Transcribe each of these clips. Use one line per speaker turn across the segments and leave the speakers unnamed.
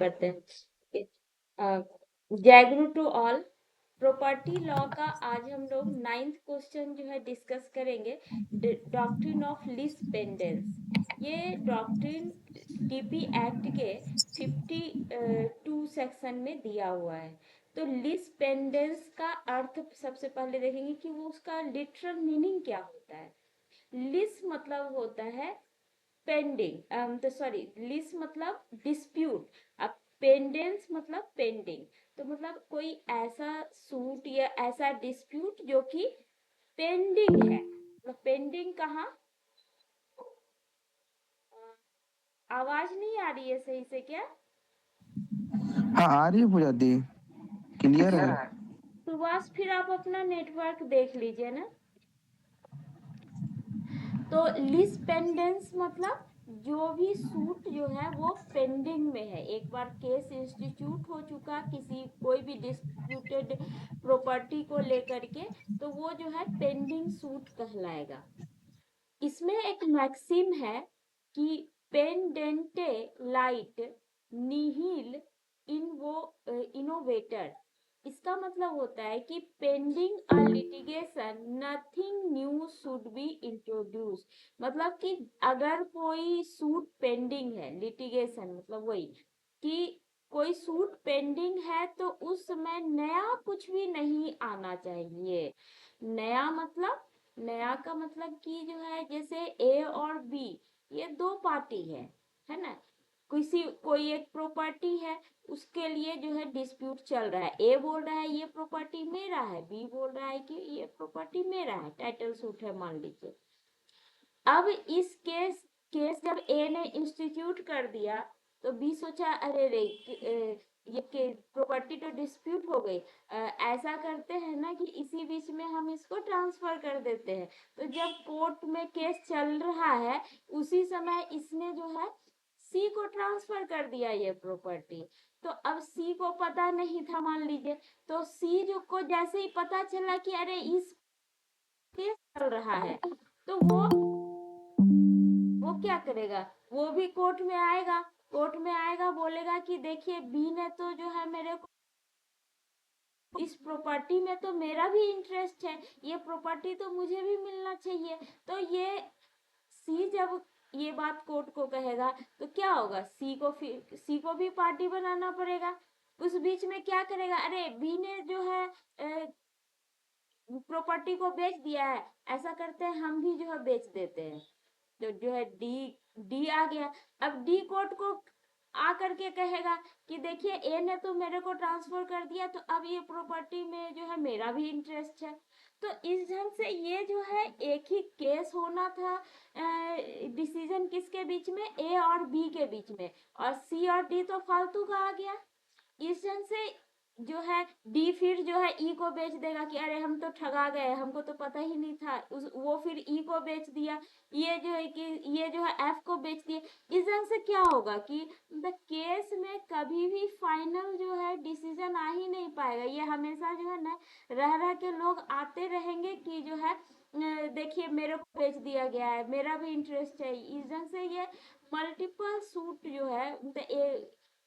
करते हैं। जय टू ऑल। प्रॉपर्टी लॉ का आज हम लोग 9th क्वेश्चन जो है डिस्कस करेंगे, डॉक्ट्रिन ऑफ लीज पेंडेंस। ये डॉक्ट्रिन टीपी एक्ट के 52 सेक्शन में दिया हुआ है। तो लीज पेंडेंस का अर्थ सबसे पहले देखेंगे कि वो उसका लिटरल मीनिंग क्या होता है। लीज मतलब होता है पेंडिंग, तो सॉरी, लीज मतलब डिस्प्यूट, अब पेंडेंस मतलब पेंडिंग। तो मतलब कोई ऐसा सूट या ऐसा डिस्प्यूट जो कि पेंडिंग है। मतलब पेंडिंग कहाँ, आवाज नहीं आ रही है सही से क्या?
हाँ आ रही है पूजा दी, क्लियर है।
सुभाष, फिर आप अपना नेटवर्क देख लीजिए ना। तो लीज पेंडेंस मतलब जो भी सूट जो है वो पेंडिंग में है, एक बार केस इंस्टीट्यूट हो चुका किसी कोई भी डिस्प्यूटेड प्रॉपर्टी को लेकर के, तो वो जो है पेंडिंग सूट कहलाएगा। इसमें एक मैक्सिम है कि पेंडेंटे लाइट निहिल इनोवेटर। इसका मतलब होता है कि pending a litigation nothing new should be introduce. मतलब कि अगर कोई सूट पेंडिंग है, लिटिगेशन मतलब वही कि कोई सूट पेंडिंग है, तो उस समय नया कुछ भी नहीं आना चाहिए। नया मतलब, नया का मतलब कि जो है जैसे ए और बी, ये दो पार्टी है ना। किसी कोई एक प्रॉपर्टी है, उसके लिए जो है डिस्प्यूट चल रहा है, ए बोल रहा है ये प्रॉपर्टी मेरा है, बी बोल रहा है कि ये प्रॉपर्टी मेरा है, टाइटल सूट है मान लीजिए। अब इस केस जब ए ने इंस्टीट्यूट कर दिया, तो बी सोचा अरे रे ये प्रॉपर्टी तो डिस्प्यूट हो गई, ऐसा करते हैं ना कि इसी बीच में हम इसको ट्रांसफर कर देते हैं। तो जब कोर्ट में केस चल रहा है, उसी समय इसने जो है सी को ट्रांसफर कर दिया ये प्रॉपर्टी। तो अब सी को पता नहीं था मान लीजिए, तो सी जो को जैसे ही पता चला कि अरे इस केस चल रहा है, तो वो क्या करेगा, वो भी कोर्ट में आएगा। कोर्ट में आएगा, बोलेगा कि देखिए बी ने तो जो है मेरे को इस प्रॉपर्टी में तो मेरा भी इंटरेस्ट है, ये प्रॉपर्टी तो मुझे भी मिलना चाहिए। तो ये सी जब ये बात कोर्ट को कहेगा, तो क्या होगा, सी को भी पार्टी बनाना पड़ेगा। उस बीच में क्या करेगा, अरे बी ने जो है प्रॉपर्टी को बेच दिया है, ऐसा करते हैं हम भी जो है बेच देते हैं। तो जो है डी डी आ गया। अब डी कोर्ट को आ करके कहेगा कि देखिए ए ने तो मेरे को ट्रांसफर कर दिया, तो अब ये प्रॉपर्टी में जो है मेरा भी इंटरेस्ट है। तो इस ढंग से ये जो है एक ही केस होना था, डिसीजन किसके बीच में, ए और बी के बीच में, और सी और डी तो फालतू का आ गया। इस ढंग से जो है डी फिर जो है ई को बेच देगा कि अरे हम तो ठगा गए, हमको तो पता ही नहीं था, वो फिर ई को बेच दिया, ये जो है कि ये जो है एफ को बेच दिया। इस ढंग से क्या होगा कि द केस में कभी भी फाइनल जो है डिसीजन आ ही नहीं पाएगा। ये हमेशा जो है ना रह रह के लोग आते रहेंगे कि जो है देखिए मेरे को बेच दिया गया है, मेरा भी इंटरेस्ट है। इस ढंग से ये मल्टीपल सूट जो है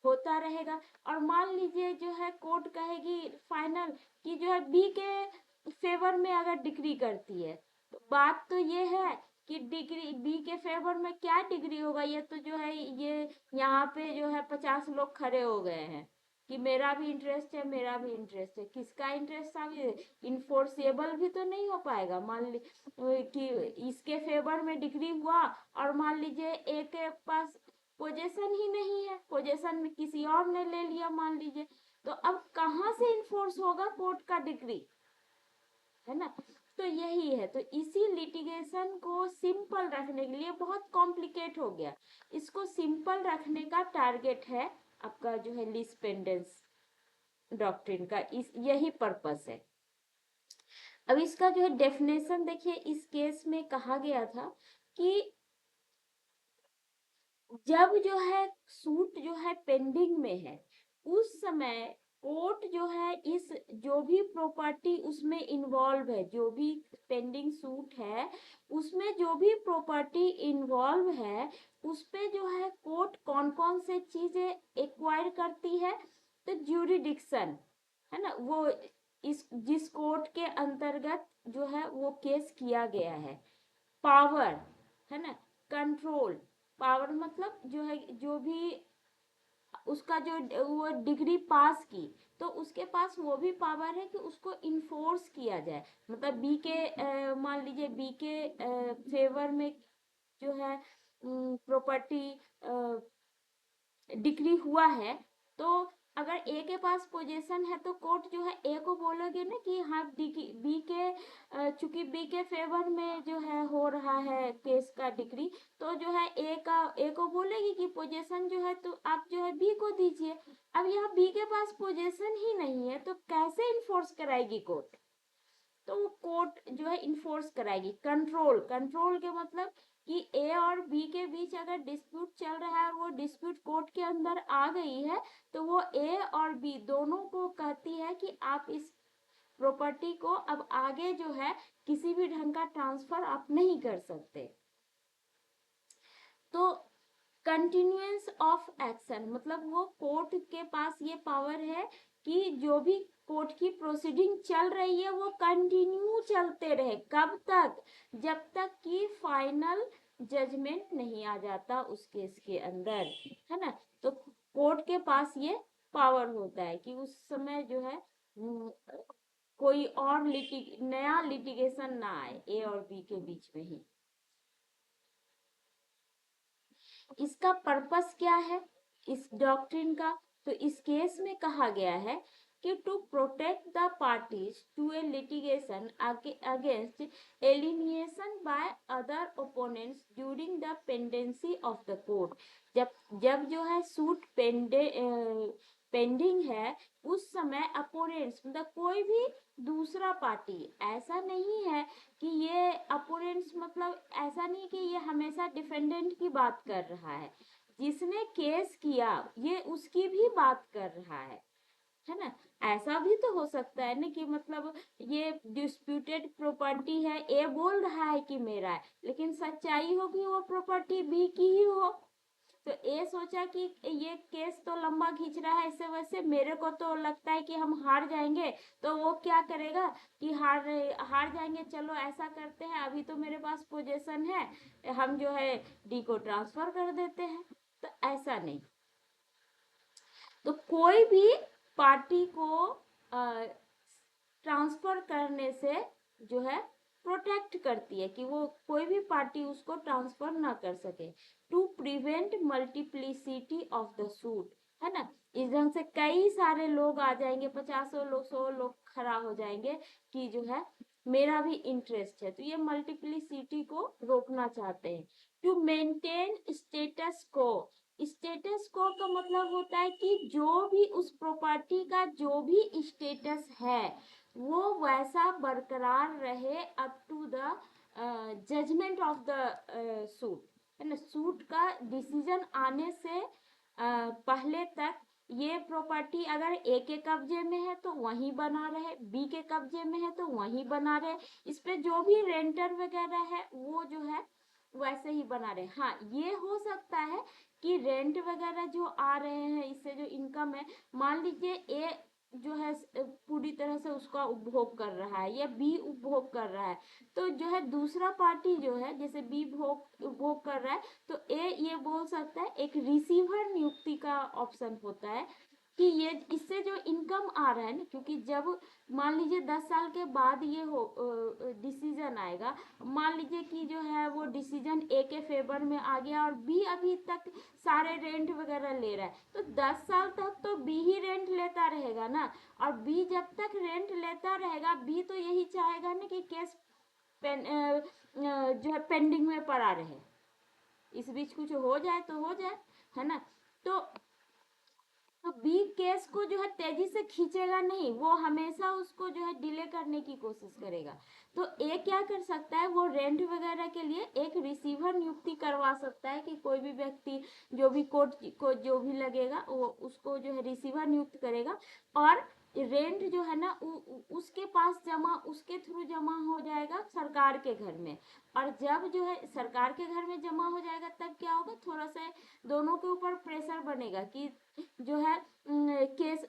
होता रहेगा। और मान लीजिए जो है कोर्ट कहेगी फाइनल कि जो है बी के फेवर में अगर डिग्री करती है, तो बात तो ये है कि डिग्री बी के फेवर में क्या डिग्री होगा, ये तो जो है ये यहाँ पे जो है 50 लोग खड़े हो गए हैं कि मेरा भी इंटरेस्ट है, मेरा भी इंटरेस्ट है। किसका इंटरेस्ट आगे इन्फोर्सेबल भी तो नहीं हो पाएगा। मान ली कि इसके फेवर में डिग्री हुआ, और मान लीजिए ए के पास पोजीशन ही नहीं है, पोजीशन में किसी और ने ले लिया मान लीजिए, तो अब कहाँ से इन्फोर्स होगा कोर्ट का डिग्री, है ना। तो यही है, तो इसी लिटिगेशन को सिंपल रखने के लिए, बहुत कॉम्प्लिकेट हो गया, इसको सिंपल रखने का टारगेट है आपका जो है लीज पेंडेंस डॉक्ट्रिन का, इस यही पर्पस है। अब इसका जो है डेफिनेशन देखिए, इस केस में कहा गया था कि जब जो है सूट जो है पेंडिंग में है, उस समय कोर्ट जो है इस जो भी प्रॉपर्टी उसमें इन्वॉल्व है, जो भी पेंडिंग सूट है उसमें जो भी प्रॉपर्टी इन्वॉल्व है उस पे जो है कोर्ट कौन कौन से चीजें एक्वायर करती है। तो ज्यूरिडिक्शन है ना, वो इस जिस कोर्ट के अंतर्गत जो है वो केस किया गया है। पावर है ना, कंट्रोल, पावर मतलब जो है जो भी उसका जो वो डिग्री पास की तो उसके पास वो भी पावर है कि उसको इन्फोर्स किया जाए। मतलब बी के मान लीजिए बी के फेवर में जो है प्रॉपर्टी डिग्री हुआ है, तो अगर ए के पास पोजीशन है तो कोर्ट जो है ए को बोलोगे ना कि हाँ बी के चूंकि बी के फेवर में जो है हो रहा है केस का डिग्री, तो जो है ए को बोलेगी कि पोजीशन जो है तो आप जो है बी को दीजिए। अब यहाँ बी के पास पोजीशन ही नहीं है तो कैसे इन्फोर्स कराएगी कोर्ट। तो वो कोर्ट जो है इन्फोर्स कराएगी। कंट्रोल, कंट्रोल के मतलब कि ए और बी के बीच अगर डिस्प्यूट चल रहा है और वो डिस्प्यूट कोर्ट के अंदर आ गई है तो वो ए और बी दोनों को कहती है कि आप इस प्रॉपर्टी को अब आगे जो है किसी भी ढंग का ट्रांसफर आप नहीं कर सकते। तो कंटिन्यूएंस ऑफ एक्शन मतलब वो कोर्ट के पास ये पावर है कि जो भी कोर्ट की प्रोसीडिंग चल रही है वो कंटिन्यू चलते रहे। कब तक? जब तक कि फाइनल जजमेंट नहीं आ जाता उस केस के अंदर, है ना। तो कोर्ट के पास ये पावर होता है कि उस समय जो है कोई और नया लिटिगेशन ना आए ए और बी के बीच में ही। इसका पर्पस क्या है इस डॉक्ट्रिन का? तो इस केस में कहा गया है कि to protect the parties to a litigation against elimination by other opponents during the pendency of the court. जब जब जो है सूट पेंडिंग है उस समय अपोनेंट्स मतलब कोई भी दूसरा पार्टी, ऐसा नहीं है कि ये अपोनेंट्स मतलब ऐसा नहीं कि ये हमेशा डिफेंडेंट की बात कर रहा है, जिसने केस किया ये उसकी भी बात कर रहा है ना। ऐसा भी तो हो सकता है ना कि मतलब ये डिस्प्यूटेड प्रॉपर्टी है, ए बोल रहा है कि मेरा है लेकिन सच्चाई होगी वो प्रॉपर्टी बी की ही हो। तो ए सोचा कि ये केस तो लंबा खींच रहा है, इससे वैसे मेरे को तो लगता है कि हम हार जाएंगे, तो वो क्या करेगा कि हार जाएंगे, चलो ऐसा करते हैं अभी तो मेरे पास पोजीशन है हम जो है डी को ट्रांसफर कर देते हैं। तो ऐसा नहीं। तो कोई भी पार्टी को ट्रांसफर करने से जो है प्रोटेक्ट करती है कि वो कोई भी पार्टी उसको ट्रांसफर ना कर सके। To prevent multiplicity of the suit, है ना। इस ढंग से कई सारे लोग आ जाएंगे, 50 लोग 100 लोग खड़ा हो जाएंगे कि जो है मेरा भी इंटरेस्ट है, तो ये मल्टीप्लिसिटी को रोकना चाहते हैं। टू मेंटेन स्टेटस को, स्टेटस को का मतलब होता है कि जो भी उस प्रॉपर्टी का जो भी स्टेटस है वो वैसा बरकरार रहे up to the judgment of the suit, है ना। सूट का डिसीजन आने से पहले तक ये प्रॉपर्टी अगर ए के कब्जे में है तो वहीं बना रहे, बी के कब्जे में है तो वहीं बना रहे, इस पे जो भी रेंटर वगैरह है वो जो है वैसे ही बना रहे। हाँ ये हो सकता है कि रेंट वगैरह जो आ रहे हैं इससे जो इनकम है, मान लीजिए ए जो है पूरी तरह से उसका उपभोग कर रहा है या बी उपभोग कर रहा है, तो जो है दूसरा पार्टी जो है जैसे बी उपभोग कर रहा है तो ए ये बोल सकता है, एक रिसीवर नियुक्ति का ऑप्शन होता है कि ये इससे जो इनकम आ रहा है ना, क्योंकि जब मान लीजिए 10 साल के बाद ये हो डिसीजन आएगा, मान लीजिए कि जो है वो डिसीजन ए के फेवर में आ गया और बी अभी तक सारे रेंट वगैरह ले रहा है, तो 10 साल तक तो बी ही रेंट लेता रहेगा ना। और बी जब तक रेंट लेता रहेगा बी तो यही चाहेगा ना कि केस जो है पेंडिंग में पड़ा रहे, इस बीच कुछ हो जाए तो हो जाए, है ना। तो बी केस को जो है तेजी से खींचेगा नहीं, वो हमेशा उसको जो है डिले करने की कोशिश करेगा। तो ए क्या कर सकता है, वो रेंट वगैरह के लिए एक रिसीवर नियुक्ति करवा सकता है कि कोई भी व्यक्ति जो भी कोर्ट को जो भी लगेगा वो उसको जो है रिसीवर नियुक्त करेगा, और रेंट जो है ना उसके पास उसके थ्रू जमा हो जाएगा सरकार के घर में। और जब जो है सरकार के घर में जमा हो जाएगा तब क्या होगा, थोड़ा सा दोनों के ऊपर प्रेशर बनेगा कि जो है केस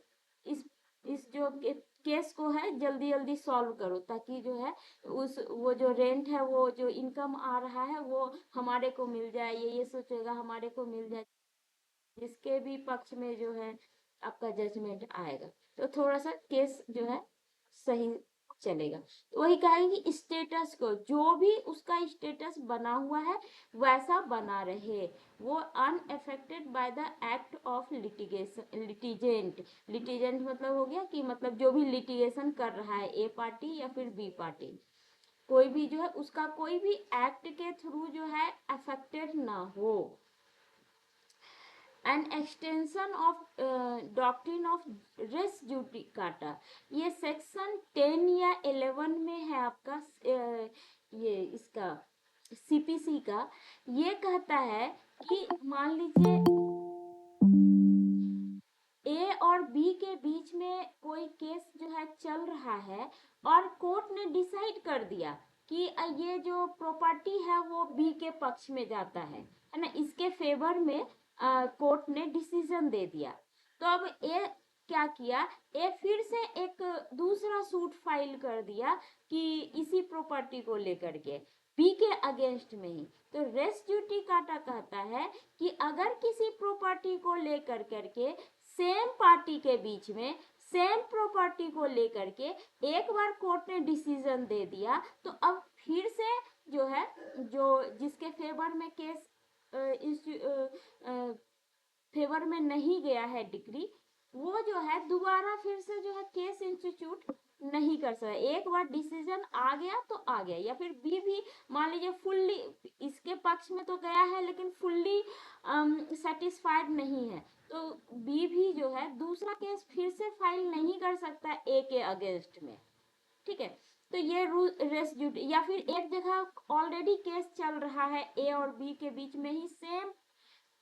इस जो केस को है जल्दी जल्दी सॉल्व करो, ताकि जो है वो जो रेंट है, वो जो इनकम आ रहा है वो हमारे को मिल जाए, ये सोचेगा हमारे को मिल जाए, जिसके भी पक्ष में जो है आपका जजमेंट आएगा तो थोड़ा सा केस जो है सही चलेगा। तो वही कहेंगे कि स्टेटस को, जो भी उसका स्टेटस बना हुआ है वैसा बना रहे, वो unaffected by the act of litigant. Litigant मतलब हो गया कि मतलब जो भी लिटिगेशन कर रहा है, ए पार्टी या फिर बी पार्टी, कोई भी जो है उसका कोई भी एक्ट के थ्रू जो है अफेक्टेड ना हो। And extension of doctrine of res judicata, ये सेक्शन 10 या 11 में है आपका, ये इसका सीपीसी का। ये कहता है कि मान लीजिए ए और बी के बीच में कोई केस जो है चल रहा है और कोर्ट ने डिसाइड कर दिया कि ये जो प्रॉपर्टी है वो बी के पक्ष में जाता है ना, इसके फेवर में कोर्ट ने डिसीजन दे दिया। तो अब ए क्या किया, ए फिर से एक दूसरा सूट फाइल कर दिया कि इसी प्रॉपर्टी को लेकर के बी के अगेंस्ट में ही। तो रेस जुडिकाटा कहता है कि अगर किसी प्रॉपर्टी को लेकर करके सेम पार्टी के बीच में सेम प्रॉपर्टी को लेकर के एक बार कोर्ट ने डिसीजन दे दिया, तो अब फिर से जो है जो जिसके फेवर में केस फेवर में नहीं गया है डिग्री, वो जो है दोबारा फिर से जो है केस इंस्टीट्यूट नहीं कर सकता। एक बार डिसीजन आ गया तो आ गया, या फिर बी भी मान लीजिए फुल्ली इसके पक्ष में तो गया है लेकिन फुल्ली सेटिस्फाइड नहीं है, तो बी भी जो है दूसरा केस फिर से फाइल नहीं कर सकता ए के अगेंस्ट में। ठीक है, तो ये रूल रेस ड्यूटी, या फिर एक जगह ऑलरेडी केस चल रहा है ए और बी के बीच में ही सेम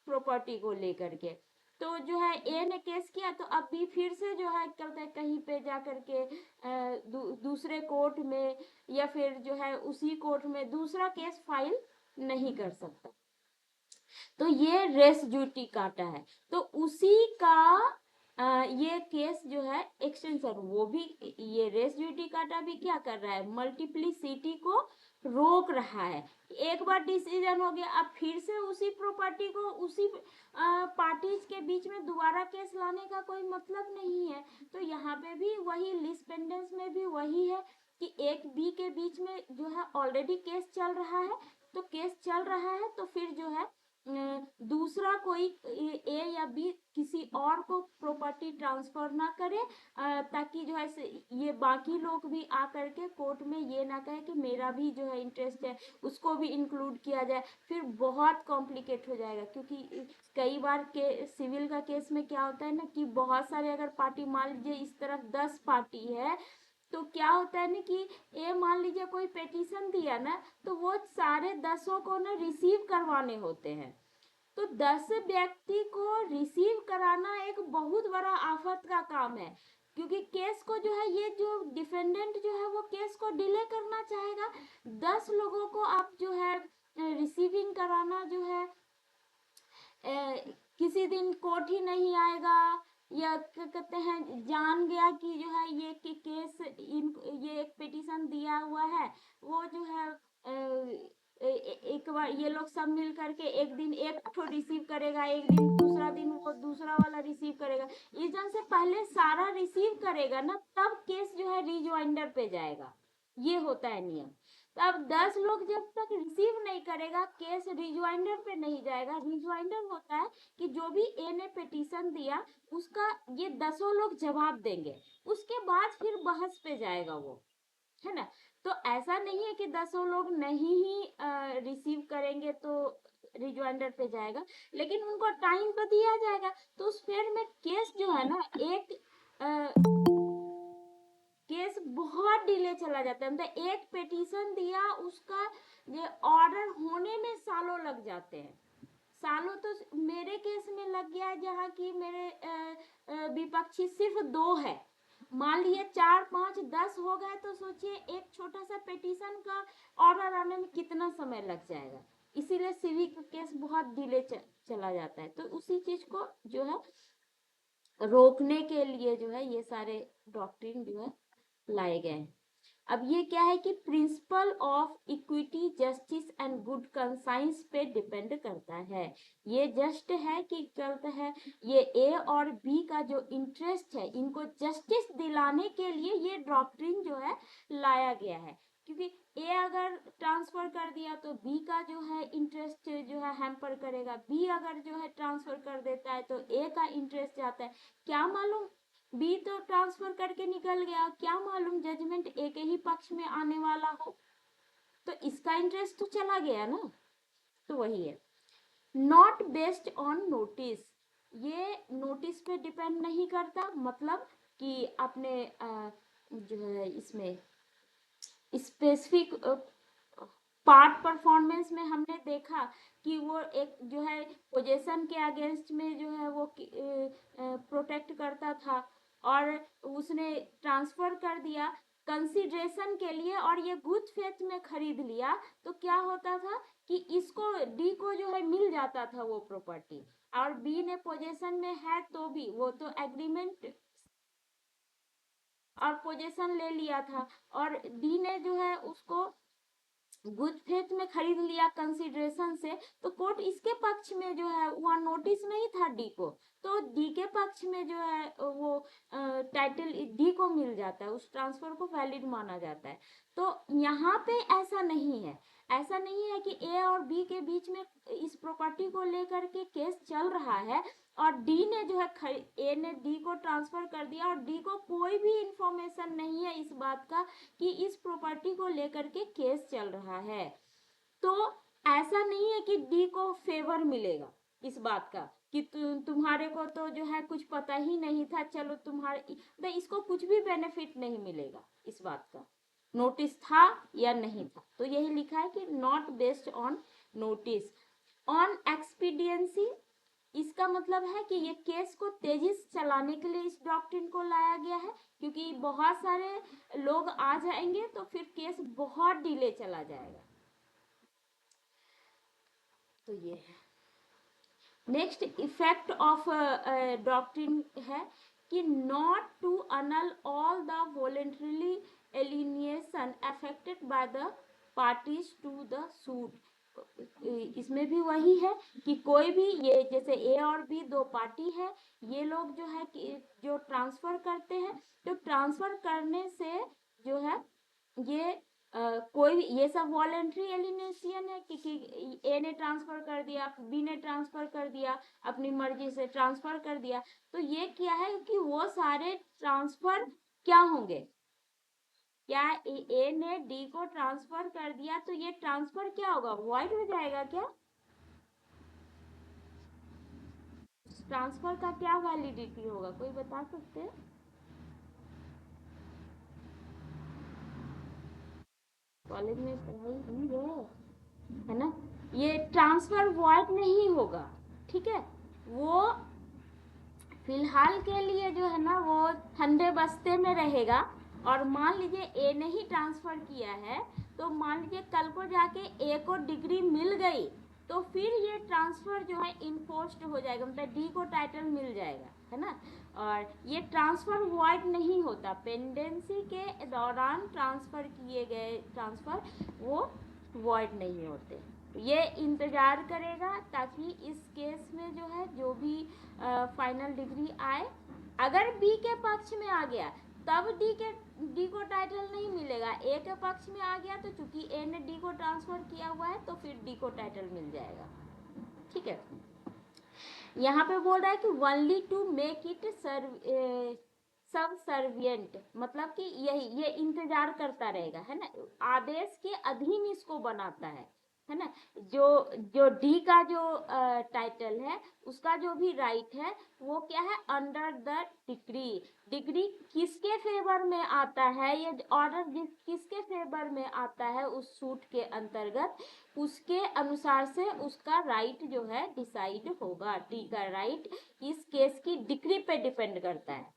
प्रॉपर्टी को लेकर के, तो जो है ए ने केस किया तो अब बी फिर से जो है करते हैं कहीं पे जा करके दूसरे कोर्ट में या फिर जो है उसी कोर्ट में दूसरा केस फाइल नहीं कर सकता। तो ये रेस जुडिकाटा है। तो उसी का ये केस जो है एक्सटेंशन, वो भी ये रेस जुडिकाटा भी क्या कर रहा है, मल्टीप्लिसिटी को रोक रहा है। एक बार डिसीजन हो गया, अब फिर से उसी प्रॉपर्टी को उसी पार्टीज के बीच में दोबारा केस लाने का कोई मतलब नहीं है। तो यहाँ पे भी वही लीज पेंडेंस में भी वही है कि एक बी के बीच में जो है ऑलरेडी केस चल रहा है, तो केस चल रहा है तो फिर जो है दूसरा कोई ए या बी किसी और को प्रॉपर्टी ट्रांसफर ना करे, ताकि जो है ये बाकी लोग भी आकर के कोर्ट में ये ना कहे कि मेरा भी जो है इंटरेस्ट है, उसको भी इंक्लूड किया जाए। फिर बहुत कॉम्प्लिकेट हो जाएगा, क्योंकि कई बार के सिविल का केस में क्या होता है ना कि बहुत सारे अगर पार्टी, मान लीजिए इस तरफ 10 पार्टी है, तो क्या होता है ना कि ए मान लीजिए कोई पेटिशन दिया ना, तो वो सारे 10 को ना रिसीव करवाने होते हैं। तो 10 व्यक्ति को रिसीव कराना एक बहुत बड़ा आफत का काम है, क्योंकि केस को जो है ये जो डिफेंडेंट जो है वो केस को डिले करना चाहेगा। 10 लोगों को आप जो है रिसीविंग कराना जो है किसी दिन कोर्ट ही नहीं आएगा, या क्या कहते हैं जान गया कि जो है ये केस ये एक पिटीशन दिया हुआ है, वो जो है एक बार ये लोग सब मिल करके एक दिन एक ठो रिसीव करेगा, एक दिन दूसरा दिन वो दूसरा वाला रिसीव करेगा, इस जन से पहले सारा रिसीव करेगा ना, तब केस जो है रिजॉइंडर पे जाएगा। ये होता है नियम। तो अब 10 लोग जब तक रिसीव नहीं करेगा केस रिजॉइंडर पे नहीं जाएगा। रिजॉइंडर होता है कि जो भी ए ने पिटीशन दिया उसका ये 10 लोग जवाब देंगे, उसके बाद फिर बहस पे जाएगा वो, है ना। तो ऐसा नहीं है कि 10 लोग नहीं ही रिसीव करेंगे तो रिजॉइंडर पे जाएगा, लेकिन उनको टाइम तो दिया जाएगा। तो उस फेयर में केस जो है ना डिले चला जाता है, मतलब एक पिटीशन दिया, उसका ये ऑर्डर होने में सालों लग जाते हैं। सालों तो मेरे केस में लग गया है, जहाँ की मेरे विपक्षी सिर्फ 2 है। मान लिए 4, 5, 10 हो गए तो सोचिए एक छोटा सा पिटीशन का ऑर्डर आने में कितना समय लग जाएगा। इसीलिए सिविक केस बहुत डिले चला जाता है। तो उसी चीज को जो है रोकने के लिए जो है ये सारे डॉक्ट्रिन जो है लाए गए हैं। अब ये क्या है कि principle of equity, justice and good conscience पे डिपेंड करता है। ये जस्ट है कि गलत है, ये ए और बी का जो इंटरेस्ट है, इनको जस्टिस दिलाने के लिए ये डॉक्ट्रिन जो है लाया गया है। क्योंकि ए अगर ट्रांसफर कर दिया तो बी का जो है इंटरेस्ट जो है हैम्पर करेगा, बी अगर जो है ट्रांसफर कर देता है तो ए का इंटरेस्ट जाता है। क्या मालूम बी तो ट्रांसफर करके निकल गया, क्या मालूम जजमेंट ए के ही पक्ष में आने वाला हो, तो इसका इंटरेस्ट तो चला गया ना। तो वही है, नॉट बेस्ड ऑन नोटिस, ये नोटिस पे डिपेंड नहीं करता। मतलब कि अपने जो है इसमें स्पेसिफिक पार्ट परफॉर्मेंस में हमने देखा कि वो एक जो है पोजीशन के अगेंस्ट में जो है वो प्रोटेक्ट करता था, और उसने ट्रांसफर कर दिया कंसिडरेशन के लिए, और ये गुड फेथ में खरीद लिया, तो क्या होता था कि इसको डी को जो है मिल जाता था वो प्रॉपर्टी, और बी ने पोजीशन में है तो भी वो तो एग्रीमेंट और पोजीशन ले लिया था, और डी ने जो है उसको गुड फेथ में खरीद लिया कंसिडरेशन से, तो कोर्ट इसके पक्ष में जो है वहाँ नोटिस नहीं था डी को, तो डी के पक्ष में जो है वो टाइटल डी को मिल जाता है, उस ट्रांसफर को वैलिड माना जाता है। तो यहाँ पे ऐसा नहीं है, ऐसा नहीं है कि ए और बी के बीच में इस प्रॉपर्टी को लेकर के केस चल रहा है, और डी ने जो है ए ने डी को ट्रांसफर कर दिया, और डी को कोई भी इंफॉर्मेशन नहीं है इस बात का कि इस प्रॉपर्टी को लेकर के केस चल रहा है। तो ऐसा नहीं है कि डी को फेवर मिलेगा इस बात का कि तुम्हारे को तो जो है कुछ पता ही नहीं था, चलो तुम्हारे तो इसको कुछ भी बेनिफिट नहीं मिलेगा इस बात का, नोटिस था या नहीं था। तो यही लिखा है कि not based on notice, on expediency, इसका मतलब है कि ये केस को तेजी से चलाने के लिए इस डॉक्ट्रिन को लाया गया है, क्योंकि बहुत सारे लोग आ जाएंगे तो फिर केस बहुत डिले चला जाएगा। तो ये है। नेक्स्ट इफेक्ट ऑफ डॉक्ट्रिन है कि not to annul all the voluntarily alienation affected by the parties to the suit. इसमें भी वही है कि कोई भी, ये जैसे ए और बी 2 पार्टी है, ये लोग जो है कि जो ट्रांसफर करते हैं, तो ट्रांसफर करने से जो है ये कोई ये सब वॉलेंट्री एलिनेशन है कि ए ने ट्रांसफर कर दिया, बी ने ट्रांसफर कर दिया, अपनी मर्जी से ट्रांसफर कर दिया, तो ये क्या है कि वो सारे ट्रांसफर क्या होंगे, क्या ए ने डी को ट्रांसफर कर दिया तो ये ट्रांसफर क्या होगा, वॉइड हो जाएगा क्या, ट्रांसफर का क्या वैलिडिटी होगा, कोई बता सकते हैं? कॉलेज में पढ़ाई हुई है ना, ये ट्रांसफर वॉइड नहीं होगा, ठीक है। वो फिलहाल के लिए जो है ना वो ठंडे बस्ते में रहेगा, और मान लीजिए ए ने ही ट्रांसफर किया है, तो मान लीजिए कल को जाके ए को डिग्री मिल गई, तो फिर ये ट्रांसफर जो है इन्फोर्स्ड हो जाएगा, मतलब डी को टाइटल मिल जाएगा, है ना। और ये ट्रांसफर वॉइड नहीं होता, पेंडेंसी के दौरान ट्रांसफर किए गए ट्रांसफर वो वॉइड नहीं होते। ये इंतजार करेगा ताकि इस केस में जो है जो भी फाइनल डिग्री आए, अगर बी के पक्ष में आ गया तब डी को टाइटल नहीं मिलेगा, ए के पक्ष में आ गया तो चूंकि ए ने डी को ट्रांसफर किया हुआ है तो फिर डी को टाइटल मिल जाएगा, ठीक है। यहाँ पे बोल रहा है कि only to make it subservient, मतलब कि यही ये इंतजार करता रहेगा, है ना, आदेश के अधीन इसको बनाता है, है ना। जो जो डी का जो टाइटल है उसका जो भी राइट है वो क्या है, अंडर द डिग्री। डिग्री किसके फेवर में आता है, ये ऑर्डर किसके फेवर में आता है उस सूट के अंतर्गत, उसके अनुसार से उसका राइट जो है डिसाइड होगा। डी का राइट इस केस की डिग्री पे डिपेंड करता है।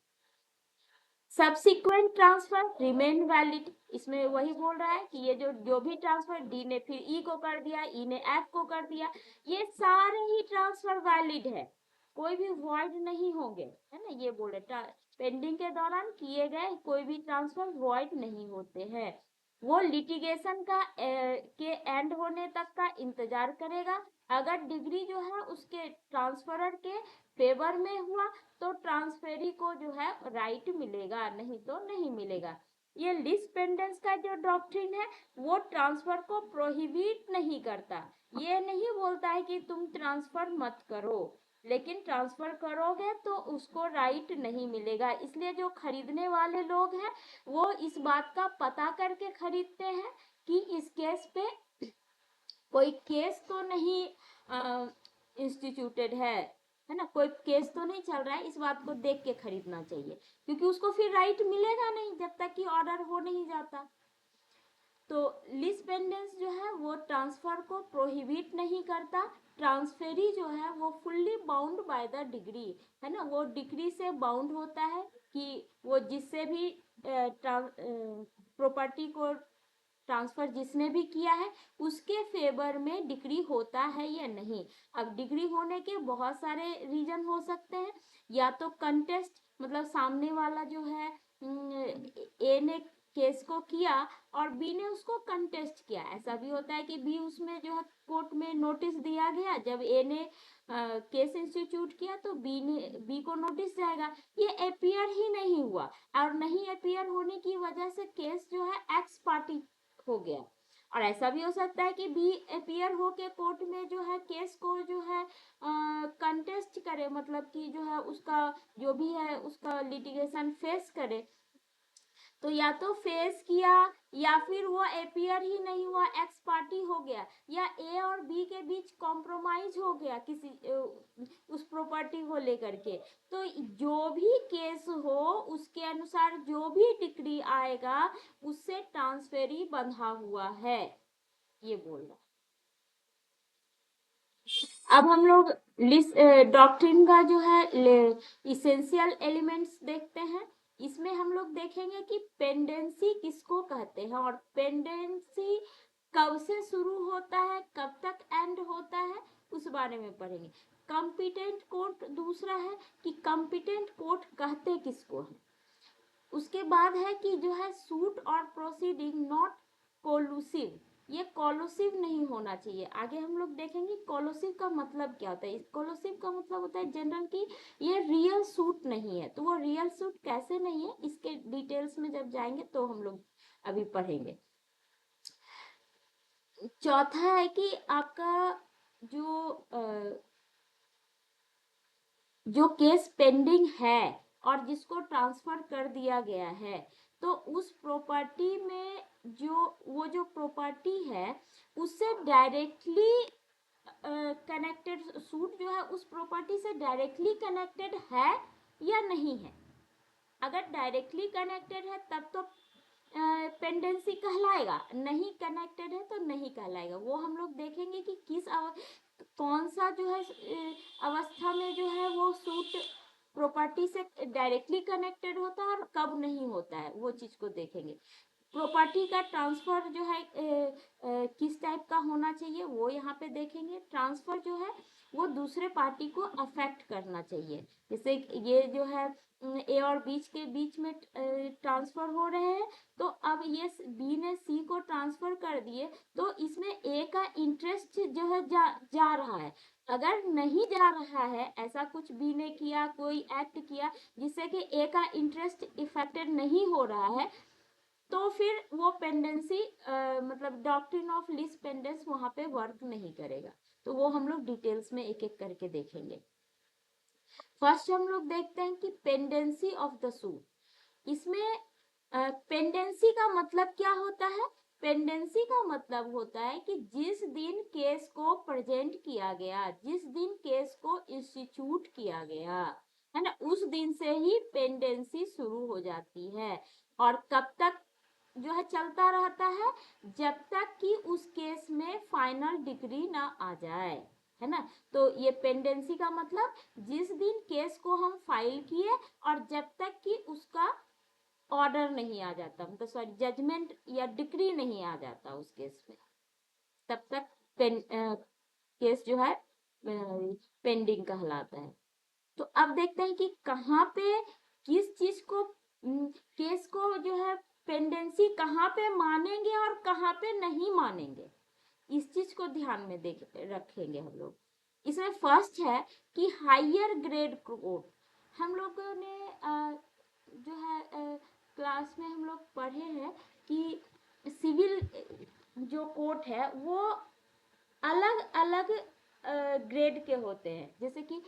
सब्सिक्वेंट ट्रांसफर रिमेन वैलिड, इसमें वही बोल रहा है कि ये जो भी ट्रांसफर डी ने फिर ई को कर दिया, ई ने एफ को कर दिया, ये सारे ही ट्रांसफर वैलिड है, कोई भी वॉइड नहीं होंगे, है ना। ये बोले पेंडिंग के दौरान किए गए कोई भी ट्रांसफर वॉइड नहीं होते हैं। वो लिटिगेशन का के एंड होने तक का इंतजार करेगा। अगर डिग्री जो है उसके ट्रांसफरर के फेवर में हुआ तो ट्रांसफेरी को जो है राइट मिलेगा, नहीं तो नहीं मिलेगा। ये लीज पेंडेंस का जो डॉक्ट्रिन है वो ट्रांसफर को प्रोहिबिट नहीं करता, ये नहीं बोलता है कि तुम ट्रांसफर मत करो, लेकिन ट्रांसफर करोगे तो उसको राइट नहीं मिलेगा। इसलिए जो खरीदने वाले लोग हैं वो इस बात का पता करके खरीदते हैं कि इस केस पे कोई केस तो नहीं इंस्टीट्यूटेड है ना, कोई केस तो नहीं चल रहा है, इस बात को देख के खरीदना चाहिए, क्योंकि उसको फिर राइट मिलेगा नहीं जब तक कि ऑर्डर हो नहीं जाता। तो लीज पेंडेंस जो है वो ट्रांसफर को प्रोहिबिट नहीं करता, ट्रांसफेरी जो है वो fully bound by the degree, है ना, वो डिग्री से बाउंड होता है कि वो जिससे भी प्रॉपर्टी को ट्रांसफर जिसने भी किया है उसके फेवर में डिग्री होता है या नहीं। अब डिग्री होने के बहुत सारे रीजन हो सकते हैं, या तो कंटेस्ट, मतलब सामने वाला जो है ए ने केस को किया और बी ने उसको कंटेस्ट किया, ऐसा भी होता है कि बी उसमें जो है कोर्ट में नोटिस दिया गया, जब ए ने केस इंस्टीट्यूट किया तो बी को नोटिस जाएगा, ये अपियर ही नहीं हुआ, और नहीं अपियर होने की वजह से केस जो है एक्स पार्टी हो गया। और ऐसा भी हो सकता है कि बी अपियर हो के कोर्ट में जो है केस को जो है कंटेस्ट करे, मतलब कि जो है उसका जो भी है उसका लिटिगेशन फेस करे, तो या तो फेस किया या फिर वो अपियर ही नहीं हुआ, एक्स पार्टी हो गया, या ए और बी के बीच कॉम्प्रोमाइज हो गया किसी उस प्रॉपर्टी को लेकर के, तो जो भी केस हो उसके अनुसार जो भी डिक्री आएगा उससे ट्रांसफेरी बंधा हुआ है, ये बोल रहा। अब हम लोग डॉक्ट्रिन का जो है इसेंशियल एलिमेंट्स देखते हैं। इसमें हम लोग देखेंगे कि पेंडेंसी किसको कहते हैं और पेंडेंसी कब से शुरू होता है, कब तक एंड होता है, उस बारे में पढ़ेंगे। कॉम्पिटेंट कोर्ट दूसरा है कि कॉम्पिटेंट कोर्ट कहते किसको है। उसके बाद है कि जो है सूट और प्रोसीडिंग नॉट कोलूसिव, ये कोलूसिव नहीं होना चाहिए। आगे हम लोग देखेंगे कोलूसिव का मतलब क्या होता है। कोलूसिव का मतलब होता है जनरल की ये रियल सूट नहीं है, तो वो रियल सूट कैसे नहीं है इसके डिटेल्स में जब जाएंगे तो हम लोग अभी पढ़ेंगे। चौथा है कि आपका जो केस पेंडिंग है और जिसको ट्रांसफर कर दिया गया है, तो उस प्रॉपर्टी में जो प्रॉपर्टी है उससे डायरेक्टली कनेक्टेड सूट जो है उस प्रॉपर्टी से डायरेक्टली कनेक्टेड है या नहीं है। अगर डायरेक्टली कनेक्टेड है तब तो पेंडेंसी कहलाएगा, नहीं कनेक्टेड है तो नहीं कहलाएगा। वो हम लोग देखेंगे कि कौन सा जो है अवस्था में जो है वो सूट प्रॉपर्टी से डायरेक्टली कनेक्टेड होता है और कब नहीं होता है, वो चीज को देखेंगे। प्रॉपर्टी का ट्रांसफर जो है किस टाइप का होना चाहिए वो यहाँ पे देखेंगे। ट्रांसफर जो है वो दूसरे पार्टी को अफेक्ट करना चाहिए, जैसे ये जो है ए और बीच में ट्रांसफर हो रहे हैं, तो अब ये बी ने सी को ट्रांसफर कर दिए तो इसमें ए का इंटरेस्ट जो है जा रहा है। अगर नहीं जा रहा है, ऐसा कुछ बी ने किया, कोई एक्ट किया जिससे कि ए का इंटरेस्ट इफेक्टेड नहीं हो रहा है, तो फिर वो पेंडेंसी मतलब डॉक्ट्रिन ऑफ लीज पेंडेंस वहां पे वर्क नहीं करेगा। तो वो हम लोग डिटेल्स में एक एक करके देखेंगे। फर्स्ट हम लोग देखते हैं कि पेंडेंसी ऑफ द सूट। इसमें पेंडेंसी का मतलब क्या होता है पेंडेंसी का मतलब होता है कि जिस दिन केस को प्रेजेंट किया गया, जिस दिन केस को इंस्टीट्यूट किया गया, है ना, उस दिन से ही पेंडेंसी शुरू हो जाती है। और कब तक जो है चलता रहता है? जब तक कि उस केस में फाइनल डिग्री ना आ जाए, है ना। तो ये पेंडेंसी का मतलब जिस दिन केस को हम फाइल किए और जब तक कि उसका ऑर्डर नहीं आ जाता, मतलब सॉरी जजमेंट या डिक्री नहीं आ जाता उस केस में, तब तक केस जो है पेंडिंग कहलाता है। तो अब देखते हैं कि कहाँ पे किस चीज को केस को जो है पेंडेंसी कहाँ पे मानेंगे और कहाँ पे नहीं मानेंगे, इस चीज को ध्यान में देख रखेंगे हम लोग। इसमें फर्स्ट है कि हायर ग्रेड कोर्ट। हम लोगों ने जो है क्लास में हम लोग पढ़े हैं कि सिविल जो कोर्ट है वो अलग अलग ग्रेड के होते हैं। जैसे कि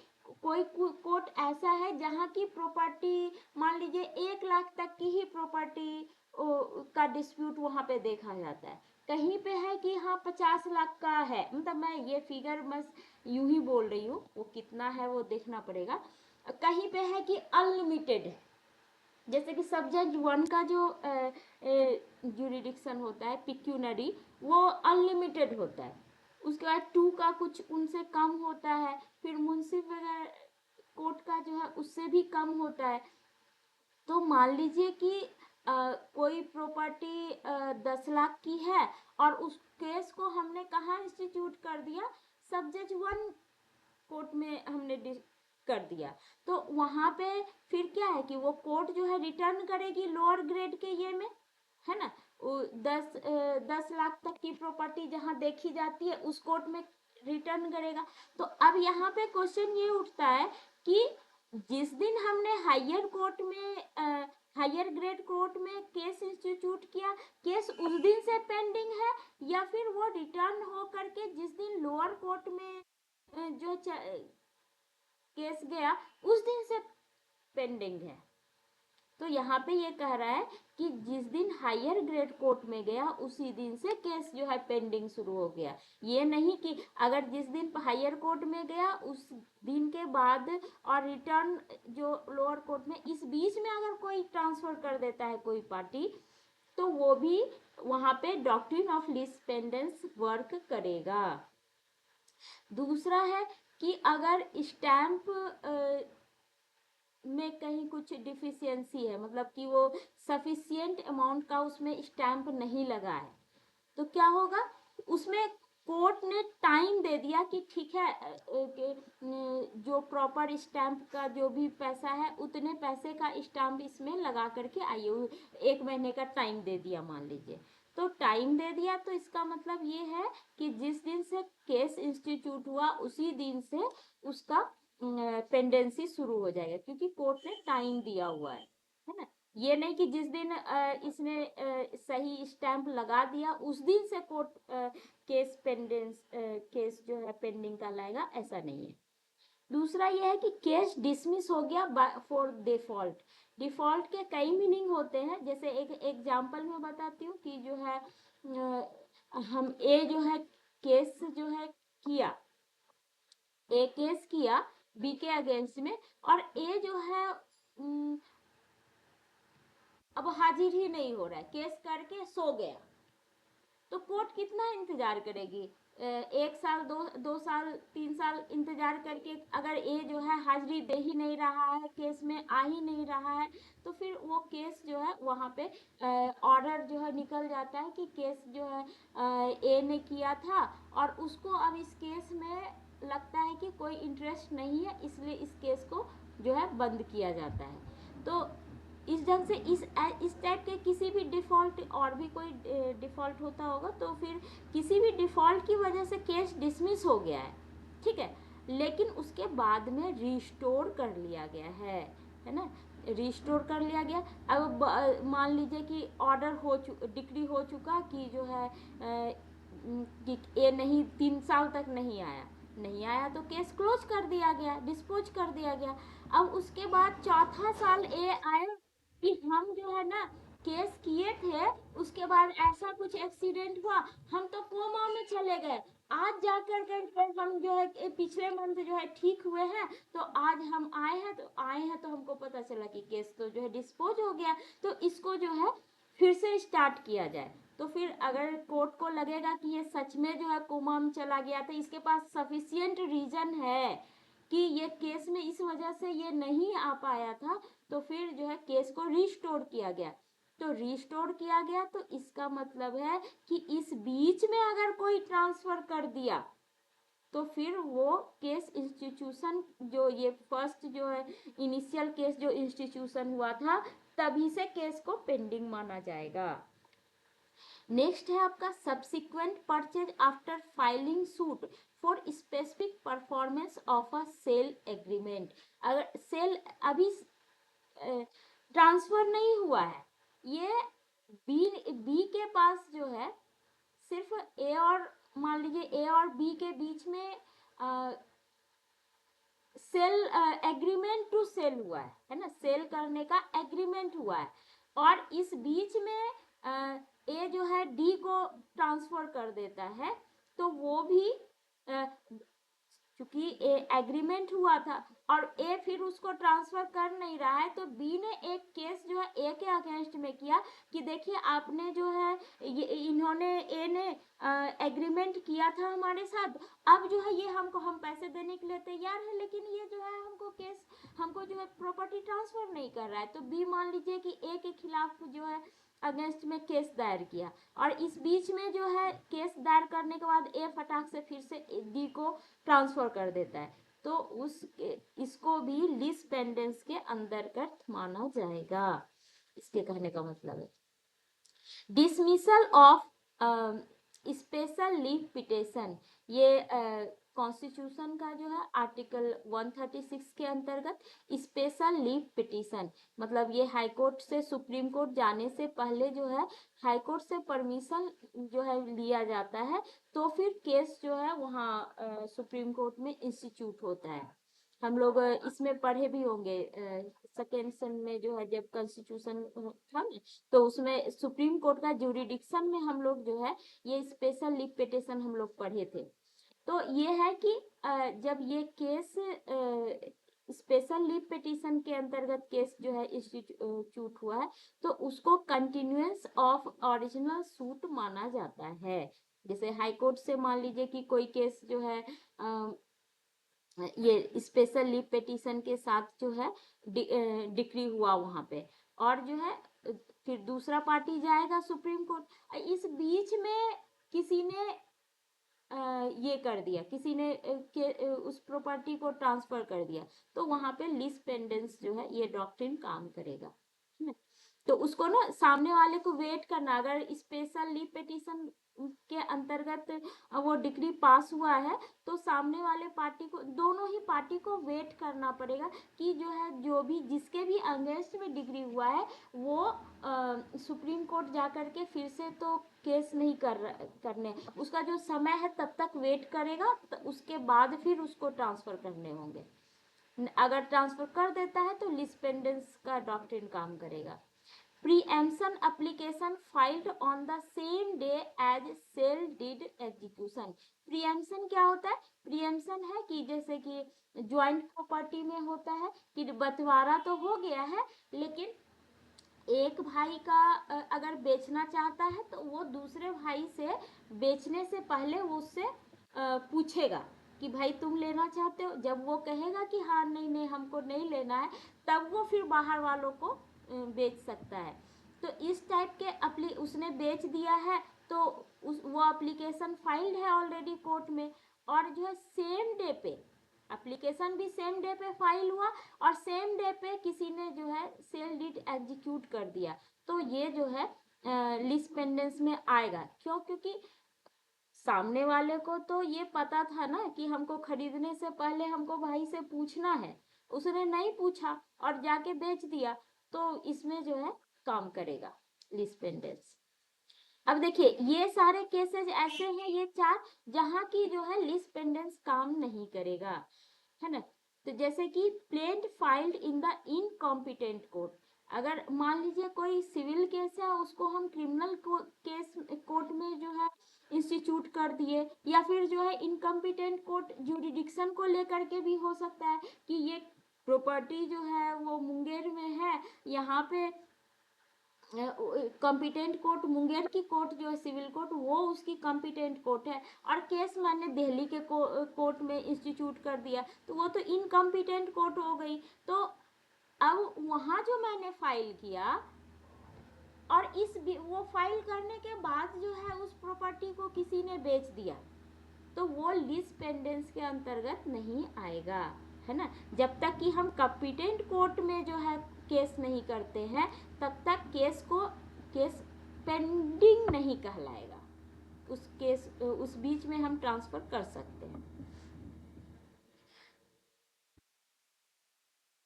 कोई कोर्ट ऐसा है जहाँ की प्रॉपर्टी मान लीजिए 1 लाख तक की ही प्रॉपर्टी का डिस्प्यूट वहां पे देखा जाता है। कहीं पे है कि हाँ 50 लाख का है, मतलब मैं ये फिगर बस यूं ही बोल रही हूँ, वो कितना है वो देखना पड़ेगा। कहीं पे है कि अनलिमिटेड है, जैसे कि सब्जेक्ट 1 का जो जुरिडिक्शन होता है पिक्यूनरी, वो अनलिमिटेड होता है। उसके बाद 2 का कुछ उनसे कम होता है, फिर मुंसिफ वगैरह कोर्ट का जो है उससे भी कम होता है। तो मान लीजिए कि कोई प्रॉपर्टी 10 लाख की है और उस केस को हमने कहाँ इंस्टीट्यूट कर दिया? सब्जेक्ट 1 कोर्ट में हमने कर दिया। तो वहां पे फिर क्या है कि वो कोर्ट जो है रिटर्न करेगी लोअर ग्रेड के ये में, है ना। 10 लाख तक की प्रॉपर्टी जहां देखी जाती है उस कोर्ट में रिटर्न करेगा। तो अब यहाँ पे क्वेश्चन ये उठता है कि जिस दिन हमने हायर कोर्ट में हायर ग्रेड कोर्ट में केस इंस्टीट्यूट किया, केस उस दिन से पेंडिंग है या फिर वो रिटर्न हो करके जिस दिन लोअर कोर्ट में जो केस गया उस दिन से पेंडिंग है। तो यहाँ पे ये कह रहा है कि जिस दिन हायर ग्रेड कोर्ट में गया उसी दिन से केस जो है पेंडिंग शुरू हो गया। ये नहीं कि अगर जिस दिन हायर कोर्ट में गया उस दिन के बाद और रिटर्न जो लोअर कोर्ट में, इस बीच में अगर कोई ट्रांसफर कर देता है कोई पार्टी, तो वो भी वहां पे doctrine of lease pendens work करेगा। दूसरा है कि अगर स्टैंप में कहीं कुछ डिफिशियंसी है, मतलब कि वो सफिशियंट अमाउंट का उसमें स्टैंप नहीं लगा है, तो क्या होगा? उसमें कोर्ट ने टाइम दे दिया कि ठीक है जो प्रॉपर स्टैंप का जो भी पैसा है उतने पैसे का स्टैंप इसमें लगा करके आइए, 1 महीने का टाइम दे दिया मान लीजिए। तो टाइम दे दिया तो इसका मतलब ये है कि जिस दिन से केस इंस्टीट्यूट हुआ उसी दिन से उसका पेंडेंसी शुरू हो जाएगा, क्योंकि कोर्ट ने टाइम दिया हुआ है ना। ये नहीं कि जिस दिन इसने सही स्टैंप लगा दिया उस दिन से कोर्ट केस जो है पेंडिंग कहलाएगा, ऐसा नहीं है। दूसरा ये है कि केस डिसमिस हो गया फॉर डिफॉल्ट। डिफॉल्ट के कई मीनिंग होते हैं, जैसे एक एग्जांपल में बताती हूँ कि जो है हम ए जो है केस जो है किया, ए केस किया बी के अगेंस्ट में, और ए जो है अब हाजिर ही नहीं हो रहा है, केस करके सो गया, तो कोर्ट कितना इंतजार करेगी? 1 साल, 2 साल, 3 साल इंतजार करके अगर ए जो है हाजिरी दे ही नहीं रहा है, केस में आ ही नहीं रहा है, तो फिर वो केस जो है वहाँ पे ऑर्डर जो है निकल जाता है कि केस जो है ए ने किया था और उसको अब इस केस में लगता है कि कोई इंटरेस्ट नहीं है, इसलिए इस केस को जो है बंद किया जाता है। तो इस ढंग से इस टाइप के किसी भी डिफॉल्ट, और भी कोई डिफॉल्ट होता होगा तो फिर किसी भी डिफॉल्ट की वजह से केस डिसमिस हो गया है, ठीक है, लेकिन उसके बाद में रिस्टोर कर लिया गया है ना, रिस्टोर कर लिया गया। अब मान लीजिए कि ऑर्डर हो डिक्री हो चुका कि जो है कि ये नहीं 3 साल तक नहीं आया तो केस क्लोज कर दिया गया, डिस्पोज कर दिया गया। अब उसके बाद चौथा साल ए आया कि हम जो है ना केस किए थे, उसके बाद ऐसा कुछ एक्सीडेंट हुआ, हम तो कोमा में चले गए। आज जाकर के हम जो है पिछले मंथ जो है ठीक हुए हैं, तो आज हम आए हैं तो हमको पता चला कि केस तो जो है डिस्पोज हो गया, तो इसको जो है फिर से स्टार्ट किया जाए। तो फिर अगर कोर्ट को लगेगा कि ये सच में जो है कोमा में चला गया था, इसके पास सफिशियंट रीजन है कि ये केस में इस वजह से ये नहीं आ पाया था, तो फिर जो है केस को रिस्टोर किया गया। तो रिस्टोर किया गया तो इसका मतलब है कि इस बीच में अगर कोई ट्रांसफर कर दिया तो फिर वो केस इंस्टीट्यूशन जो ये फर्स्ट जो है इनिशियल केस जो इंस्टीट्यूशन हुआ था, तभी से केस को पेंडिंग माना जाएगा। नेक्स्ट है आपका subsequent purchase after filing suit for specific performance of a sale agreement. अगर सेल अभी ट्रांसफर नहीं हुआ है, ये बी के पास जो है सिर्फ ए और मान लीजिए ए और बी के बीच में सेल एग्रीमेंट टू सेल हुआ है ना, सेल करने का एग्रीमेंट हुआ है, और इस बीच में ए जो है डी को ट्रांसफर कर देता है, तो वो भी क्योंकि ए एग्रीमेंट हुआ था और ए फिर उसको ट्रांसफर कर नहीं रहा है, तो बी ने एक केस जो है ए के अगेंस्ट में किया कि देखिए आपने जो है ये इन्होंने ए ने एग्रीमेंट किया था हमारे साथ, अब जो है ये हमको हम पैसे देने के लिए तैयार है, लेकिन ये जो है हमको जो है प्रॉपर्टी ट्रांसफर नहीं कर रहा है। तो बी मान लीजिए कि ए के खिलाफ जो है अगेंस्ट में केस दायर किया, और इस बीच में जो है केस दायर करने के बाद ए फटाक से फिर से डी को ट्रांसफर कर देता है, तो इसको भी लीज पेंडेंस के अंतर्गत माना जाएगा। इसके कहने का मतलब है dismissal of special leave petition, ये कॉन्स्टिट्यूशन का जो है आर्टिकल 136 के अंतर्गत स्पेशल लीव पिटिशन, मतलब ये हाई कोर्ट से सुप्रीम कोर्ट जाने से पहले जो है हाई कोर्ट से परमिशन जो है लिया जाता है, तो फिर केस जो है वहाँ सुप्रीम कोर्ट में इंस्टीट्यूट होता है। हम लोग इसमें पढ़े भी होंगे सेकेंड सेम में जो है जब कॉन्स्टिट्यूशन था ना, तो उसमें सुप्रीम कोर्ट का ज्यूरिडिक्शन में हम लोग जो है ये स्पेशल लीव पिटिशन हम लोग पढ़े थे। तो ये है कि जब ये केस स्पेशल लीव पिटिशन के अंतर्गत केस जो है इंस्टीट्यूट हुआ है, तो उसको कंटिन्यूएंस ऑफ ओरिजिनल सूट माना जाता है। जैसे हाई कोर्ट से मान लीजिए कि कोई केस जो है ये स्पेशल लीव पिटिशन के साथ जो है डिक्री हुआ वहां पे, और जो है फिर दूसरा पार्टी जाएगा सुप्रीम कोर्ट, इस बीच में किसी ने ये कर दिया, किसी ने उस प्रॉपर्टी को ट्रांसफर कर दिया, तो वहां पे लीज पेंडेंस जो है ये डॉक्ट्रिन काम करेगा। तो उसको ना सामने वाले को वेट करना, अगर स्पेशल लीव पिटिशन के अंतर्गत वो डिग्री पास हुआ है, तो सामने वाले पार्टी को, दोनों ही पार्टी को वेट करना पड़ेगा कि जो है जो भी जिसके भी अगेंस्ट में डिग्री हुआ है वो सुप्रीम कोर्ट जा करके फिर से तो केस नहीं करने, उसका जो समय है तब तक वेट करेगा, तो उसके बाद फिर उसको ट्रांसफर करने होंगे। अगर ट्रांसफर कर देता है तो लीज पेंडेंस का डॉक्ट्रिन काम करेगा। preemption application filed on the same day as sale deed execution। preemption क्या होता है? preemption है कि जैसे कि ज्वाइंट प्रॉपर्टी में होता है कि बंटवारा तो हो गया है, लेकिन एक भाई का अगर बेचना चाहता है तो वो दूसरे भाई से बेचने से पहले वो उससे पूछेगा कि भाई तुम लेना चाहते हो, जब वो कहेगा कि हाँ नहीं नहीं हमको नहीं लेना है, तब वो फिर बाहर वालों को बेच सकता है। तो इस टाइप के उसने बेच दिया है, तो वो एप्लीकेशन फाइल्ड है ऑलरेडी कोर्ट में, और जो है सेम डे पे एप्लीकेशन भी सेम डे पे फाइल हुआ, और सेम डे पे किसी ने जो है सेल डीड एग्जीक्यूट कर दिया, तो ये जो है लीज पेंडेंस में आएगा। क्यों? क्योंकि सामने वाले को तो ये पता था ना कि हमको खरीदने से पहले हमको भाई से पूछना है, उसने नहीं पूछा और जाके बेच दिया, तो इसमें जो है काम करेगा लीज पेंडेंस। अब देखिए ये सारे केसेस ऐसे हैं, ये चार, जहां की जो है लीज पेंडेंस काम नहीं करेगा, है ना। तो जैसे कि plaint filed in the incompetent court, अगर मान लीजिए कोई सिविल केस है, उसको हम क्रिमिनल केस कोर्ट में जो है इंस्टीट्यूट कर दिए, या फिर जो है इनकम्पिटेंट कोर्ट जुरिडिक्शन को लेकर के भी हो सकता है कि ये प्रॉपर्टी जो है वो मुंगेर में है, यहाँ पे कॉम्पिटेंट कोर्ट मुंगेर की कोर्ट जो है सिविल कोर्ट वो उसकी कॉम्पिटेंट कोर्ट है, और केस मैंने दिल्ली के कोर्ट में इंस्टीट्यूट कर दिया, तो वो तो इनकॉम्पिटेंट कोर्ट हो गई। तो अब वहाँ जो मैंने फाइल किया, और वो फाइल करने के बाद जो है उस प्रॉपर्टी को किसी ने बेच दिया, तो वो लीज पेंडेंस के अंतर्गत नहीं आएगा, है ना। जब तक कि हम कॉम्पिटेंट कोर्ट में जो है केस नहीं करते हैं, तब तक केस पेंडिंग नहीं कहलाएगा। उस बीच में हम ट्रांसफर कर सकते हैं।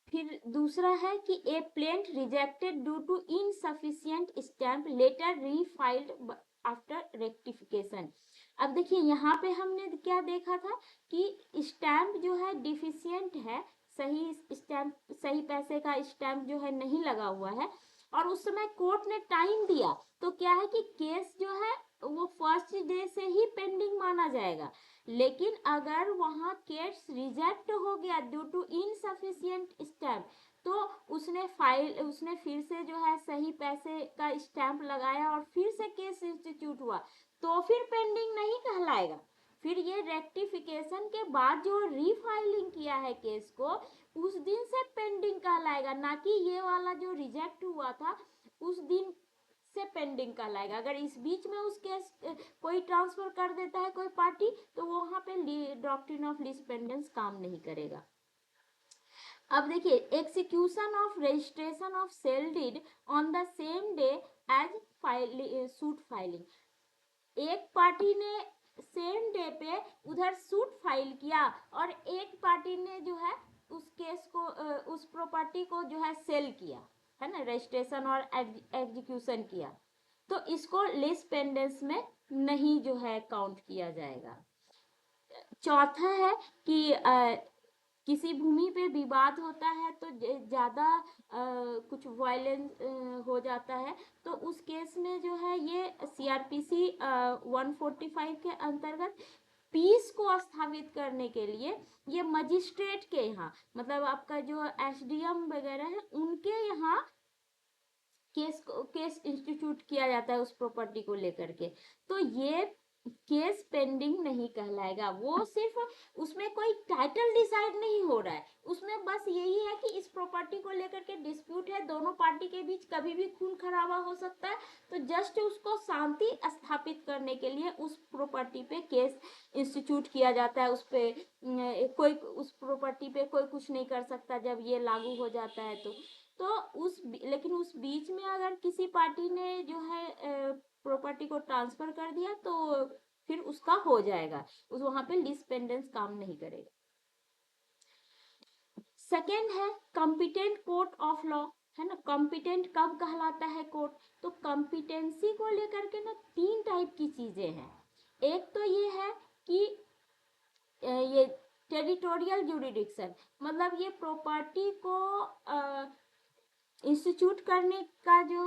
फिर दूसरा है कि a plaint rejected due to insufficient stamp later refiled after rectification. अब देखिए यहाँ पे हमने क्या देखा था कि स्टैम्प जो है डिफिशिएंट है, सही स्टैम्प, सही पैसे का स्टैम्प जो है नहीं लगा हुआ है, और उस समय कोर्ट ने टाइम दिया, तो क्या है कि केस जो है वो फर्स्ट डे से ही पेंडिंग माना जाएगा। लेकिन अगर वहाँ केस रिजेक्ट हो गया ड्यू टू इनसफिशिएंट स्टैम्प, तो उसने फिर से जो है सही पैसे का स्टैम्प लगाया और फिर से केस इंस्टीट्यूट हुआ, तो फिर पेंडिंग नहीं कहलाएगा। फिर ये रेक्टिफिकेशन के बाद जो रीफाइलिंग किया है केस को, उस दिन से पेंडिंग कहलाएगा, ना कि ये वाला जो रिजेक्ट हुआ था उस दिन से पेंडिंग कहलाएगा। अगर इस बीच में उस केस कोई ट्रांसफर कर देता है कोई पार्टी, तो वो वहां पे डॉक्ट्रिन ऑफ लीज पेंडेंस काम नहीं करेगा। अब देखिए, execution of registration of sale deed on the same day as suit filing. एक पार्टी ने सेम डे पे उधर सूट फाइल किया, और एक पार्टी ने जो है उस केस को उस प्रॉपर्टी को जो है सेल किया, है ना, रजिस्ट्रेशन और एग्जीक्यूशन किया, तो इसको लीज पेंडेंस में नहीं जो है काउंट किया जाएगा। चौथा है कि किसी भूमि पे विवाद होता है, तो ज़्यादा कुछ वायलेंस हो जाता है, तो उस केस में जो है ये सीआरपीसी 145 के अंतर्गत पीस को स्थापित करने के लिए ये मजिस्ट्रेट के यहाँ, मतलब आपका जो एसडीएम वगैरह है उनके यहाँ केस इंस्टीट्यूट किया जाता है उस प्रॉपर्टी को लेकर के। तो ये केस पेंडिंग नहीं कहलाएगा, वो सिर्फ उसमें कोई टाइटल डिसाइड नहीं हो रहा है, उसमें बस यही है कि इस प्रॉपर्टी को लेकर के डिस्प्यूट है, दोनों पार्टी के बीच कभी भी खून खराबा हो सकता है, तो जस्ट उसको शांति स्थापित करने के लिए उस प्रॉपर्टी पे केस इंस्टीट्यूट किया जाता है। उस पे कोई उस प्रॉपर्टी पे कोई कुछ नहीं कर सकता जब ये लागू हो जाता है, तो लेकिन उस बीच में अगर किसी पार्टी ने जो है प्रॉपर्टी को ट्रांसफर कर दिया, तो फिर उसका हो जाएगा, उस वहां पे लीज पेंडेंस काम नहीं करेगा। सेकेंड है कॉम्पिटेंट कोर्ट ऑफ लॉ, है ना। कॉम्पिटेंट कब कहलाता है कोर्ट, तो कॉम्पिटेंसी को लेकर के ना 3 टाइप की चीजें हैं। एक तो ये है कि ये टेरिटोरियल जुरिडिक्शन, मतलब ये प्रॉपर्टी को इंस्टीट्यूट करने का जो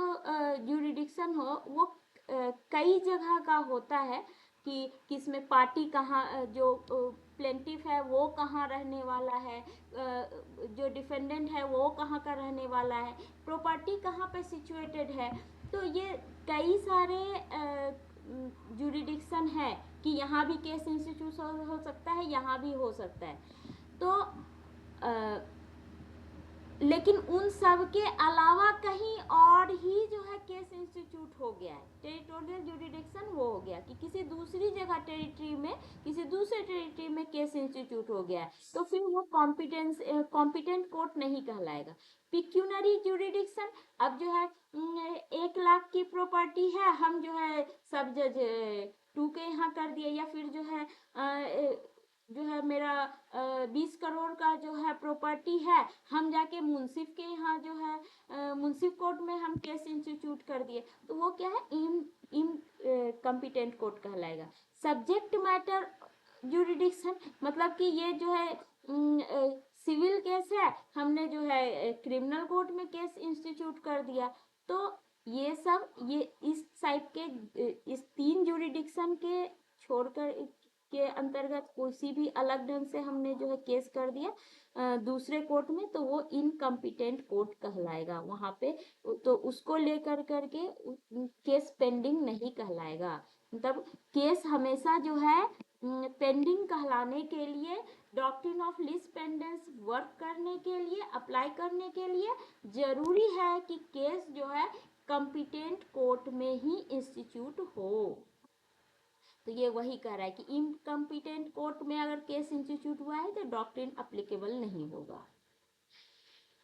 जुरिडिक्शन हो वो कई जगह का होता है, कि किसमें पार्टी कहाँ, जो प्लेंटिफ है वो कहाँ रहने वाला है, जो डिफेंडेंट है वो कहाँ का रहने वाला है, प्रॉपर्टी कहाँ पे सिचुएटेड है। तो ये कई सारे जुरिडिक्शन है कि यहाँ भी केस इंस्टीट्यूट हो सकता है, यहाँ भी हो सकता है। तो लेकिन उन सब के अलावा कहीं और ही जो है केस इंस्टीट्यूट हो गया है, टेरिटोरियल जुरिडिक्शन वो हो गया कि किसी दूसरी जगह टेरिटरी में, किसी दूसरे टेरिटरी में केस इंस्टीट्यूट हो गया है, तो फिर वो कॉम्पिटेंट कोर्ट नहीं कहलाएगा। पिक्यूनरी जुरिडिक्शन, अब जो है 1 लाख की प्रॉपर्टी है, हम जो है सब जज 2 के यहाँ कर दिए, या फिर जो है मेरा 20 करोड़ का जो है प्रॉपर्टी है, हम जाके मुंसिफ के यहाँ जो है मुंसिफ कोर्ट में हम केस इंस्टीट्यूट कर दिए, तो वो क्या है, इन कॉम्पिटेंट कोर्ट कहलाएगा। सब्जेक्ट मैटर जुरिडिक्शन, मतलब कि ये जो है सिविल केस है, हमने जो है क्रिमिनल कोर्ट में केस इंस्टीट्यूट कर दिया। तो ये सब ये इस टाइप के इस 3 जुरिडिक्शन के छोड़कर के अंतर्गत किसी भी अलग ढंग से हमने जो है केस कर दिया दूसरे कोर्ट में, तो वो इनकम्पिटेंट कोर्ट कहलाएगा वहां पे। तो उसको लेकर करके केस पेंडिंग नहीं कहलाएगा। मतलब केस हमेशा जो है पेंडिंग कहलाने के लिए, doctrine of least pendens work करने के लिए, अप्लाई करने के लिए जरूरी है कि केस जो है कॉम्पिटेंट कोर्ट में ही इंस्टीट्यूट हो। तो ये वही कह रहा है कि इनकम्पिटेंट कोर्ट में अगर केस इंस्टीट्यूट हुआ है तो डॉक्ट्रिन अप्लीकेबल नहीं होगा।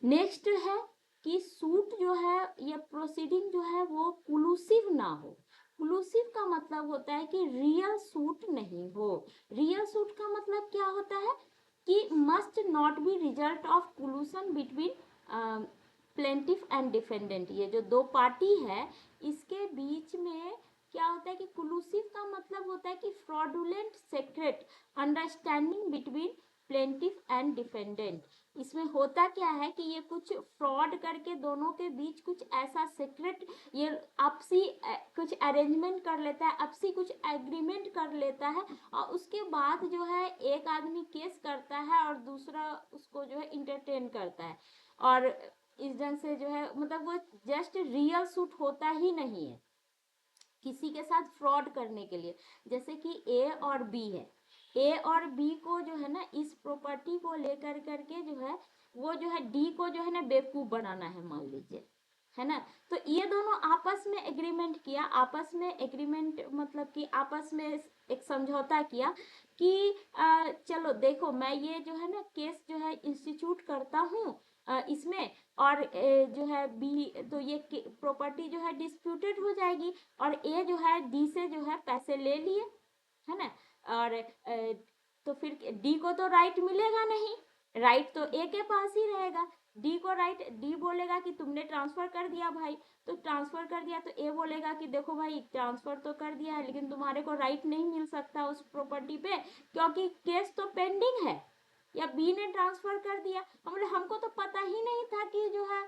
नेक्स्ट है कि सूट जो है या प्रोसीडिंग जो है वो कुलूसिव ना हो। कुलूसिव का मतलब होता है कि रियल सूट नहीं हो। रियल सूट का मतलब क्या होता है कि must not be result of collusion between plaintiff and defendant. ये जो दो पार्टी है इसके बीच में क्या होता है कि कुलूसिव का मतलब होता है कि fraudulent secret understanding between plaintiff and defendant. इसमें होता क्या है कि ये कुछ फ्रॉड करके दोनों के बीच कुछ ऐसा सीक्रेट ये आपसी कुछ अरेंजमेंट कर लेता है, आपसी कुछ एग्रीमेंट कर लेता है, और उसके बाद जो है एक आदमी केस करता है और दूसरा उसको जो है इंटरटेन करता है, और इस ढंग से जो है मतलब वो जस्ट रियल सूट होता ही नहीं है किसी के साथ फ्रॉड करने के लिए। जैसे कि ए और बी है, ए और बी को जो है ना इस प्रॉपर्टी को लेकर करके जो है वो जो है डी को जो है ना बेवकूफ बनाना है मान लीजिए, है ना। तो ये दोनों आपस में एग्रीमेंट किया, आपस में एग्रीमेंट मतलब कि आपस में एक समझौता किया कि चलो देखो मैं ये जो है ना केस जो है इंस्टीट्यूट करता हूँ इसमें, और जो है बी तो ये प्रॉपर्टी जो है डिस्प्यूटेड हो जाएगी, और ए जो है डी से जो है पैसे ले लिए, है ना। और तो फिर डी को तो राइट मिलेगा नहीं, राइट तो ए के पास ही रहेगा। डी को राइट, डी बोलेगा कि तुमने ट्रांसफर कर दिया भाई, तो ट्रांसफर कर दिया, तो ए बोलेगा कि देखो भाई ट्रांसफर तो कर दिया है लेकिन तुम्हारे को राइट नहीं मिल सकता उस प्रॉपर्टी पे क्योंकि केस तो पेंडिंग है, या बी ने ट्रांसफर कर दिया, हमको तो पता ही नहीं था कि जो है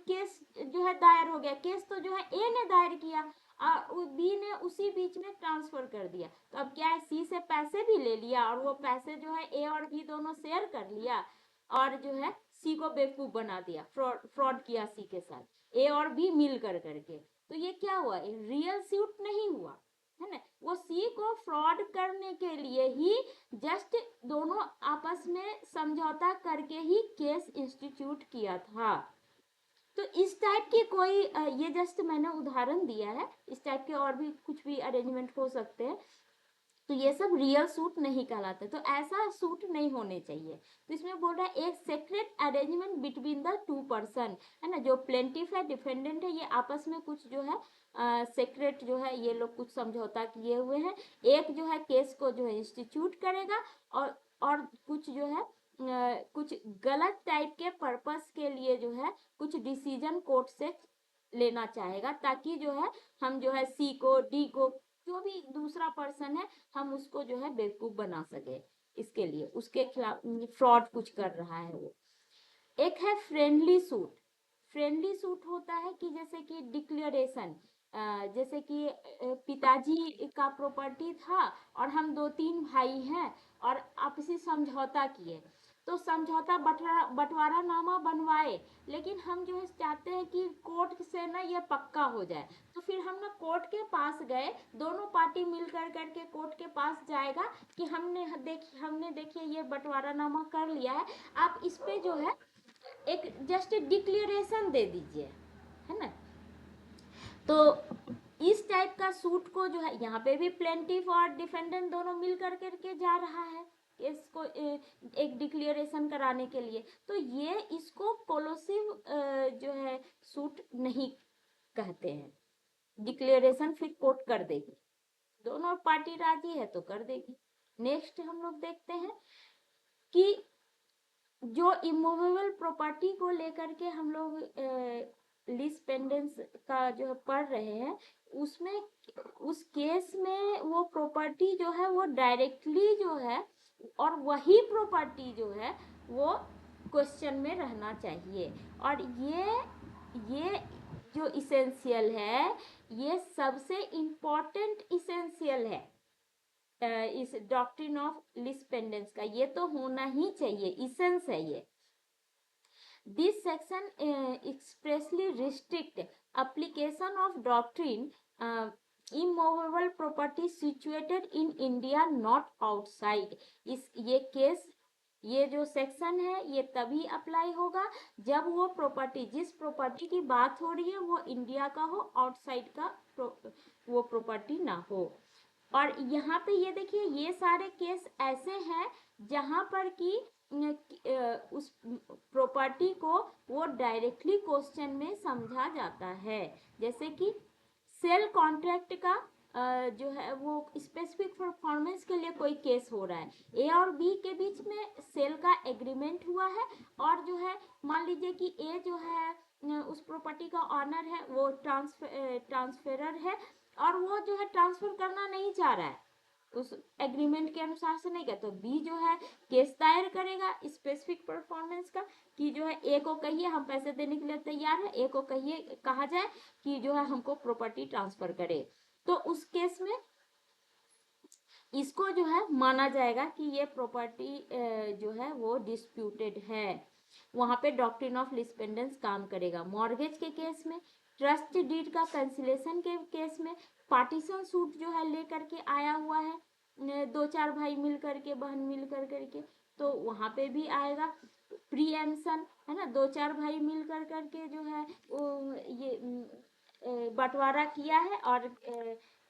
केस जो है दायर हो गया, केस तो जो है ए ने दायर किया और बी ने उसी बीच में ट्रांसफर कर दिया। तो अब क्या है सी से पैसे भी ले लिया और वो पैसे जो है ए और बी दोनों शेयर कर लिया, और जो है सी को बेवकूफ बना दिया, फ्रॉड किया सी के साथ ए और बी मिल कर करके। तो ये क्या हुआ, रियल सूट नहीं हुआ, है ना। वो सी को फ्रॉड करने के लिए ही जस्ट दोनों आपस में समझौता करके ही केस इंस्टीट्यूट किया था। तो इस टाइप की कोई ये जस्ट मैंने उदाहरण दिया है, इस टाइप के और भी कुछ भी अरेंजमेंट हो सकते हैं। तो ये सब रियल सूट नहीं कहलाते, तो ऐसा सूट नहीं होने चाहिए। तो इसमें बोल रहा है एक secret arrangement between the two person, है ना, जो प्लेंटिफ है डिफेंडेंट है, ये आपस में कुछ जो है सेक्रेट जो है ये लोग कुछ समझौता किए हुए हैं। एक जो है केस को जो है इंस्टीट्यूट करेगा और कुछ जो है कुछ गलत टाइप के पर्पस के लिए जो है कुछ डिसीजन कोर्ट से लेना चाहेगा, ताकि जो है हम जो है सी को डी को जो भी दूसरा पर्सन है हम उसको जो है बेवकूफ बना सके, इसके लिए उसके खिलाफ फ्रॉड कुछ कर रहा है वो। एक है फ्रेंडली सूट। फ्रेंडली सूट होता है कि जैसे कि डिक्लेरेशन, जैसे कि पिताजी का प्रॉपर्टी था और हम 2-3 भाई हैं और आपसी समझौता किए, तो समझौता बंटवारा नामा बनवाए, लेकिन हम जो है चाहते हैं कि कोर्ट से ना ये पक्का हो जाए, तो फिर हम ना कोर्ट के पास गए, दोनों पार्टी मिल कर करके कोर्ट के पास जाएगा कि हमने देखिए ये बंटवारा नामा कर लिया है, आप इस पे जो है एक जस्ट डिक्लेरेशन दे दीजिए, है ना। तो इस टाइप का सूट को जो है यहाँ पे भी प्लेंटिफ और डिफेंडेंट दोनों मिल कर करके जा रहा है इसको एक डिक्लेरेशन कराने के लिए, तो ये इसको कोलोसिव जो है सूट नहीं कहते हैं। डिक्लेरेशन फिर कोर्ट कर देगी, दोनों पार्टी राजी है तो कर देगी। नेक्स्ट हम लोग देखते हैं कि जो इमूवेबल प्रॉपर्टी को लेकर के हम लोग लीज पेंडेंस का जो है पढ़ रहे हैं, उसमें उस केस में वो प्रॉपर्टी जो है वो डायरेक्टली जो है और वही प्रॉपर्टी जो है वो क्वेश्चन में रहना चाहिए। और ये जो इसेंशियल है, ये सबसे इम्पोर्टेंट इसेंशियल है इस डॉक्ट्रिन ऑफ लिस्पेंडेंस का, ये तो होना ही चाहिए, इसेंस है ये। This section expressly restrict application of doctrine immovable property situated in India not outside। इस ये जो सेक्शन है ये तभी अप्लाई होगा जब वो प्रॉपर्टी, जिस प्रॉपर्टी की बात हो रही है वो इंडिया का हो, आउटसाइड का वो प्रॉपर्टी ना हो। और यहाँ पे ये देखिए, ये सारे केस ऐसे हैं जहाँ पर कि उस प्रॉपर्टी को वो डायरेक्टली क्वेश्चन में समझा जाता है। जैसे कि सेल कॉन्ट्रैक्ट का जो है वो स्पेसिफिक परफॉर्मेंस के लिए कोई केस हो रहा है, ए और बी के बीच में सेल का एग्रीमेंट हुआ है, और जो है मान लीजिए कि ए जो है उस प्रॉपर्टी का ऑनर है, वो ट्रांसफेरर है, और वो जो है ट्रांसफर करना नहीं चाह रहा है, उस एग्रीमेंट के अनुसार से नहीं कहते, तो बी जो है केस दायर करेगा स्पेसिफिक परफॉर्मेंस का कि जो है ए को कहिए हम पैसे देने के लिए तैयार है, ए को कहिए, कहा जाए कि जो है हमको प्रॉपर्टी ट्रांसफर करे, तो उस केस में इसको जो है माना जाएगा कि ये प्रॉपर्टी जो है वो डिस्प्यूटेड है, वहां पे डॉक्ट्रिन ऑफ लिस्पेंडेंस काम करेगा। मॉर्गेज के केस में, ट्रस्ट डीड का कैंसिलेशन के केस में, पार्टीशन सूट जो है लेकर के आया हुआ है दो चार भाई मिल करके, बहन मिल करके, तो वहां पे भी आएगा। प्रीएम्पशन है ना, दो चार भाई मिल करके जो है ये बंटवारा किया है, और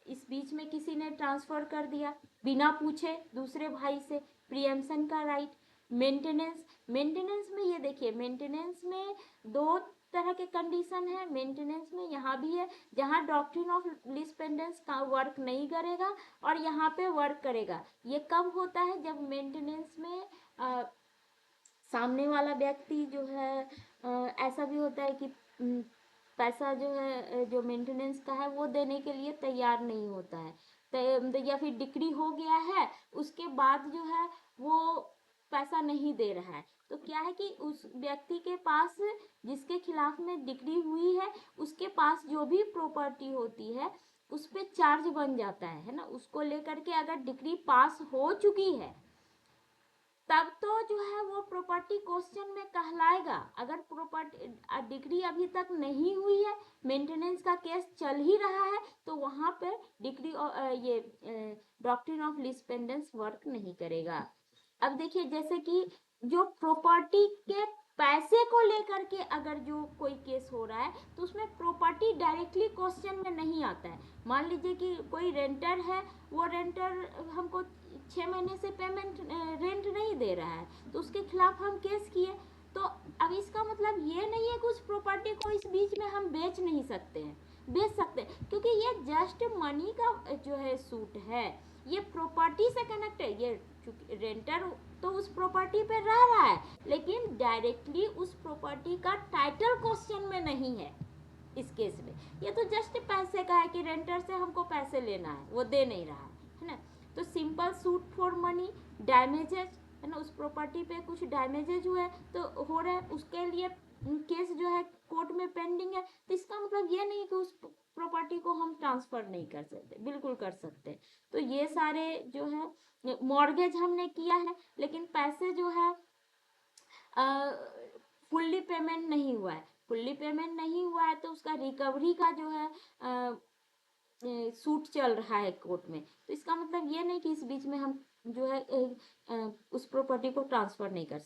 इस बीच में किसी ने ट्रांसफर कर दिया बिना पूछे दूसरे भाई से, प्रीएम्पशन का राइट। मेंटेनेंस में ये देखिए, मेंटेनेंस में दो तरह के कंडीशन है मेंटेनेंस में, यहाँ भी है जहाँ डॉक्ट्रिन ऑफ लिस्पेंडेंस का वर्क नहीं करेगा और यहाँ पे वर्क करेगा। ये कब होता है, जब मेंटेनेंस में सामने वाला व्यक्ति जो है ऐसा भी होता है कि पैसा जो है जो मेंटेनेंस का है वो देने के लिए तैयार नहीं होता है, या फिर डिक्री हो गया है उसके बाद जो है वो पैसा नहीं दे रहा है, तो क्या है कि उस व्यक्ति के पास जिसके खिलाफ में डिक्री हुई है उसके पास जो भी प्रॉपर्टी होती है उस पे चार्ज बन जाता है ना, उसको लेकर के अगर डिक्री पास हो चुकी है तब तो जो है वो प्रॉपर्टी क्वेश्चन में कहलाएगा। अगर प्रॉपर्टी डिग्री अभी तक नहीं हुई है, मेंटेनेंस का केस चल ही रहा है, तो वहां पे डिग्री ये डॉक्ट्रिन ऑफ लिस्पेंडेंस वर्क नहीं करेगा। अब देखिए, जैसे कि जो प्रॉपर्टी के पैसे को लेकर के अगर जो कोई केस हो रहा है तो उसमें प्रॉपर्टी डायरेक्टली क्वेश्चन में नहीं आता है। मान लीजिए कि कोई रेंटर है, वो रेंटर हमको 6 महीने से पेमेंट रेंट नहीं दे रहा है, तो उसके खिलाफ हम केस किए, तो अब इसका मतलब ये नहीं है कि उस प्रॉपर्टी को इस बीच में हम बेच नहीं सकते हैं, बेच सकते हैं, क्योंकि ये जस्ट मनी का जो है सूट है, ये प्रॉपर्टी से कनेक्ट है। ये रेंटर तो उस प्रॉपर्टी पे रह रहा है, लेकिन डायरेक्टली उस प्रॉपर्टी का टाइटल क्वेश्चन में नहीं है इस केस में। ये तो जस्ट पैसे का है कि रेंटर से हमको पैसे लेना है, वो दे नहीं रहा है ना, तो simple suit for money, damages है ना, उस प्रॉपर्टी पे कुछ डैमेजेज हुए तो हो रहा है, उसके लिए केस जो है कोर्ट में पेंडिंग है, तो इसका मतलब ये नहीं कि उस प्रॉपर्टी को हम ट्रांसफर नहीं कर सकते, बिल्कुल कर सकते। तो ये सारे जो है, मॉर्गेज हमने किया है लेकिन पैसे जो है फुल्ली पेमेंट नहीं हुआ है, फुल्ली पेमेंट नहीं हुआ है तो उसका रिकवरी का जो है सूट चल रहा है कोर्ट में, तो इसका मतलब ये नहीं कि इस बीच में हम जो है उस प्रॉपर्टी को ट्रांसफर नहीं कर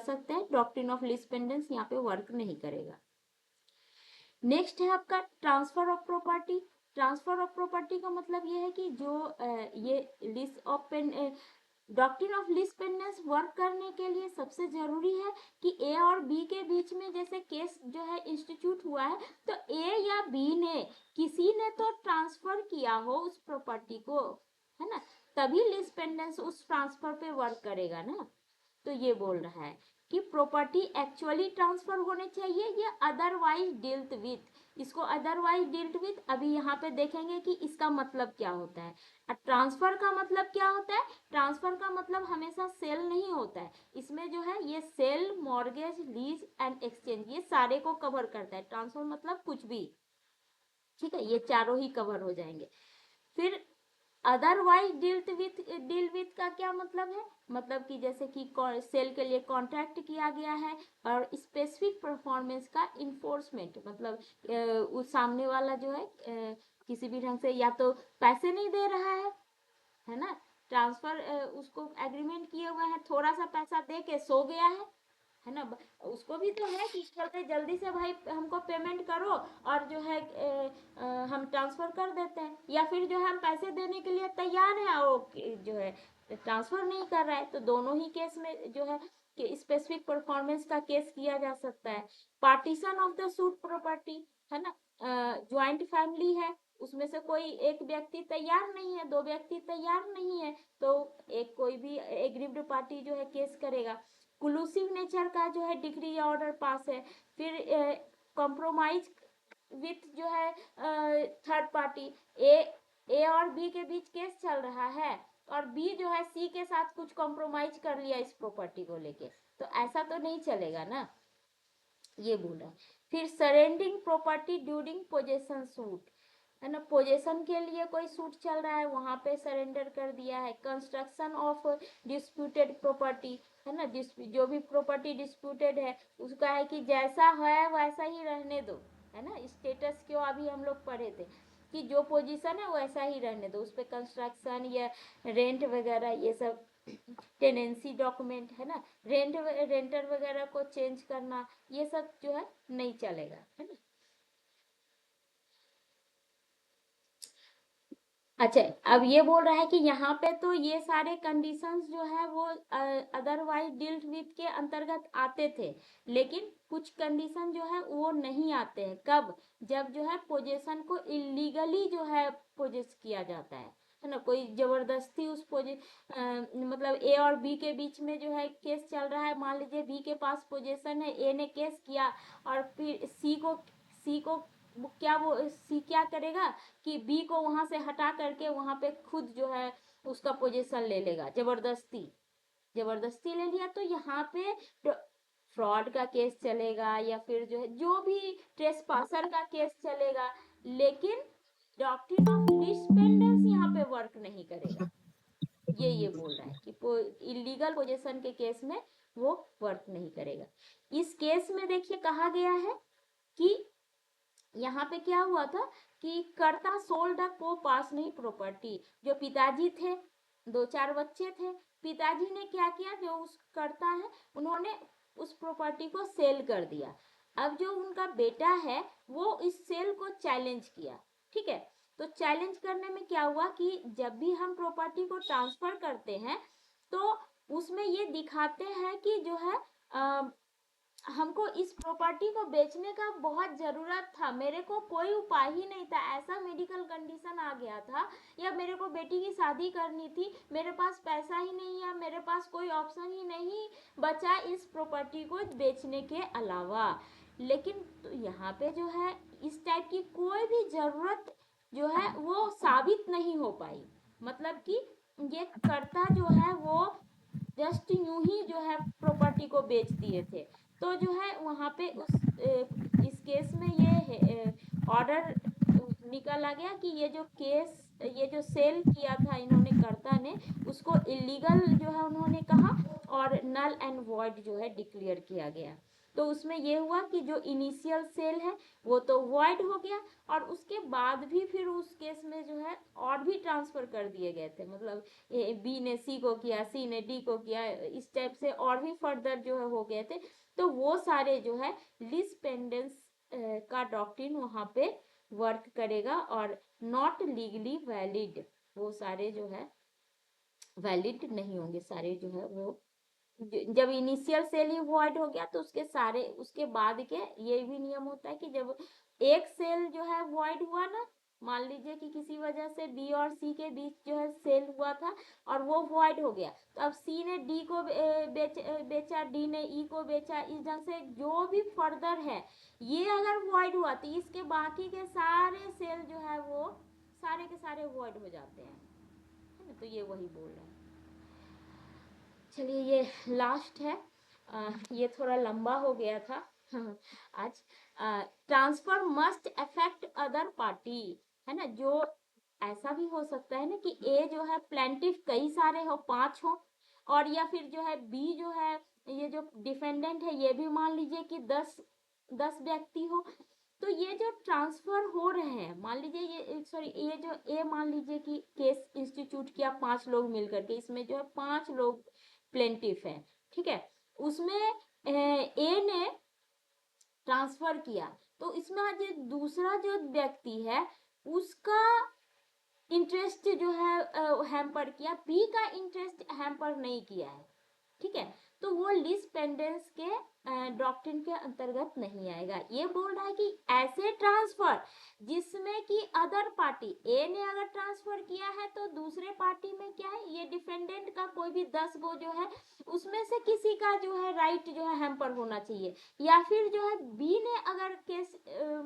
सकते हैं। डॉक्ट्रिन ऑफ लिस्पेंडेंस यहाँ पे वर्क नहीं करेगा। नेक्स्ट है आपका transfer of property. Transfer of property का मतलब ये है कि जो ये list of doctrine of lis pendens work करने के लिए सबसे जरूरी है कि ए और बी के बीच में जैसे केस जो है इंस्टीट्यूट हुआ है, तो ए या बी ने किसी ने तो ट्रांसफर किया हो उस प्रॉपर्टी को, है ना, तभी लिस्पेंडेंस उस ट्रांसफर पे वर्क करेगा ना। तो ये बोल रहा है कि प्रॉपर्टी एक्चुअली ट्रांसफर होने चाहिए या अदरवाइज डील्ट विथ, इसको अदरवाइज डील्ड विथ। अभी यहाँ पे देखेंगे कि इसका मतलब क्या होता है। ट्रांसफर का मतलब क्या होता है? ट्रांसफर का मतलब हमेशा सेल नहीं होता है, इसमें जो है ये sale, mortgage, lease and exchange, ये सारे को कवर करता है। ट्रांसफर मतलब कुछ भी, ठीक है, ये चारों ही कवर हो जाएंगे। फिर अदरवाइज डील विथ का क्या मतलब है? मतलब कि जैसे कि सेल के लिए कॉन्ट्रैक्ट किया गया है और स्पेसिफिक परफॉर्मेंस का इन्फोर्समेंट, मतलब उस सामने वाला जो है किसी भी ढंग से या तो पैसे नहीं दे रहा है ना, ट्रांसफर उसको एग्रीमेंट किए हुए हैं, थोड़ा सा पैसा दे के सो गया है ना, उसको भी तो है कि चलते जल्दी से भाई हमको पेमेंट करो और जो है हम ट्रांसफर कर देते हैं, या फिर जो है हम पैसे देने के लिए तैयार हैं और वो जो है ट्रांसफर नहीं कर रहा है। तो दोनों ही केस में जो है कि स्पेसिफिक परफॉर्मेंस का केस किया जा सकता है। Partition of the suit property, है ना, ज्वाइंट फैमिली है, उसमें से कोई एक व्यक्ति तैयार नहीं है, दो व्यक्ति तैयार नहीं है, तो एक कोई भी एग्रीव्ड पार्टी जो है केस करेगा। क्लूसिव नेचर का जो है डिग्री या ऑर्डर पास है। फिर कॉम्प्रोमाइज विथ जो है थर्ड पार्टी, ए और बी के बीच केस चल रहा है और बी जो है सी के साथ कुछ कॉम्प्रोमाइज कर लिया इस प्रॉपर्टी को लेके, तो ऐसा तो नहीं चलेगा ना, ये बोल रहा है। फिर surrendering property during possession suit, है ना, पोजेशन के लिए कोई सूट चल रहा है, वहां पे सरेंडर कर दिया है। कंस्ट्रक्शन ऑफ डिस्प्यूटेड प्रॉपर्टी, है ना, जो भी प्रॉपर्टी डिस्प्यूटेड है उसका है कि जैसा है वैसा ही रहने दो, है ना, स्टेटस क्यों अभी हम लोग पढ़े थे कि जो पोजीशन है वैसा ही रहने दो, उस पर कंस्ट्रक्शन या रेंट वगैरह ये सब, टेनेंसी डॉक्यूमेंट, है ना, रेंटर वगैरह को चेंज करना, ये सब जो है नहीं चलेगा, है ना। अच्छा, अब ये बोल रहा है कि यहाँ पे तो ये सारे कंडीशंस जो है वो अदरवाइज डील्ड विथ के अंतर्गत आते थे, लेकिन कुछ कंडीशन जो है वो नहीं आते हैं। कब? जब जो है पोजेशन को इलीगली जो है पोजेस किया जाता है ना, कोई जबरदस्ती उस मतलब ए और बी के बीच में जो है केस चल रहा है, मान लीजिए बी के पास पोजेशन है, ए ने केस किया और फिर सी को वो सी क्या करेगा कि बी को वहां से हटा करके वहां पे खुद जो है उसका पोजीशन ले लेगा, जबरदस्ती जबरदस्ती ले लिया, तो यहाँ पे फ्रॉड का केस चलेगा या फिर जो भी ट्रेसपासर का केस चलेगा, लेकिन डॉक्ट्रिन ऑफ डिपेंडेंस यहाँ पे वर्क नहीं करेगा। ये बोल रहा है कि इलीगल पोजीशन के केस में वो वर्क नहीं करेगा। इस केस में देखिए कहा गया है कि यहाँ पे क्या हुआ था कि कर्ता सोल्ड अ को पास नहीं प्रॉपर्टी, जो पिताजी थे, दो चार बच्चे थे, पिताजी ने क्या किया, जो उस कर्ता है उन्होंने उस प्रॉपर्टी को सेल कर दिया। अब जो उनका बेटा है वो इस सेल को चैलेंज किया, ठीक है, तो चैलेंज करने में क्या हुआ कि जब भी हम प्रॉपर्टी को ट्रांसफर करते हैं तो उसमें ये दिखाते हैं कि जो है हमको इस प्रॉपर्टी को बेचने का बहुत ज़रूरत था, मेरे को कोई उपाय ही नहीं था, ऐसा मेडिकल कंडीशन आ गया था, या मेरे को बेटी की शादी करनी थी, मेरे पास पैसा ही नहीं है, मेरे पास कोई ऑप्शन ही नहीं बचा इस प्रॉपर्टी को बेचने के अलावा। लेकिन तो यहाँ पे जो है इस टाइप की कोई भी ज़रूरत जो है वो साबित नहीं हो पाई, मतलब कि ये कर्ता जो है वो जस्ट यूं ही जो है प्रॉपर्टी को बेच दिए थे। तो जो है वहाँ पे इस केस में ये ऑर्डर निकल आ गया कि ये जो सेल किया था इन्होंने कर्ता ने, उसको इलीगल जो है उन्होंने कहा और नल एंड वॉइड जो है डिक्लेयर किया गया। तो उसमें ये हुआ कि जो इनिशियल सेल है वो तो वॉइड हो गया और उसके बाद भी फिर उस केस में जो है और भी ट्रांसफर कर दिए गए थे, मतलब बी ने सी को किया, सी ने डी को किया, इस टाइप से और भी फर्दर जो है हो गए थे। तो वो सारे जो है लीज पेंडेंस का डॉक्ट्रिन वहां पे वर्क करेगा और नॉट लीगली वैलिड, वो सारे जो है वैलिड नहीं होंगे सारे जो है वो। जब इनिशियल सेल ही वॉइड हो गया तो उसके सारे उसके बाद के ये भी नियम होता है कि जब एक सेल जो है वॉइड हुआ ना मान लीजिए कि किसी वजह से बी और सी के बीच जो है सेल हुआ था और वो वॉइड हो गया, तो अब सी ने डी को बेचा, डी ने ई को बेचा, इस ढंग से जो भी फर्दर है ये अगर वॉइड हुआ तो इसके बाकी के सारे सेल जो है वो सारे के सारे वॉइड हो जाते हैं, है ना। तो ये वही बोल रहे हैं। चलिए ये लास्ट है, ये थोड़ा लंबा हो गया था आज। Transfer must affect other party, है ना। जो ऐसा भी हो सकता है ना कि ए जो है प्लेंटिफ कई सारे हो, 5 हो, और या फिर जो है बी जो है ये जो डिफेंडेंट है ये भी मान लीजिए कि 10 व्यक्ति हो। तो ये जो ट्रांसफर हो रहे हैं, मान लीजिए ये जो ए मान लीजिए कि केस इंस्टीट्यूट किया 5 लोग मिलकर के, इसमें जो है 5 लोग प्लेंटिफ है, ठीक है। उसमें ए ने ट्रांसफर किया, तो इसमें आज दूसरा जो व्यक्ति है उसका इंटरेस्ट जो है हैम्पर किया, बी का इंटरेस्ट हैम्पर नहीं किया है, ठीक है। तो वो लीज पेंडेंस के डॉक्ट्रिन के अंतर्गत नहीं आएगा। ये बोल रहा है कि ऐसे ट्रांसफर जिसमें कि अदर पार्टी ए ने अगर ट्रांसफर किया है तो दूसरे पार्टी में क्या है, ये डिफेंडेंट का कोई भी 10 गो जो है उसमें से किसी का जो है राइट जो है हैम्पर होना चाहिए। या फिर जो है बी ने अगर केस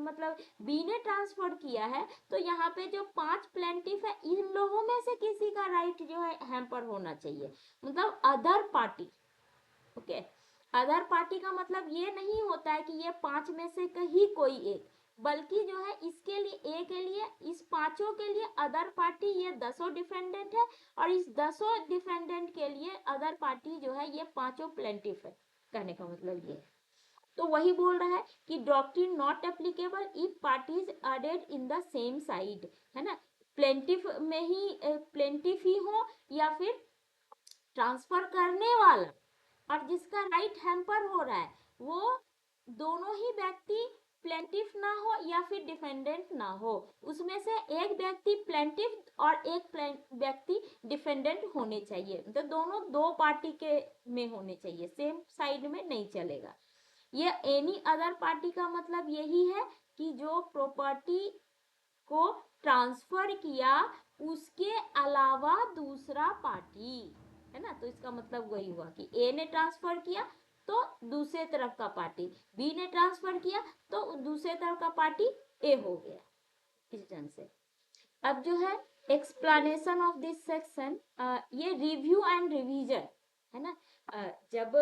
मतलब बी ने ट्रांसफर किया है तो यहाँ पे जो 5 प्लेंटिफ है इन लोगों में से किसी का राइट जो है हैम्पर होना चाहिए, मतलब other party. Okay, other party का मतलब ये नहीं होता है कि ये 5 में से कहीं कोई एक, बल्कि जो है इसके लिए ए के लिए इस 5 के लिए अदर पार्टी ये 10 डिफेंडेंट है, और इस 10 डिफेंडेंट के लिए अदर पार्टी जो है ये 5 प्लेंटिफ है। कहने का मतलब ये है। तो वही बोल रहा है कि doctrine not applicable if parties added in the same side, है ना। प्लेंटिफ में ही प्लेंटिफ ही हो या फिर ट्रांसफर करने वाला और जिसका राइट हैम्पर हो रहा है वो दोनों ही व्यक्ति प्लेंटिफ ना हो या फिर डिफेंडेंट ना हो, उसमें से एक व्यक्ति प्लेंटिफ और एक व्यक्ति डिफेंडेंट होने चाहिए, तो दोनों दो पार्टी के में होने चाहिए, सेम साइड में नहीं चलेगा। ये एनी अदर पार्टी का मतलब यही है कि जो प्रॉपर्टी को ट्रांसफर किया उसके अलावा दूसरा पार्टी, है ना। तो इसका मतलब वही हुआ कि ए ने ट्रांसफर किया तो दूसरे तरफ का पार्टी, बी ने ट्रांसफर किया तो दूसरे तरफ का पार्टी ए हो गया, इस ढंग से। अब जो है एक्सप्लेनेशन ऑफ दिस सेक्शन, ये रिव्यू एंड रिवीजन, है ना। जब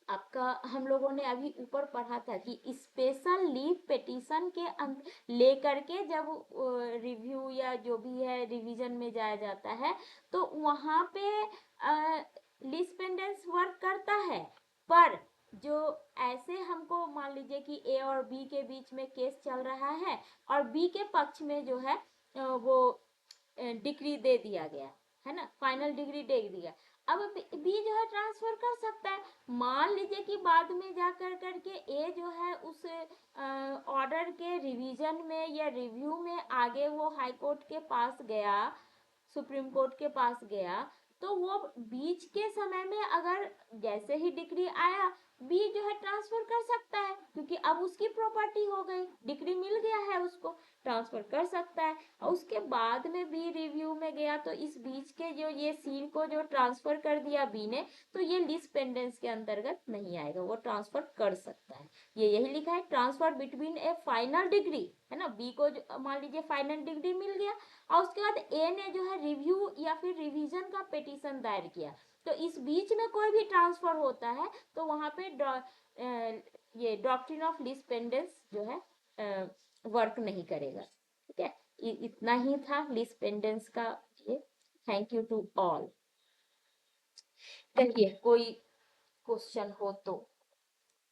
आपका हम लोगों ने अभी ऊपर पढ़ा था कि स्पेशल लीव पिटीशन के लेकर के जब रिव्यू या जो भी है रिवीजन में जाया जाता है तो वहां पे लीज पेंडेंस वर्क करता है। पर जो ऐसे हमको मान लीजिए कि ए और बी के बीच में केस चल रहा है और बी के पक्ष में जो है वो डिग्री दे दिया गया, है ना, फाइनल डिग्री दे दिया। अब बी जो है ट्रांसफर कर सकता है। मान लीजिए कि बाद में जा कर करके ए जो है उस ऑर्डर के रिवीजन में या रिव्यू में आगे वो हाई कोर्ट के पास गया, सुप्रीम कोर्ट के पास गया, तो वो बीच के समय में अगर जैसे ही डिग्री आया बी जो है ट्रांसफर कर सकता है, क्योंकि अब उसकी प्रॉपर्टी हो गई, डिग्री मिल गया है उसको, ट्रांसफर कर सकता है। और उसके बाद में बी रिव्यू में गया तो इस बीच के जो ये सील को जो ट्रांसफर कर दिया बी ने, तो ये लीज पेंडेंस के अंतर्गत नहीं आएगा, वो ट्रांसफर कर सकता है। ये यही लिखा है, transfer between A final decree, है ना। बी को मान लीजिए फाइनल डिग्री मिल गया और उसके बाद ए ने जो है रिव्यू या फिर रिवीजन का पिटीशन दायर किया, तो इस बीच में कोई भी ट्रांसफर होता है तो वहां पे ये डॉक्ट्रिन ऑफ लीज पेंडेंस जो है वर्क नहीं करेगा, ठीक है। इतना ही था लीज पेंडेंस का ये। Thank you to all. चलिए कोई क्वेश्चन हो तो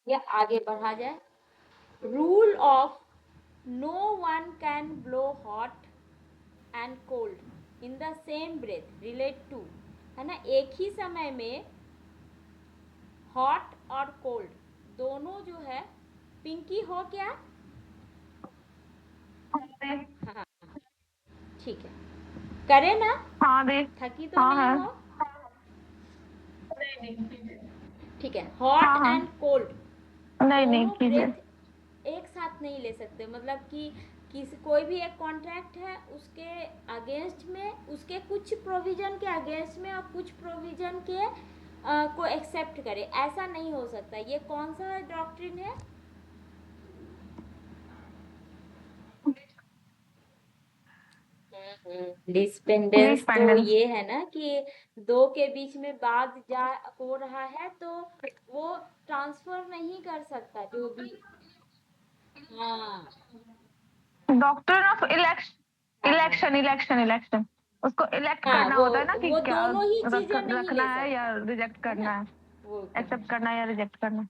या आगे बढ़ा जाए। Rule of no one can blow hot and cold in the same breath relate to, है ना। एक ही समय में हॉट और कोल्ड दोनों जो है, पिंकी हो क्या? हाँ ठीक है, करे ना।
हाँ दे।
थकी तो
हाँ
नहीं
है।
हो? ठीक है, हॉट
हाँ हाँ
एंड कोल्ड
नहीं नहीं
दोनों
कीजिए।
ब्रेथ एक साथ नहीं ले सकते, मतलब कि कोई भी एक कॉन्ट्रैक्ट है उसके अगेंस्ट में, उसके कुछ प्रोविजन के अगेंस्ट में और कुछ प्रोविजन के को एक्सेप्ट करे, ऐसा नहीं हो सकता। ये कौन सा डॉक्ट्रिन है? डिपेंडेंस तो
डिपेंडेंस।
ये है ना कि दो के बीच में बात जा हो रहा है तो वो ट्रांसफर नहीं कर सकता जो भी। हाँ
डॉक्ट्रिन ऑफ
हाँ हाँ
इलेक्शन उसको इलेक्ट
हाँ,
करना होता है ना कि
वो
क्या
दोनों ही चीजें नहीं
रखना
ले
है या
सकता,
रिजेक्ट
है ना?
करना है,
वो
एक्सेप्ट करना है या रिजेक्ट करना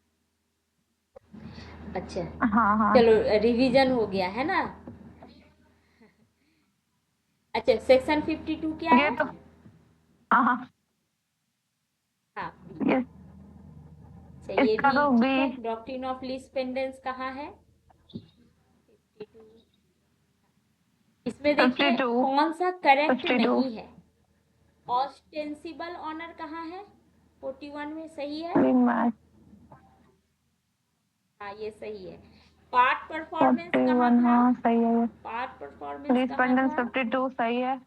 अच्छा,
है। हाँ हाँ
चलो रिवीजन हो गया है ना। अच्छा, सेक्शन 52 क्या
ये
है?
तो हाँ हाँ
हाँ,
ये
अच्छा ये
इसका
भी
तो
ठीक
बी
है। डॉक्ट्रिन ऑफ लीस्ट पेंडेंस कहाँ है? 52। इसमें देखिए
52
कौन सा करेक्ट
52
नहीं है। ऑस्टेंसिबल ऑनर कहाँ है? 41 में सही है।
मैच
हाँ ये सही है। पार्ट परफॉर्मेंस कहाँ
41
था?
हाँ सही है।
पार्ट परफॉर्मेंस कहाँ
डिपेंडेंस
था?
52 सही है।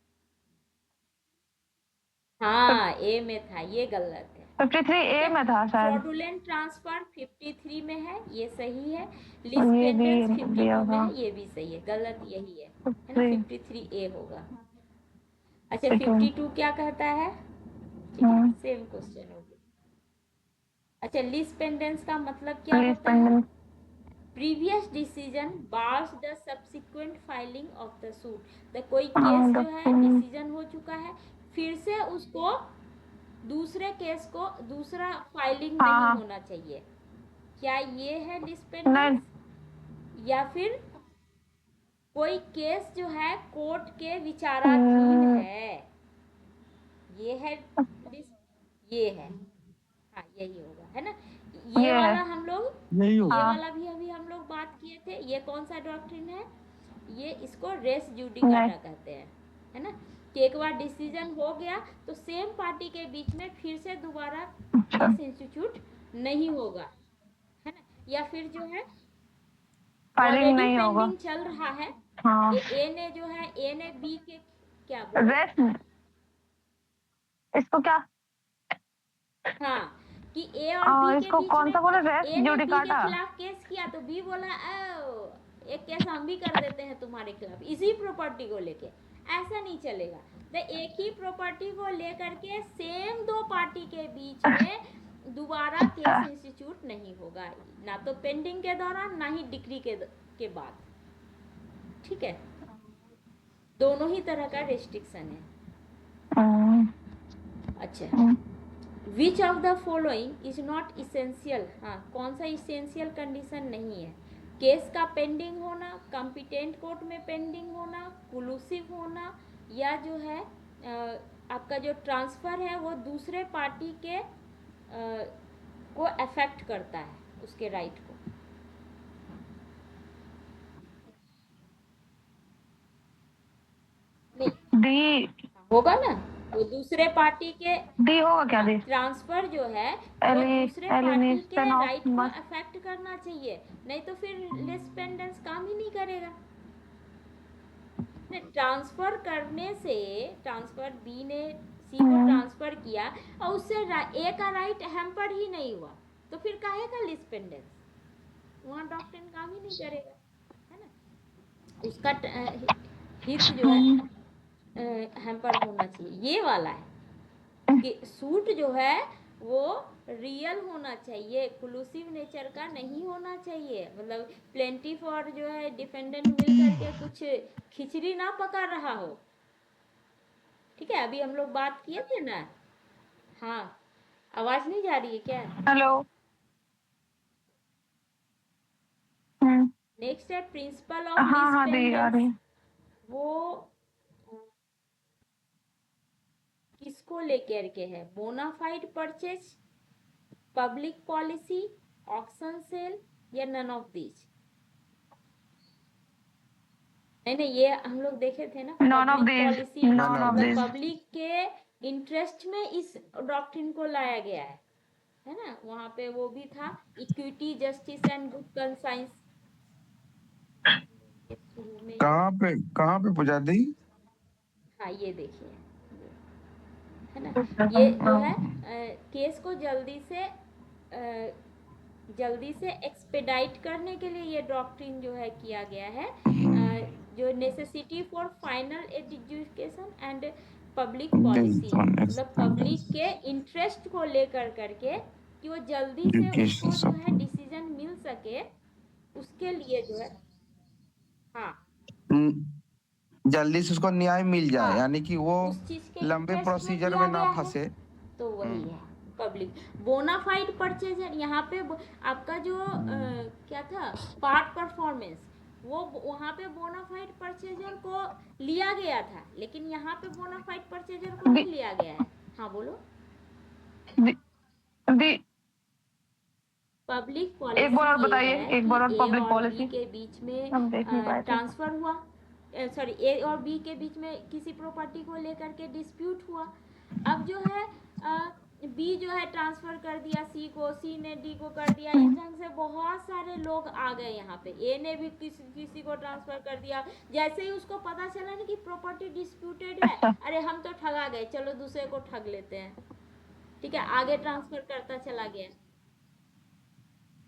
हाँ ए में था, ये गलत है।
53
ठीक
ए
है।
में था शायद।
फ्रॉडुलेंट ट्रांसफर 53 में है, ये सही है।
और ये भी
लिस्पेंडेंस
दिया
52 में
था
है, ये भी सही है। गलत यही है ना?
53
53 ए होगा। अच्छा
52
52 क्या कहता है? ठीक है, सेम क्वेश्चन हो गया। अच्छा लिस्पेंडेंस का मतलब क्या होता है?
Dependence
previous decision bars the subsequent filing of the suit. तो कोई केस
हाँ
जो है डिसीजन हो चुका है, फिर से उसको दूसरे केस को दूसरा फाइलिंग
हाँ
नहीं
हाँ
होना चाहिए। क्या ये है
नहीं
डिपेंडेंस? या फिर कोई केस जो है कोर्ट के विचाराधीन है, ये है ये है। हाँ यही होगा, है ना? ये
ये है
वाला हम लोग
यही
ये
होगा।
हाँ
वाला भी अभी हम लोग बात किए थे। ये कौन सा डॉक्ट्रिन है? ये इसको रेस
नहीं
जुडिकाटा कहते हैं, है ना? कि एक बार डिसीजन हो गया तो सेम पार्टी के बीच में फिर से दोबारा
अच्छा
केस इंस्टीट्यूट नहीं होगा, है ना? या फिर जो है
फाइलिंग
ऑलरेडी
नहीं होगा।
पेंडिंग चल रहा है,
हाँ
ए ने जो है ए ने बी के क्या बोलो?
रेस्ट इसको क्या
हाँ, कि ए और बी के
इसको
बीच
कौन
में
सा बोले रेस्ट
ए ने बी के
जुडिकाटा।
खिलाफ केस किया तो बी बोला ओ एक केस हम भी कर देते हैं तुम्हारे खिलाफ इसी प्रॉपर्टी को लेके। ऐसा नहीं चलेगा। तो एक ही प्रॉपर्टी को लेकर के सेम दो पार्टी के बीच में दोबारा
अच्छा
केस इंस्टीट्यूट नहीं होगा, ना तो पेंडिंग के दौरान ना ही डिक्री के बाद। ठीक है, दोनों ही तरह का रेस्ट्रिक्शन है।
हम्म,
अच्छा,
hmm,
which of the following is not essential? हाँ, कौन सा इसेंशियल कंडीशन नहीं है? केस का पेंडिंग होना, कॉम्पिटेंट कोर्ट में पेंडिंग होना, क्लूसिव होना, या जो है आपका जो ट्रांसफर है वो दूसरे पार्टी के को अफेक्ट करता है उसके राइट को। नहीं
डी
होगा ना, वो दूसरे पार्टी के
डी होगा क्या डी
ट्रांसफर जो है वो दूसरे पार्टी के
एलिमिनेशन ऑफ
राइट को
मस्ट
अफेक्ट करना चाहिए, नहीं तो फिर लिस्पेंडेंस काम ही नहीं करेगा। ट्रांसफर करने से, ट्रांसफर बी ने सी को ट्रांसफर किया और उससे ए का राइट हैम्पर ही नहीं हुआ, तो फिर काहे का लिस्पेंडेंस? वहाँ डॉक्ट्रिन काम ही नहीं करेगा, है ना? उसका हित जो है हैम्पर होना चाहिए। ये वाला है कि सूट जो है वो रियल होना चाहिए, क्लूसिव नेचर का नहीं होना चाहिए। मतलब प्लेंटिफ और जो है डिफेंडेंट मिल करके कुछ खिचड़ी ना पका रहा हो। ठीक है, अभी हम लोग बात किए थे ना। हाँ, आवाज नहीं जा रही है क्या?
हेलो
नेक्स्ट है प्रिंसिपल ऑफ
हाँ हाँ दी आ रही
लिस्पेंडेंस।
है।
वो किसको लेकर के है? Bona fide purchase, public policy, auction sale, या नन ऑफ दीज? नहीं नहीं, ये हम लोग देखे थे ना,
none of
public
these
policy
none of
मतलब
दीज
पब्लिक के इंटरेस्ट में इस डॉक्ट्रिन को लाया गया है ना? वहां पे वो भी था, equity, justice and good conscience. ये शुरू में
कहाँ पे पूजा दी?
हाँ ये देखिए, है ना, ये जो है केस को जल्दी से एक्सपेडाइट करने के लिए ये डॉक्ट्रिन जो है किया गया है, जो necessity for final education and public policy, मतलब पब्लिक के इंटरेस्ट को लेकर करके कि वो जल्दी से उसको जो है डिसीजन मिल सके, उसके लिए जो है, हाँ
जल्दी से उसको न्याय मिल जाए,
हाँ,
यानी कि वो
उस चीज के
लंबे
इंटरेस्ट में
प्रोसीजर
किया
में ना
गया है।
फंसे।
तो वही है पब्लिक बोनाफाइड परचेजर। यहाँ पे आपका जो क्या था पार्ट परफॉर्मेंस, वो वहाँ पे बोनाफाइड परचेजर को लिया गया था, लेकिन यहाँ पे बोनाफाइड परचेजर को नहीं लिया गया है। हाँ बोलो।
दी
पब्लिक
एक
पॉलिसी
बार और
ये
बताइए,
है
एक
कि
बार और
ए
पब्लिक
और बी
पॉलिसी
के बीच में
हम देख नहीं पाए थे।
ट्रांसफर हुआ, सॉरी ए और बी के बीच में किसी प्रॉपर्टी को लेकर के डिस्प्यूट हुआ। अब जो है बी जो है ट्रांसफर कर दिया सी को, सी ने डी को कर दिया, इस ढंग से बहुत सारे लोग आ गए यहाँ पे। ए ने भी किसी को ट्रांसफर कर दिया। जैसे ही उसको पता चला ना कि प्रॉपर्टी डिस्प्यूटेड है,
अच्छा।
अरे हम तो ठगा गए, चलो दूसरे को ठग लेते हैं, ठीक है, आगे ट्रांसफर करता चला गया।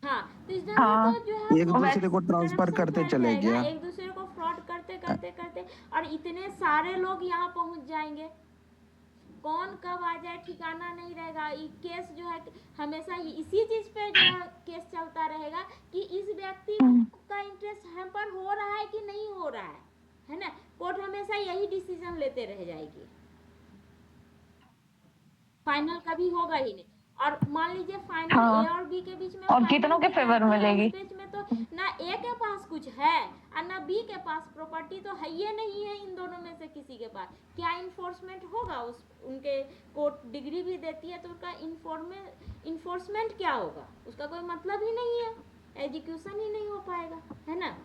हाँ, तो इस ढंग से
हाँ
तो जो है
एक
बहुत
दूसरे को ट्रांसफर
करप्शन
करते
फैल
चले
जाएगा,
गया।
एक दूसरे को फ्रॉड करते करते करते, और इतने सारे लोग यहाँ पहुंच जाएंगे, कौन कब आ जाए ठिकाना नहीं रहेगा। ये केस जो है हमेशा ही इसी चीज पे जो है केस चलता रहेगा कि इस व्यक्ति का इंटरेस्ट हम पर हो रहा है कि नहीं हो रहा है ना। कोर्ट हमेशा यही डिसीजन लेते रह जाएगी, फाइनल कभी होगा ही नहीं। और मान लीजिए फाइनल
हाँ,
ए और बी के बीच में
और
फाइनल
कितनों के
हो
फेवर
जाती
में
है, उस
लेगी?
बीच में तो ना ए के पास कुछ है और ना बी के पास, प्रॉपर्टी तो है ये नहीं है इन दोनों में से किसी के पास। क्या इन्फोर्समेंट होगा? उस उनके कोर्ट डिग्री भी देती है तो उसका इन्फोर्समेंट क्या होगा? उसका कोई मतलब ही नहीं है, एजुकेशन ही नहीं हो पाएगा, है ना।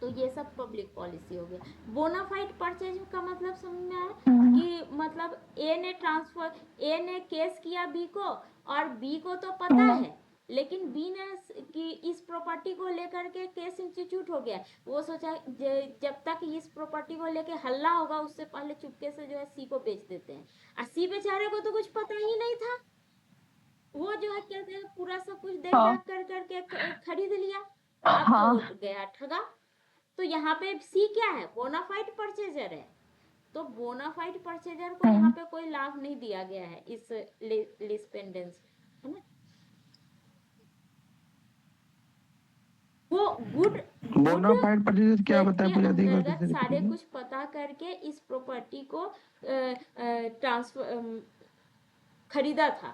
तो ये सब पब्लिक पॉलिसी हो गया। बोनाफाइड परचेज का मतलब समझ में आया कि मतलब ए ने केस किया बी को, और बी को तो पता है, लेकिन बी ने कि इस प्रॉपर्टी को लेकर के केस इंस्टीट्यूट हो गया। वो सोचा जब तक इस प्रॉपर्टी को लेके हल्ला होगा उससे पहले चुपके से जो है सी को बेच देते हैं। और सी बेचारे को तो कुछ पता ही नहीं था, वो जो है कहते हैं पूरा सब कुछ देख
हाँ
दाख कर करके खरीद लिया, अब तो
हाँ
गया ठगा। तो यहाँ पे सी क्या है? बोनाफाइड परचेजर है। तो बोनाफाइड परचेजर को यहाँ पे कोई लाभ नहीं दिया गया है इस लीज पेंडेंस, है ना। वो गुड
बोनाफाइड परचेज क्या
फेथ
होता
के
है पूजा दी? एक बार फिर
अंतर्गत
से repeat
सारे
कीजिए।
कुछ पता करके इस प्रॉपर्टी को ट्रांसफर खरीदा था,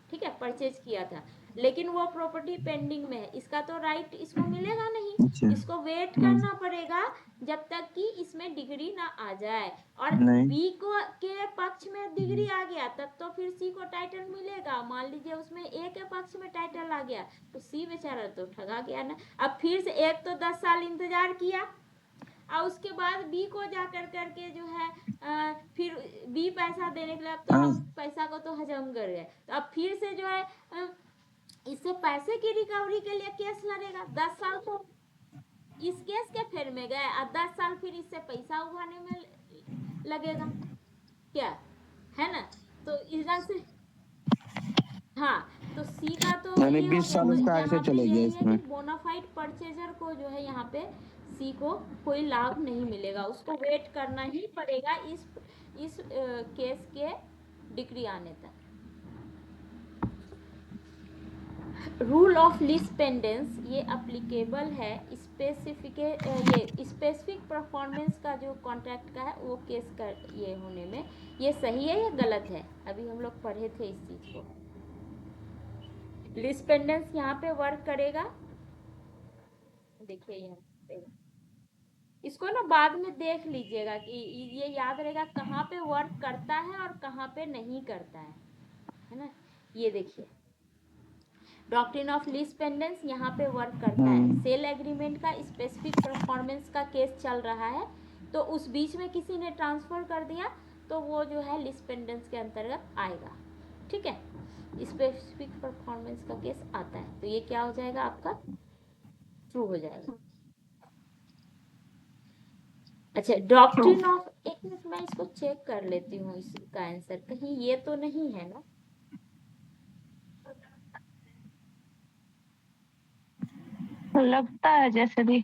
ठीक है, परचेज किया था, लेकिन वो प्रॉपर्टी पेंडिंग में है, इसका तो राइट इसको मिलेगा नहीं।
अच्छा।
इसको वेट करना पड़ेगा जब तक कि इसमें डिग्री ना आ जाए, और
नहीं।
बी को के पक्ष में डिग्री आ गया तब तो फिर सी को टाइटल मिलेगा। मान लीजिए उसमें ए के पक्ष में टाइटल आ गया तो सी बेचारा तो ठगा गया ना। अब फिर से एक तो 10 साल इंतजार किया, और उसके बाद बी को जा कर करके जो है फिर बी पैसा देने के लिए, अब तो हम पैसा को तो हजम कर गए, तो अब फिर से जो है इससे पैसे की रिकवरी के लिए केस लड़ेगा। 10 साल तो इस केस के फेर में गए, और 10 साल फिर इससे पैसा उगाने में लगेगा, क्या है ना। तो इस ढंग से हाँ, तो सी का तो
यानी
ये हो
20
गया।
साल
तो
उसका ऐसे
यहाँ पे
चले गया
यही है कि
इसमें।
बोनाफाइड परचेजर को जो है यहाँ पे सी को कोई लाभ नहीं मिलेगा, उसको वेट करना ही पड़ेगा इस केस के डिग्री आने तक। रूल ऑफ लीज पेंडेंस ये अप्लीकेबल है ये स्पेसिफिक परफॉर्मेंस का जो कॉन्ट्रैक्ट का है वो केस का ये होने में। ये सही है या गलत है? अभी हम लोग पढ़े थे इस चीज को। लीज पेंडेंस यहाँ पे वर्क करेगा, देखिए यहाँ पे इसको ना बाद में देख लीजिएगा कि ये याद रहेगा कहाँ पे वर्क करता है और कहाँ पे नहीं करता है ना। ये देखिए डॉक्ट्रिन ऑफ लीज पेंडेंस यहाँ पे वर्क करता है। सेल एग्रीमेंट का स्पेसिफिक परफॉर्मेंस का केस चल रहा है, तो उस बीच में किसी ने ट्रांसफर कर दिया तो वो जो है लीज पेंडेंस के अंतर्गत आएगा, ठीक है। स्पेसिफिक परफॉर्मेंस का केस आता है तो ये क्या हो जाएगा आपका? ट्रू हो जाएगा। अच्छा, डॉक्ट्रिन ऑफ, एक मिनट मैं इसको चेक कर लेती हूँ इसका आंसर, कहीं ये तो नहीं है ना?
लगता है जैसे भी,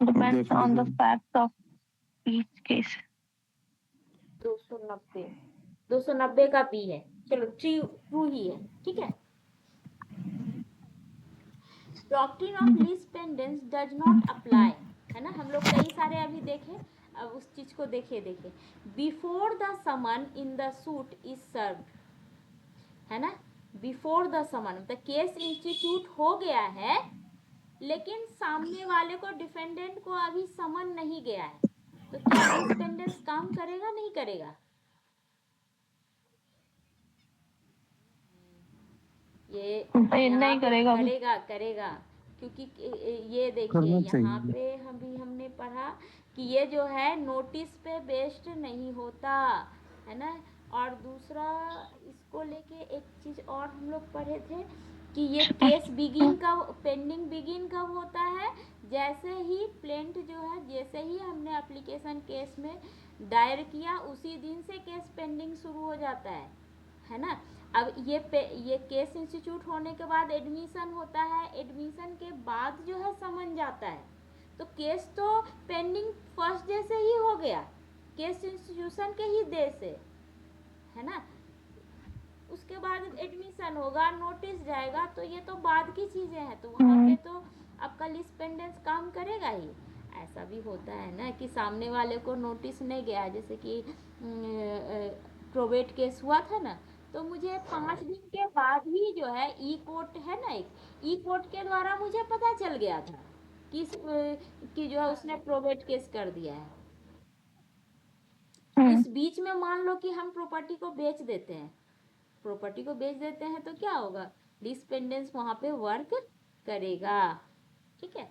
डिपेंड्स
देख
ऑन द
लीजिए।
Fact of each case.
290, 290 का बी है। चलो, ट्रू ट्रू ही है, ठीक है। Doctrine of lease pendens does not apply, है ना। हम लोग कई सारे अभी देखे, अब उस चीज को देखे before the summon in the suit is served, है ना। बिफोर द समन मतलब केस इंस्टीट्यूट हो गया है, लेकिन सामने वाले को, डिफेंडेंट को अभी समन नहीं गया है, तो क्या लीज पेंडेंस काम करेगा नहीं करेगा? ये यहाँ
नहीं
पे
करेगा अभी।
करेगा, करेगा, क्योंकि ये देखिए
करना
यहाँ
चाहिए।
पे हमने पढ़ा कि ये जो है नोटिस पे बेस्ड नहीं होता, है ना। और दूसरा, इसको लेके एक चीज और हम लोग पढ़े थे कि ये केस बिगिन कब, पेंडिंग बिगिन कब होता है, जैसे ही प्लेंट जो है, जैसे ही हमने एप्लीकेशन केस में दायर किया, उसी दिन से केस पेंडिंग शुरू हो जाता है ना। अब ये केस इंस्टीट्यूट होने के बाद एडमिशन होता है, एडमिशन के बाद जो है समन जाता है, तो केस तो पेंडिंग फर्स्ट डे से ही हो गया, केस इंस्टीट्यूशन के ही डे से, है ना। उसके बाद एडमिशन होगा, नोटिस जाएगा, तो ये तो बाद की चीजें हैं, तो वहाँ पे तो आपका लिस्ट पेंडेंस काम करेगा ही। ऐसा भी होता है ना कि सामने वाले को नोटिस नहीं गया, जैसे कि प्रोबेट केस हुआ था ना, तो मुझे 5 दिन के बाद ही जो है ई कोर्ट है ना, एक ई कोर्ट के द्वारा मुझे पता चल गया था कि जो है उसने प्रोबेट केस कर दिया है। इस बीच में मान लो कि हम प्रॉपर्टी को बेच देते हैं, प्रॉपर्टी को बेच देते हैं, तो क्या होगा, डिसपेंडेंस वहां पे वर्क करेगा, ठीक है।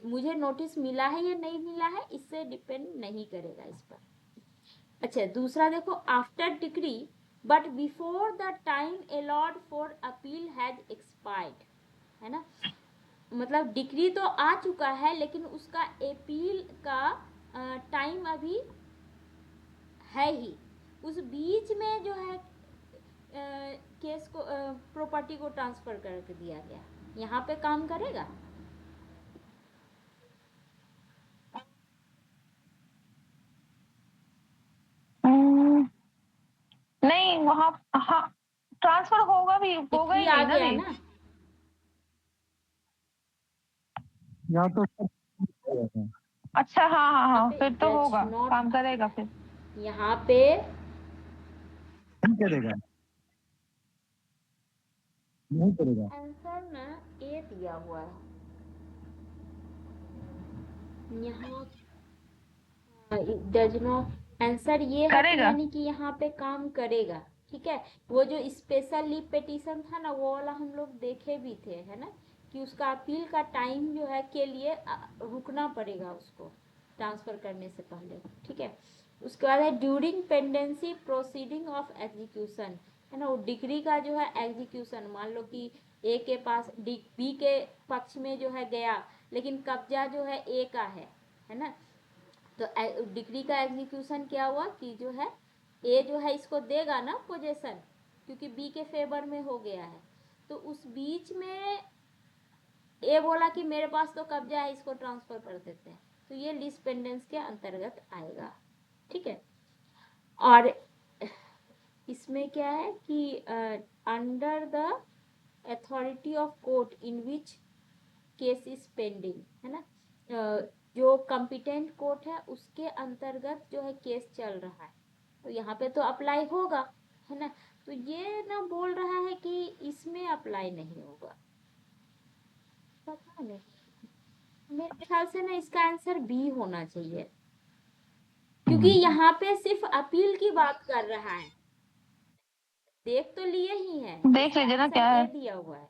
मुझे नोटिस मिला है या नहीं मिला है, इससे डिपेंड नहीं करेगा इस पर। अच्छा, दूसरा देखो, after degree but before the time a lot for appeal has expired, है ना। मतलब डिग्री तो आ चुका है, लेकिन उसका अपील का टाइम अभी है ही, उस बीच में जो है केस को, प्रॉपर्टी को ट्रांसफर करके दिया गया, यहाँ पे काम करेगा?
नहीं, वहाँ हाँ ट्रांसफर होगा भी, होगा
डिग्री
ही
आ
नहीं ना
गया
भी।
ना,
यहाँ तो
अच्छा, हाँ हाँ
यहाँ
हाँ,
पे
फिर तो
डज
होगा,
नॉट,
काम करेगा फिर।
यहाँ पे
नहीं करेगा, नहीं करेगा।
आंसर ना ए दिया हुआ है यहाँ, डज नॉट, आंसर ये है, तो
करेगा।
यानी कि यहाँ पे काम करेगा, ठीक है। वो जो स्पेशल लीव पिटीशन था ना, वो वाला हम लोग देखे भी थे, है ना, कि उसका अपील का टाइम जो है के लिए रुकना पड़ेगा उसको ट्रांसफर करने से पहले, ठीक है। उसके बाद है during pendency proceeding of execution, है ना। वो डिग्री का जो है एग्जीक्यूशन, मान लो कि ए के पास बी के पक्ष में जो है गया, लेकिन कब्जा जो है ए का है ना। तो डिग्री का एग्जीक्यूशन क्या हुआ कि जो है ए जो है इसको देगा ना पोजेशन, क्योंकि बी के फेवर में हो गया है, तो उस बीच में ए बोला कि मेरे पास तो कब्जा है, इसको ट्रांसफर कर देते हैं, तो ये लीज पेंडेंस के अंतर्गत आएगा, ठीक है। और इसमें क्या है कि under the authority of court in which case is pending, है ना। जो कॉम्पिटेंट कोर्ट है उसके अंतर्गत जो है केस चल रहा है, तो यहाँ पे तो अप्लाई होगा, है ना। तो ये ना बोल रहा है कि इसमें अप्लाई नहीं होगा, पता नहीं, मेरे ख्याल से ना इसका आंसर बी होना चाहिए, क्योंकि यहाँ पे सिर्फ अपील की बात कर रहा है, देख तो लिए ही है,
देख
इसका
लीजिए ना
आंसर
क्या
ए
है।
दिया हुआ है,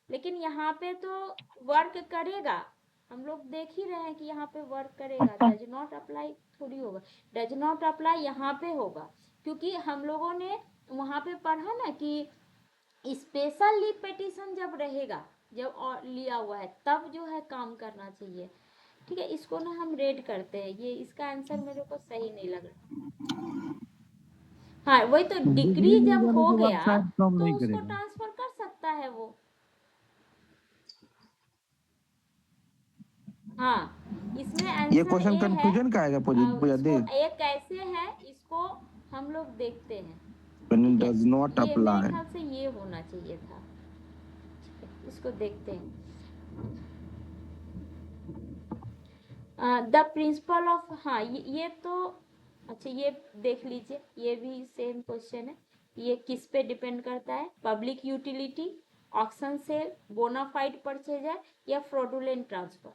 लेकिन यहाँ पे तो वर्क करेगा, हम लोग देख ही रहे हैं कि यहाँ पे वर्क करेगा,
अच्छा,
डज नॉट अप्लाई थोड़ी होगा, डज नॉट अप्लाई यहाँ पे होगा, क्योंकि हम लोगों ने वहाँ पे पढ़ा ना कि स्पेशल लीव पिटीशन जब रहेगा, जब और लिया हुआ है, तब जो है काम करना चाहिए, ठीक है, इसको ना हम रेड करते हैं, ये इसका आंसर मेरे को सही नहीं लग रहा। हाँ वही तो,
डिग्री
डिग्री
मिल
जब
जाने
हो
के बाद
गया
शायद कम
तो
नहीं
उसको
करेगा।
ट्रांसफर कर सकता है वो। हाँ, इसमें
ये
आंसर
क्वेश्चन
ए है।
कंफ्यूजन का आएगा पूजा
इसको
दी।
ए कैसे है, इसको हम लोग देखते हैं।
When
ठीक
it
है,
does not
ये मेरे
apply।
ख्याल से ये होना चाहिए था। ठीक है, इसको देखते हैं। द प्रिंसिपल ऑफ, हाँ ये तो अच्छा, ये देख लीजिए, ये भी सेम क्वेश्चन है। ये किस पे डिपेंड करता है? Public utility, auction sale, bona fide purchaser या फ्रॉडुलेंट ट्रांसफर।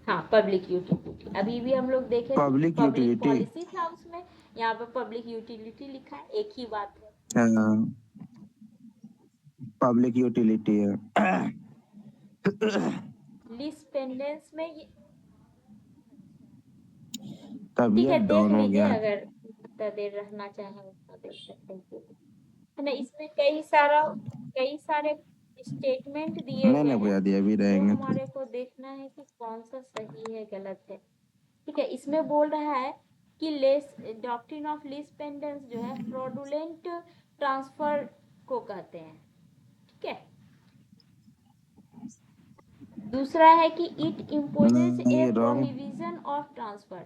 हाँ, पब्लिक यूटिलिटी। अभी भी हम लोग देखे थे,
पब्लिक
पब्लिक
यूटिलिटी।
पॉलिसी था उसमें, यहाँ पे पब्लिक यूटिलिटी लिखा है, एक ही बात है।
पब्लिक यूटिलिटी है।
लीज पेंडेंस में ये,
तब
ठीक
ये
है देख
डाउन हो
लीजिए,
गया।
अगर उतना देर रहना चाहें उतना देख सकते हैं, है ना। इसमें कई सारे स्टेटमेंट दिए हुए
मैंने
हैं,
पूछा दिया, अभी
जो
रहेंगे तो।
हमारे को देखना है कि कौन सा सही है गलत है। ठीक है, इसमें बोल रहा है कि less doctrine of lease pendens जो है फ्रॉडुलेंट ट्रांसफर को कहते हैं। ठीक है, दूसरा है कि इट इम्पोजेस ए
नहीं रॉन्ग।
Prohibition of transfer.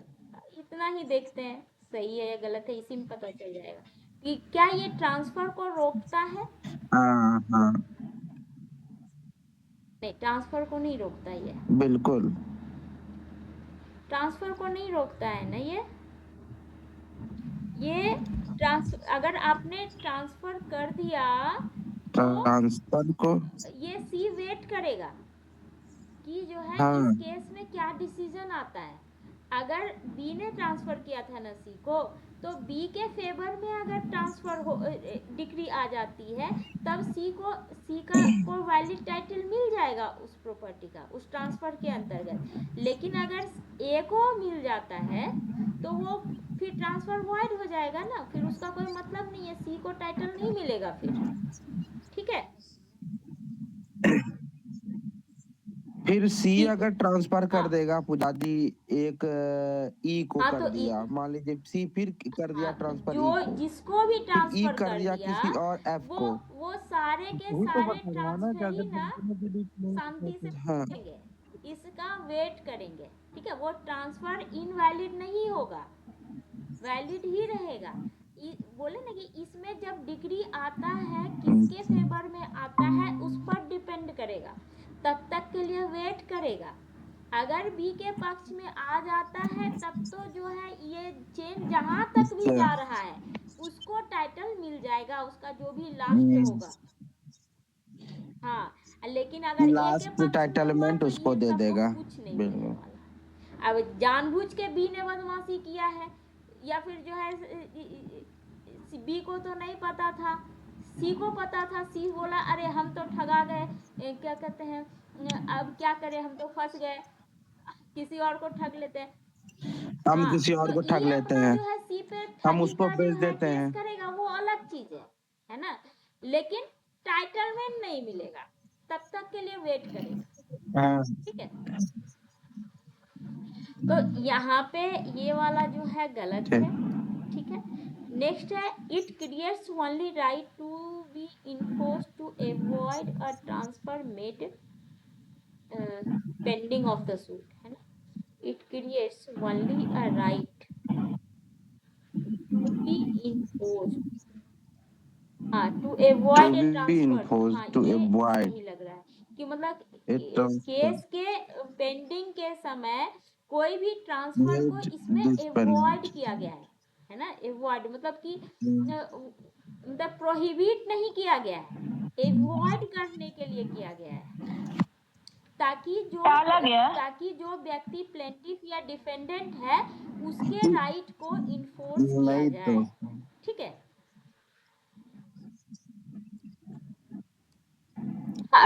इतना ही देखते हैं सही है या गलत है, इसी में पता चल जाएगा कि क्या ये ट्रांसफर को रोकता है।
हाँ हाँ
नहीं, ट्रांसफर को नहीं रोकता, ये
बिल्कुल।
ट्रांसफर को नहीं रोकता है ना। ये अगर आपने ट्रांसफर कर दिया तो
ट्रांसफर को।
ये सी वेट करेगा कि जो है
हाँ
इस केस में क्या डिसीजन आता है। अगर बी ने ट्रांसफर किया था ना सी को, तो बी के फेवर में अगर ट्रांसफर हो डिक्री आ जाती है, तब सी को वैलिड टाइटल मिल जाएगा उस प्रॉपर्टी का, उस ट्रांसफर के अंतर्गत। लेकिन अगर ए को मिल जाता है तो वो फिर ट्रांसफर वॉइड हो जाएगा ना, फिर उसका कोई मतलब नहीं है, सी को टाइटल नहीं मिलेगा फिर। ठीक है,
फिर सी
सी
अगर ट्रांसफर कर
हाँ
देगा पुजादी, एक ई को
हाँ,
कर
तो
दिया, मान लीजिए सी फिर कर दिया
हाँ, तो
ट्रांसफर ई
जो
को,
जिसको भी
फिर ई
ट्रांसफर
कर
कर
दिया
दिया,
किसी और एफ
वो
को।
वो सारे के
वही तो
सारे
बता रहा हूँ ना कि
ट्रांसफर ही
अगर
ना
नहीं
शांति से
हाँ
करेंगे, इसका वेट करेंगे। ठीक है, वो ट्रांसफर इनवैलिड नहीं होगा, वैलिड ही रहेगा। बोले ना कि इसमें जब डिग्री आता है, किसके फेवर में आता है उस पर डिपेंड करेगा, तब तक के लिए वेट करेगा। अगर बी के पक्ष में आ जाता है, तब तो जो है ये चेन जहां तक भी जा रहा है उसको टाइटल मिल जाएगा, उसका जो भी लास्ट होगा। हाँ, लेकिन अगर ए के
लास्ट
पक्ष में हुआ
टाइटलमेंट
तो
उसको
ये
दे
सबको
देगा।
कुछ नहीं मिलने
बिल्कुल।
वाला। अब जानबूझ के बी ने बदमाशी किया है, या फिर जो है बी को तो नहीं पता था, सी को पता था, सी बोला अरे हम तो ठगा गए, क्या कहते हैं, अब क्या करें, हम तो फंस गए, किसी और को ठग लेते हैं।
हम
हाँ,
किसी और
तो
को ठग
ये
लेते
अपना
हैं,
जो है सी पे
हम
ठगी
उसको
का जो
बेच
है
देते
केस
हैं।
करेगा, वो अलग चीज है ना। लेकिन टाइटलमेंट नहीं मिलेगा, तब तक के लिए वेट करेगा।
हाँ
ठीक है, तो यहाँ पे ये वाला जो है गलत है। ठीक है, नेक्स्ट है it creates only right to be enforce to avoid a transfer made pending of the suit, है ना। It creates only a right to be enforce, हाँ, to avoid a
to be
transfer.
Enforced
हाँ,
to
ये
avoid
सही लग रहा है कि मतलब
ए ट्रांसफर
केस के पेंडिंग के समय कोई भी ट्रांसफर को
मेड
इसमें
दिस
अवॉइड किया गया है ना। अवॉइड मतलब कि मतलब प्रोहिबिट नहीं किया गया है, अवॉइड करने के लिए किया गया है,
टाला गया।
ताकि जो व्यक्ति प्लेंटिफ या डिफेंडेंट है उसके राइट को इन्फोर्स किया
नहीं तो
जाए। ठीक है,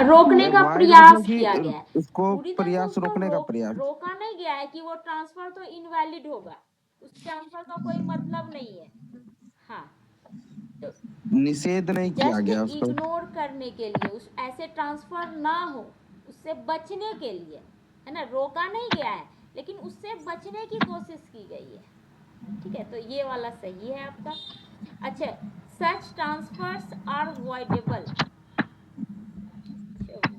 रोकने का
अवॉइड
प्रयास
मतलब
किया गया है,
कि उसको
पूरी तरह से
प्रयास
उसको
रोकने का प्रयास।
रोका नहीं गया है कि वो ट्रांसफर तो इनवैलिड होगा, उस ट्रांसफर का कोई मतलब नहीं है। हाँ, तो
निषेध नहीं किया
जस्ट
गया उसको।
इग्नोर करने के लिए, उस ऐसे ट्रांसफर ना हो उससे बचने के लिए, है ना, रोका नहीं गया है लेकिन उससे बचने की कोशिश की गई है। ठीक है, तो ये वाला सही है आपका। अच्छा, such transfers are voidable.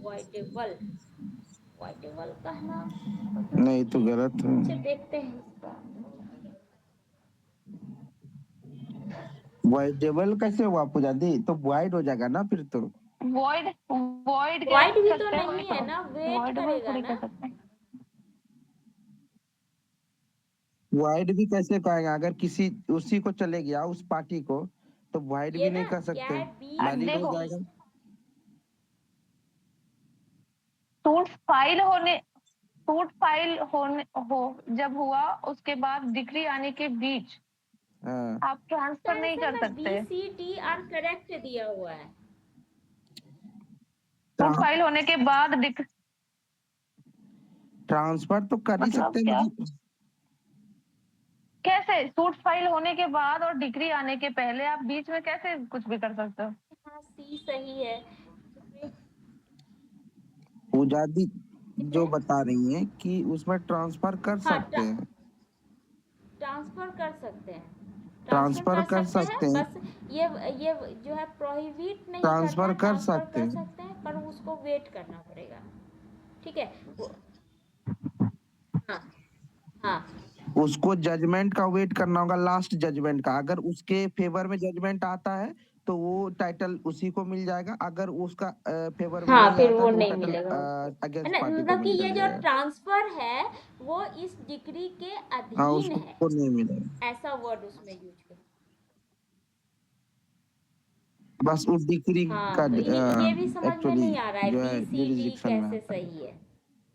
Voidable, voidable कहना मतलब,
नहीं तो गलत है।
अच्छा देखते हैं इसका।
वाइडेबल कैसे हुआ पूजा दी? तो वाइड हो जाएगा ना फिर तो।
वॉइड वॉइड कह
वाइड भी तो
सकते
नहीं है
हैं,
ना, वेट
वॉइडेबल
करेगा
थोड़ी
ना।
कह सकते हैं।
वाइड भी कैसे कहेगा? अगर किसी उसी को चले गया उस पार्टी को, तो वाइड
ये
भी नहीं
ना
कर
क्या
सकते,
है, बी
वैलिड हो
देखो,
जाएगा।
सूट फाइल होने सूट फाइल होने हो जब हुआ उसके बाद डिग्री आने के बीच
हाँ।
आप ट्रांसफर नहीं
आंसर
कर
में बी
सकते।
सी डी आर करेक्ट दिया हुआ है।
सूट फाइल होने के बाद
ट्रांसफर तो कर ही
मतलब
सकते हैं,
क्या,
मतलब
कैसे सूट फाइल होने के बाद और डिग्री आने के पहले आप बीच में कैसे कुछ भी कर सकते हो?
हाँ, सी सही है।
पूजा दी
ठीक
जो
है,
बता रही है कि उसमें ट्रांसफर कर
हाँ,
सकते हैं।
ट्रांसफर कर सकते हैं, ट्रांसफर
ट्रांसफर
कर
कर
सकते हैं,
सकते हैं।
बस ये जो है प्रोहिबिट नहीं करता
ट्रांसफर
है,
कर
ट्रांसफर
सकते
कर
हैं।
सकते हैं पर उसको वेट करना पड़ेगा। ठीक है, हाँ हाँ
उसको जजमेंट का वेट करना होगा, लास्ट जजमेंट का। अगर उसके फेवर में जजमेंट आता है तो वो टाइटल उसी को मिल जाएगा, अगर उसका फेवर में
हाँ,
नहीं
फिर
आता
वो
तो वो
नहीं
टाइटल
मिलेगा उसको, है
अगेंस्ट
ना,
पार्टी को
मतलब कि ये
मिल
जो
जाएगा।
ट्रांसफर है वो इस डिग्री के
हाँ,
अधीन है,
उसको नहीं मिलेगा।
ऐसा वर्ड उसमें यूज कर।
बस उस डिग्री का
हाँ, तो ये भी समझ में
एक्चुअली
नहीं आ रहा है,
जो
बी
है
सी डी
जुरिस्डिक्शन में
कैसे
आता है।
सही है।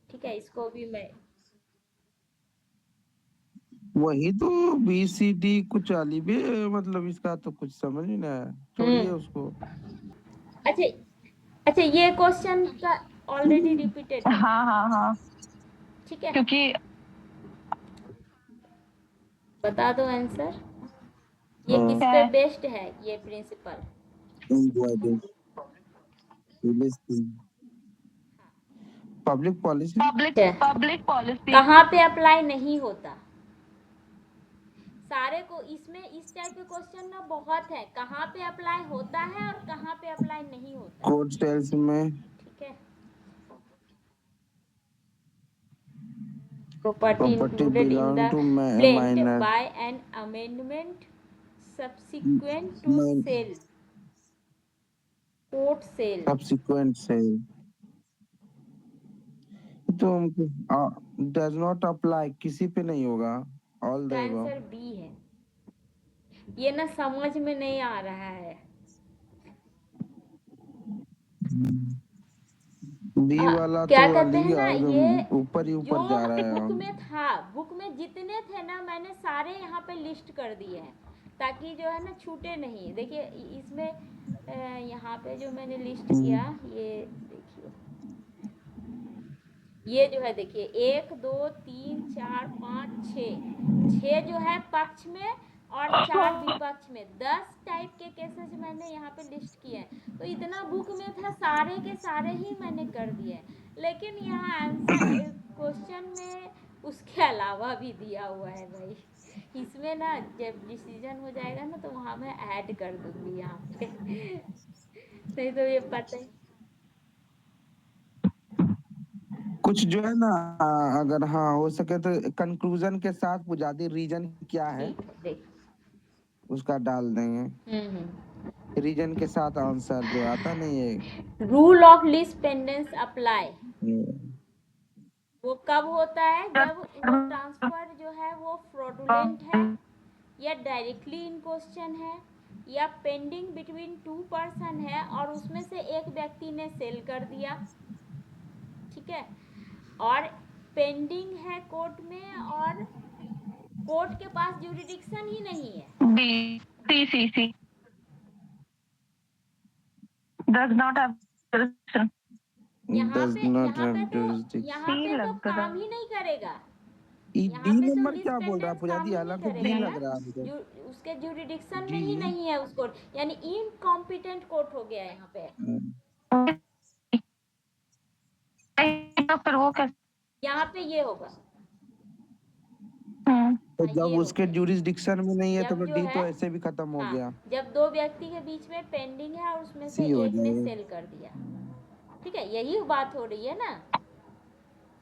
ठीक है, इसको भी मैं,
वही तो, बी सी डी कुछ अलीबे, मतलब इसका तो कुछ समझ ही ना आया। छोड़िए उसको।
अच्छा अच्छा, ये क्वेश्चन का ऑलरेडी रिपीटेड है।
हाँ हाँ हाँ,
ठीक है,
क्योंकि
बता दो आंसर, ये किस
क्या
पे
है,
बेस्ड है ये principle.
Public policy.
Public policy.
कहाँ पे अप्लाई नहीं होता? सारे को इसमें इस टाइप के क्वेश्चन ना बहुत है, कहाँ पे अप्लाई होता है और कहाँ पे अप्लाई नहीं होता।
कोर्ट सेल्स में।
ठीक है, property
property
included in
belong
the
to
plant
minor.
by an amendment subsequent to sale, court sale।
Subsequent sale तो डज नॉट अप्लाई, किसी पे नहीं होगा। ऑल द
इसका
अबव।
आंसर बी है। ये ना समझ में नहीं आ रहा है।
बी वाला तो
क्या कहते
अली
हैं ना,
एकदम
ये
ऊपर ही
जो
ऊपर जा रहा
बुक
है।
में था, बुक में जितने थे ना मैंने सारे यहाँ पे लिस्ट कर दिए हैं ताकि जो है ना छूटे नहीं। देखिए इसमें यहाँ पे जो मैंने लिस्ट किया, ये देखिए, ये जो है देखिए 1 2 3 4 5 6 जो है पक्ष में और 4 विपक्ष में, 10 टाइप के केसेस मैंने यहाँ पे लिस्ट किए हैं। तो इतना बुक में था, सारे के सारे ही मैंने कर दिए हैं। लेकिन यहाँ आंसर क्वेश्चन में उसके अलावा भी दिया हुआ है भाई। इसमें ना जब डिसीजन हो जाएगा ना तो वहाँ मैं ऐड कर दूंगी यहाँ पे। नहीं तो ये पता है।
कुछ जो है ना, अगर हाँ हो सके तो कंक्लूजन के साथ बुझा दी, रीजन क्या है
ठीक है, देख।
उसका डाल देंगे। रीजन के साथ आंसर जो आता नहीं है।
Rule of lease pendens apply,
ये
वो कब होता है? जब वो ट्रांसफर जो है वो फ्रॉडुलेंट है, या डायरेक्टली इन क्वेश्चन है, या पेंडिंग बिटवीन 2 पर्सन है और उसमें से एक व्यक्ति ने सेल कर दिया। ठीक है, और पेंडिंग है कोर्ट में और कोर्ट के पास ज्यूरिडिक्शन ही नहीं है।
B C C C does not have
यहाँ
डज
पे
नॉट
यहाँ
हैव
पे तो
जुरिस्डिक्शन।
यहाँ
सी
पे तो
लग रहा
काम ही नहीं करेगा। यहाँ
डी
पे तो
नंबर क्या बोल रहा है
लिस्पेंडेंस
पूजा
काम
दी?
ही नहीं
हालांकि डी
करेगा
लग
ना,
रहा है मुझे।
उसके जुरिडिक्शन में
जी।
ही नहीं है उसको, यानी इनकॉम्पिटेंट कोर्ट हो गया यहाँ पे।
तो फिर वो कैसे?
यहाँ पे ये होगा,
तो
हाँ
जब
ये हो
उसके
गया।
जुरिस्डिक्शन में नहीं है तो
जब
फिर
जो
डी तो
है,
ऐसे भी खत्म हो
हाँ,
गया,
जब दो व्यक्ति के बीच में पेंडिंग है और उसमें से
सी हो
एक ने
जाएगा।
सेल कर दिया, ठीक है, यही बात हो रही है ना,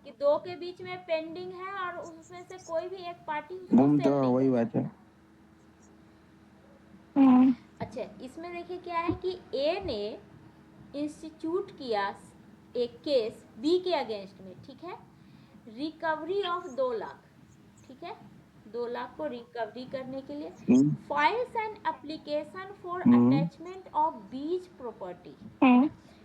कि दो के बीच में पेंडिंग है और उसमें से कोई भी एक पार्टी उसको
घूम तो
सेल नहीं
वही
कर
बात है।
अच्छा, इसमें देखिए क्या है कि ए ने इंस्टीट्यूट किया एक केस बी के अगेंस्ट में, ठीक है, रिकवरी ऑफ 2 लाख, ठीक है, 2 लाख को रिकवरी करने के लिए files and application for attachment of बीज प्रॉपर्टी।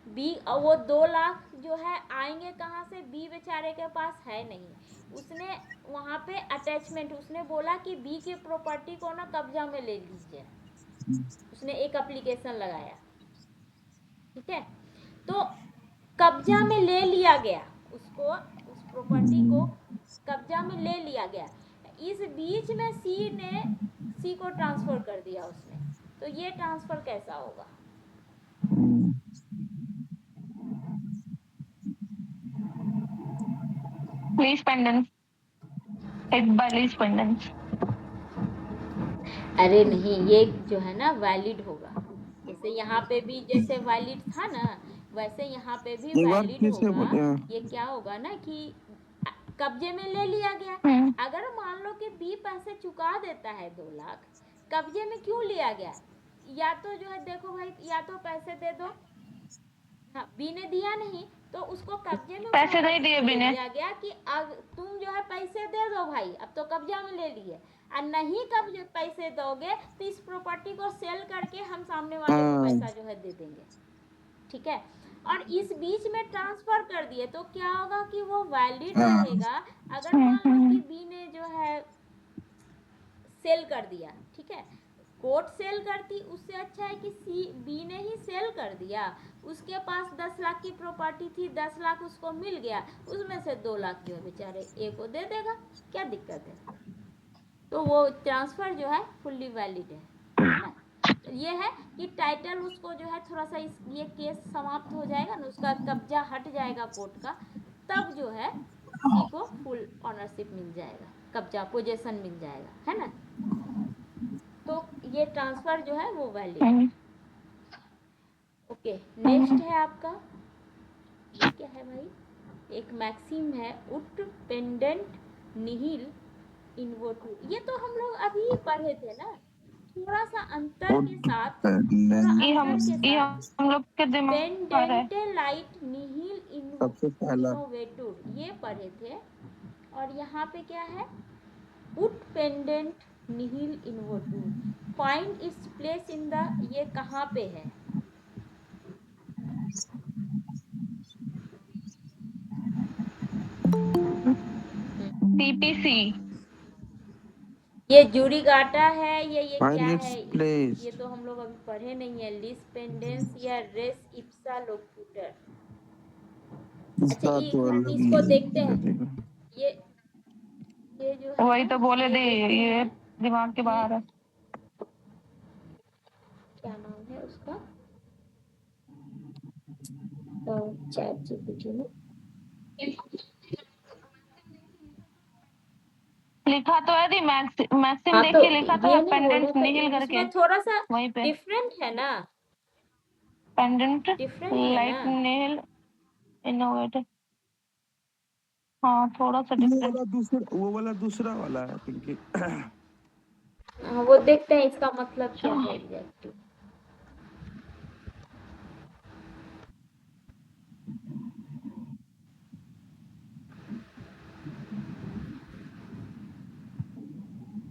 बी, वो 2 लाख जो है आएंगे कहाँ से, बी बेचारे के पास है नहीं, उसने वहाँ पे अटैचमेंट, उसने बोला कि बी के प्रॉपर्टी को ना कब्जा में ले लीजिए, उसने एक एप्लीकेशन लगाया, ठीक है, तो कब्जा में ले लिया गया, उसको, उस प्रॉपर्टी को कब्जा में ले लिया गया, इस बीच में सी को ट्रांसफर कर दिया उसने, तो ये ट्रांसफर कैसा होगा?
लीज पेंडेंस, एक बाय लीज पेंडेंस।
अरे नहीं, ये जो है ना वैलिड होगा, जैसे यहाँ पे भी जैसे वैलिड था ना, वैसे यहाँ पे भी
एक बार
वैलिड
फिर से
होगा।
बोलिए।
ये क्या होगा ना कि कब्जे में ले लिया गया, अगर मान लो कि बी पैसे चुका देता है 2 लाख, कब्जे में क्यों लिया गया? या तो जो है देखो भाई, या तो पैसे दे दो, हाँ, बी ने दिया नहीं तो उसको कब्जे में
पैसे नहीं
प्रॉपर्टी
दिए
को
बी
ले
ने।
लिया गया कि अब तुम जो है पैसे दे दो भाई, अब तो कब्जा में ले लिए, और नहीं कब्जे पैसे दोगे तो इस प्रॉपर्टी को सेल करके हम सामने वाले को पैसा जो है दे देंगे, ठीक है, और इस बीच में ट्रांसफर कर दिए तो क्या होगा कि वो वैलिड रहेगा। अगर मान लो कि बी ने जो है सेल कर दिया, ठीक है, कोर्ट सेल करती, उससे अच्छा है कि बी ने ही सेल कर दिया, उसके पास 10 लाख की प्रॉपर्टी थी, 10 लाख उसको मिल गया, उसमें से 2 लाख जो है बेचारे ए को दे देगा, क्या दिक्कत है? तो वो ट्रांसफर जो है फुल्ली वैलिड है ना। तो ये है कि टाइटल उसको जो है थोड़ा सा ये केस समाप्त हो जाएगा ना, उसका कब्जा हट जाएगा कोर्ट का, तब जो है सी को फुल ऑनरशिप मिल जाएगा, कब्जा पोजेशन मिल जाएगा, है ना। तो ये ट्रांसफर जो है वो वैलिड है। ओके, नेक्स्ट है आपका, ये क्या है भाई, एक मैक्सिम है, उट पेंडेंट निहिल इन्वोटू, ये तो हम लोग अभी पढ़े थे ना, थोड़ा सा अंतर के साथ,
ये हम लोग के दिमाग में आ रहा है।
पेंडेंटे लाइट निहिल
सबसे पहला
इनोवेटूर ये पढ़े थे, और यहाँ पे क्या है, उट पेंडेंट निहिल इन्वोटूर, find its place in the, ये कहाँ पे है?
सीपीसी,
ये जूरीगाटा है, ये क्या
फाइंड इट्स
है?
प्लेस।
ये तो हम लोग अभी पढ़े नहीं है, लिस पेंडेंस या रेस इप्सा लोक्यूटर। अच्छा,
इसका तो
हम
अलग
इसको
ही
देखते हैं,
लगेगा।
ये जो है
वही
ना,
तो बोले
ये
थे,
देखते
ये
हैं
दिमाग के
कि
बाहर है।
क्या नाम है उसका, चैट जीपीटी में
लिखा तो है दी मैक्सिम
हाँ,
देख
तो
के लिखा तो
ये
है,
नहीं बोल
पेंडेंट
रहे थे,
निहिल करके
इसमें थोड़ा सा
वहीं पे।
डिफरेंट है ना,
पेंडेंट
डिफरेंट है
लाइट
ना।
निहिल इनोवेटिव, हाँ थोड़ा सा डिफरेंट।
वो वाला दूसरा वाला है पिंकी।
हाँ, वो देखते हैं इसका मतलब क्या है exactly.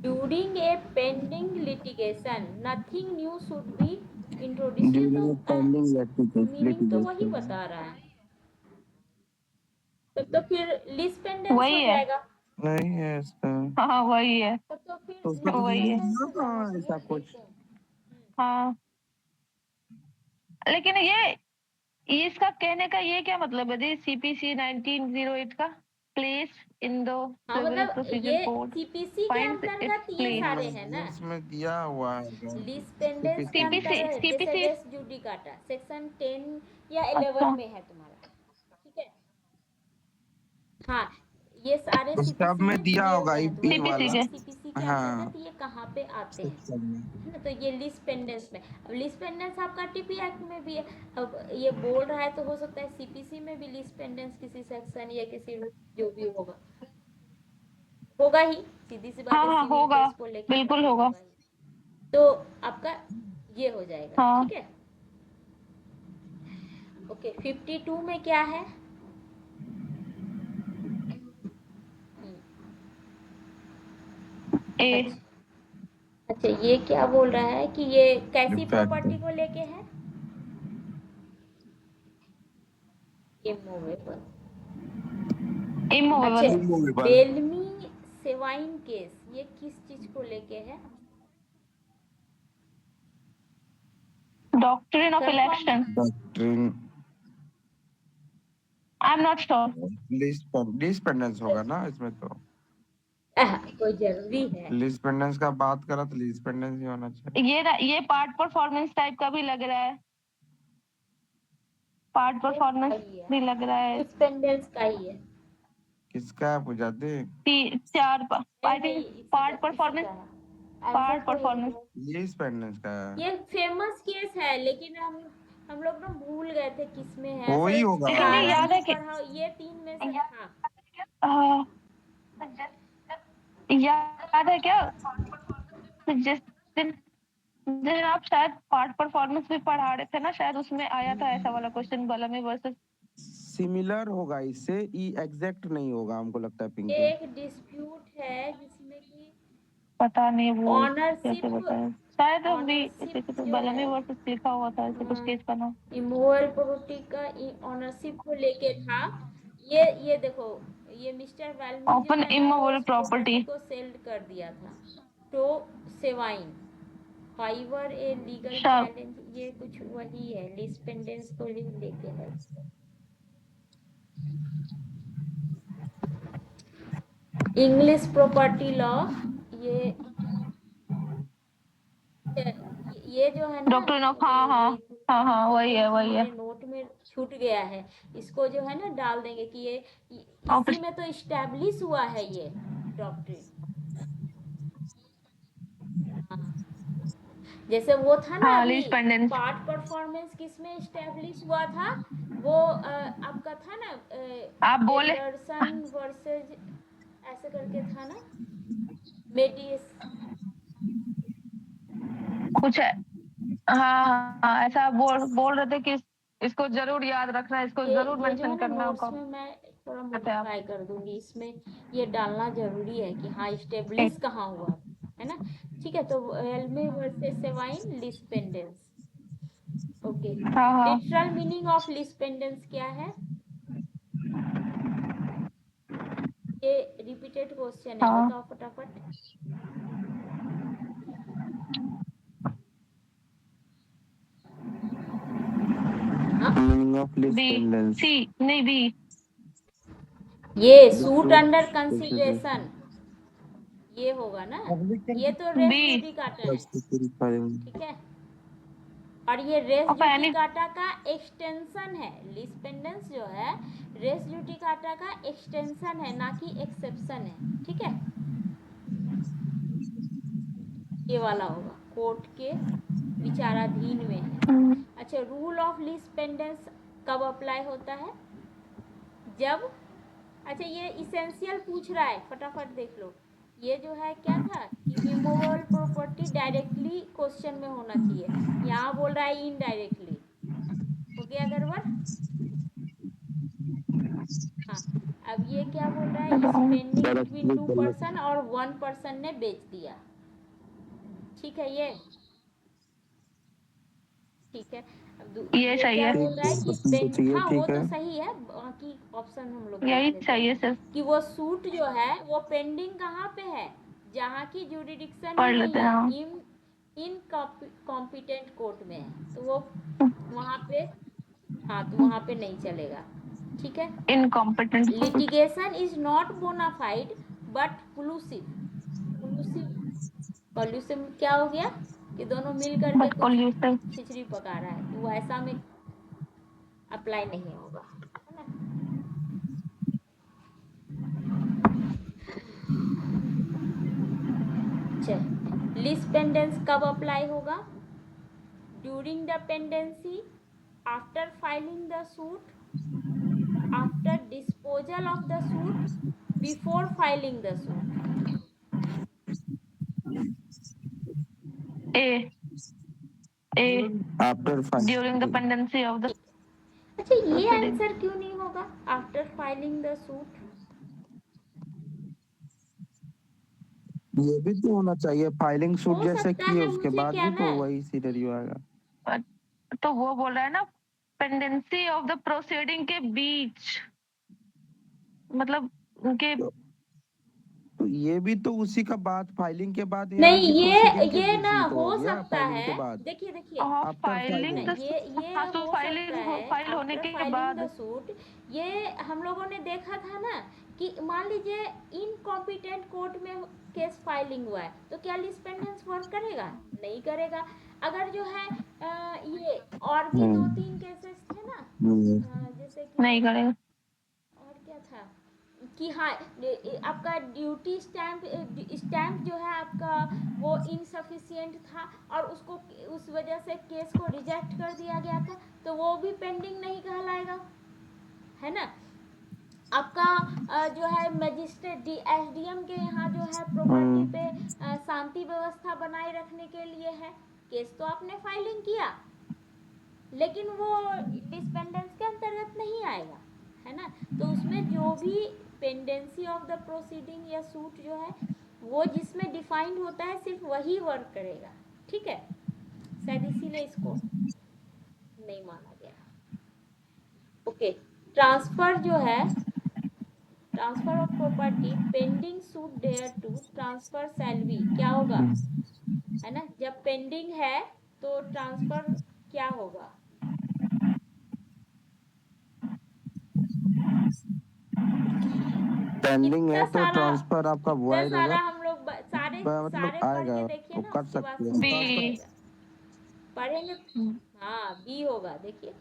During a pending litigation, nothing new should be introduced, ये तो मीनिंग तो वही बता रहा है, तब तो फिर लिस पेंडेंस हो
वही है,
जाएगा,
नहीं है इसका।
हाँ वही है,
तब तो फिर
तो
लिस
फिर
वही है।
पेंडेंस हो जाना
हाँ, ऐसा
चाहिए,
कुछ।
देखते हैं।
हाँ, लेकिन ये इसका कहने का ये क्या मतलब है दी, सीपीसी 1908 का placed in the
हाँ
civil
मतलब
procedure
ये
code
सीपीसी के
finds
अंतर्गत
its
ये
place.
सारे हैं ना।
इसमें दिया हुआ है
लीज पेंडेंस के
CPC में।
अंतर्गत जैसे
CPC
रेस जुडिकाटा सेक्शन 10 या
अच्छा
11 में है तुम्हारा, ठीक है। हाँ ये सारे
तो सब
सीपीसी
में
में
दिया
दिए
होगा
हुए हैं
ई
तुम्हारे
CPC
वाला
के।
सीपीसी के
हाँ
अंतर्गत ये कहाँ पे आते हैं,
सेक्शन में।
है ना। तो ये लीज पेंडेंस में, अब लीज पेंडेंस आपका टीपी एक्ट में भी है। अब ये बोल रहा है तो हो सकता है सीपीसी में भी लीज पेंडेंस किसी सेक्शन या किसी जो भी होगा ही, सीधी सी बात
हाँ
है,
हाँ
सिविल
होगा,
केस को लेके है
बिल्कुल
तो
होगा।
होगा ही। तो आपका ये हो जाएगा,
हाँ
ठीक है। ओके 52 में क्या है?
ए
अच्छा ये क्या बोल रहा है कि ये कैसी
Defect.
प्रॉपर्टी को लेके है? इमूवेबल।
इमूवेबल।
अच्छा
Immovable.
बेलमी सेवाइन केस ये किस चीज को लेके है?
Doctrine of
Confirm?
Election.
Doctrine
I am not sure.
Dependence होगा ना इसमें तो।
कोई जरूरी है?
डिपेंडेंस का बात करा तो डिपेंडेंस ही होना चाहिए।
ये पार्ट परफॉर्मेंस टाइप का भी लग रहा है, पार्ट परफॉर्मेंस भी लग रहा है।
डिपेंडेंस का ही है।
किसका है पूजा दी?
4 आई
नहीं,
think part performance, part performance.
Dependence का है।
ये फेमस केस है लेकिन हम लोग ना भूल गए थे किसमें है।
वही
सर,
होगा।
इसीलिए
सारा
याद
नहीं
है कि
पढ़ा, ये 3 में से हाँ।
याद है क्या जिस दिन दिन आप शायद पार्ट परफॉर्मेंस भी पढ़ा रहे थे ना, शायद उसमें आया था ऐसा वाला क्वेश्चन, बलमी वर्सेस।
सिमिलर होगा इससे, ये एग्जैक्ट नहीं होगा हमको लगता है पिंकी।
एक डिस्प्यूट है जिसमें कि
पता नहीं वो कैसे
ऑनरशिप
बताया, शायद भी
ऑनरशिप
ऐसे
जो
बलमी
है
वर्सेस लिखा हुआ था ऐसे कुछ केस का नाम।
इमोवल प्रॉपर्टी का ऑनरशिप को लेके था। ये देखो ये मिस्टर वाल्मी जो
ओपन
है ना वो
इमूवेबल
उस
प्रॉपर्टी।
प्रॉपर्टी को सेल कर दिया था तो सेवाइन फाइवर ए लीगल चैलेंज, ये कुछ वही है लीज पेंडेंस को लेके है। इंग्लिश प्रॉपर्टी लॉ, ये ये जो है ना
डॉक्ट्रिन ऑफ, हाँ हाँ हाँ हाँ वही है वही है।
हमारे नोट में छूट गया है, इसको जो है ना डाल देंगे कि ये
ऑफिस
इसी में तो इस्टेब्लिश हुआ है ये डॉक्ट्रिन। जैसे वो था ना
हाँ
अभी
लीज पेंडेंस।
पार्ट परफॉर्मेंस किस में इस्टेब्लिश हुआ था, वो आपका था ना
आप बोले
एंडरसन वर्सेस ऐसे करके था ना, मेडिस।
कुछ है, हाँ हाँ ऐसा आप बोल रहे थे कि इसको जरूर याद रखना, इसको जरूर
ये जो है
मेंशन
ना
करना
नोट्स
होगा।
में मैं थोड़ा
कहते हैं आप
मॉडिफाई कर दूंगी, इसमें ये डालना जरूरी है कि हाँ इस्टेब्लिश कहाँ हुआ है ना। ठीक है तो एल्मे वर्सेस सेवाइन लिस्पेंडेंस। ओके
हाँ हाँ
लिटरल मीनिंग ऑफ लिस्पेंडेंस क्या है? ये रिपीटेड क्वेश्चन है,
हाँ
बताओ फटाफट।
Meaning of
B
dependence.
C नहीं बी।
ये सूट अंडर कंसिडरेशन ये होगा ना, ये तो रेस
बी
जुडिकाटा है, ठीक है। और ये रेस
ऑफ एनी
जुडिकाटा का एक्सटेंशन है, लिस्पेंडेंस जो है रेस जुडिकाटा का एक्सटेंशन है ना कि एक्सेप्शन है, ठीक है। ये वाला होगा कोर्ट के विचाराधीन में है। अच्छा रूल ऑफ लिस्पेंडेंस कब अप्लाई होता है? जब, अच्छा ये इसेंशियल पूछ रहा है, फटाफट देख लो। ये जो है क्या था कि इमूवेबल प्रॉपर्टी डायरेक्टली क्वेश्चन में होना चाहिए, यहाँ बोल रहा है इनडायरेक्टली। हो गया गड़बड़? हाँ अब ये क्या बोल रहा है, स्पेंडिंग बिटवीन 2 पर्सन और 1 पर्सन ने बेच दिया, ठीक है ये ठीक है। अब
ये सही
क्या
है,
बोल रहा है कि स्पेंड, हाँ वो
ठीक है।
तो सही है, बाकी ऑप्शन हम लोग
यही
देख लेते
सही है
हैं
सर।
कि वो सूट जो है वो पेंडिंग कहाँ पे है, जहाँ की जुरिडिक्शन
पढ़
ही नहीं
लेते हैं हाँ।
है, इन कॉम्पिटेंट कोर्ट में है, तो वो वहाँ पे, हाँ तो वहाँ पे नहीं चलेगा। ठीक है,
incompetent.
Litigation is not bona fide but collusive. Collusive क्या हो गया कि दोनों मिल करके
बट
कुछ
कोल्यूसिव।
खिचड़ी पका रहा है, तो वो ऐसा में अप्लाई नहीं होगा, है ना। चल, लीज पेंडेंस कब अप्लाई होगा? During the pendency, after filing the suit, after disposal of the suit, before filing the suit.
A
after
during the pendency of the
अच्छा, ये
प्रोसीडिंग।
आंसर क्यों नहीं होगा आफ्टर फाइलिंग द सूट?
ये भी तो होना चाहिए, फाइलिंग सूट
हो
जैसे
सकता
किए
है,
उसके
मुझे
बाद
क्या
भी
ना,
तो वही सिनेरियो आएगा।
तो वो बोल रहा है ना पेंडेंसी ऑफ द प्रोसीडिंग के बीच, मतलब उनके।
तो ये भी तो उसी का बाद, फाइलिंग के बाद, यहाँ
नहीं,
भी प्रोसीडिंग के
ये
बीच
ना
ही तो
हो
हो गया,
सकता
फाइलिंग
है।
के बाद,
देखिए देखिए,
आफ्टर
फाइलिंग
ना,
फाइलिंग।
ये
हाँ, तो
हो सकता है
फाइल होने
आफ्टर
के
फाइलिंग द
बाद।
सूट। ये हम लोगों ने देखा था ना कि मान लीजिए इनकॉम्पिटेंट कोर्ट में केस फाइलिंग हुआ है, तो क्या लिस्पेंडेंस वर्क करेगा? नहीं करेगा। अगर जो है ये और भी दो तीन केसेस थे ना, जैसे कि
नहीं करेगा।
और क्या था कि हाँ, आपका ड्यूटी स्टैम्प जो है आपका वो इनसफिशिएंट था और उसको उस वजह से केस को रिजेक्ट कर दिया गया था, तो वो भी पेंडिंग नहीं कहलाएगा, है ना। आपका जो है मजिस्ट्रेट एसडीएम के यहाँ जो है प्रॉपर्टी पे शांति व्यवस्था बनाए रखने के लिए है, केस तो आपने फाइलिंग किया लेकिन वो डिस्पेंडेंस के अंतर्गत नहीं आएगा, है ना। तो उसमें जो भी पेंडेंसी ऑफ द प्रोसीडिंग या सूट जो है वो जिसमें डिफाइंड होता है सिर्फ वही वर्क करेगा, ठीक है। शायद इसीलिए इसको नहीं माना गया। ओके, ट्रांसफर जो है, transfer of property pending suit dare to transfer shall be, क्या होगा, है ना। जब पेंडिंग है तो ट्रांसफर क्या होगा?
पेंडिंग है
इतना
तो
सारा,
ट्रांसफर आपका
इतना
वॉइड
सारा
होगा,
हम लोग सारे
मतलब
सारे पढ़
आएगा,
के देखिए
तो
ना,
कर
उसके बाद
सकते हैं
समझ में
बी
आएगा। पढ़ेंगे, हाँ बी होगा, देखिए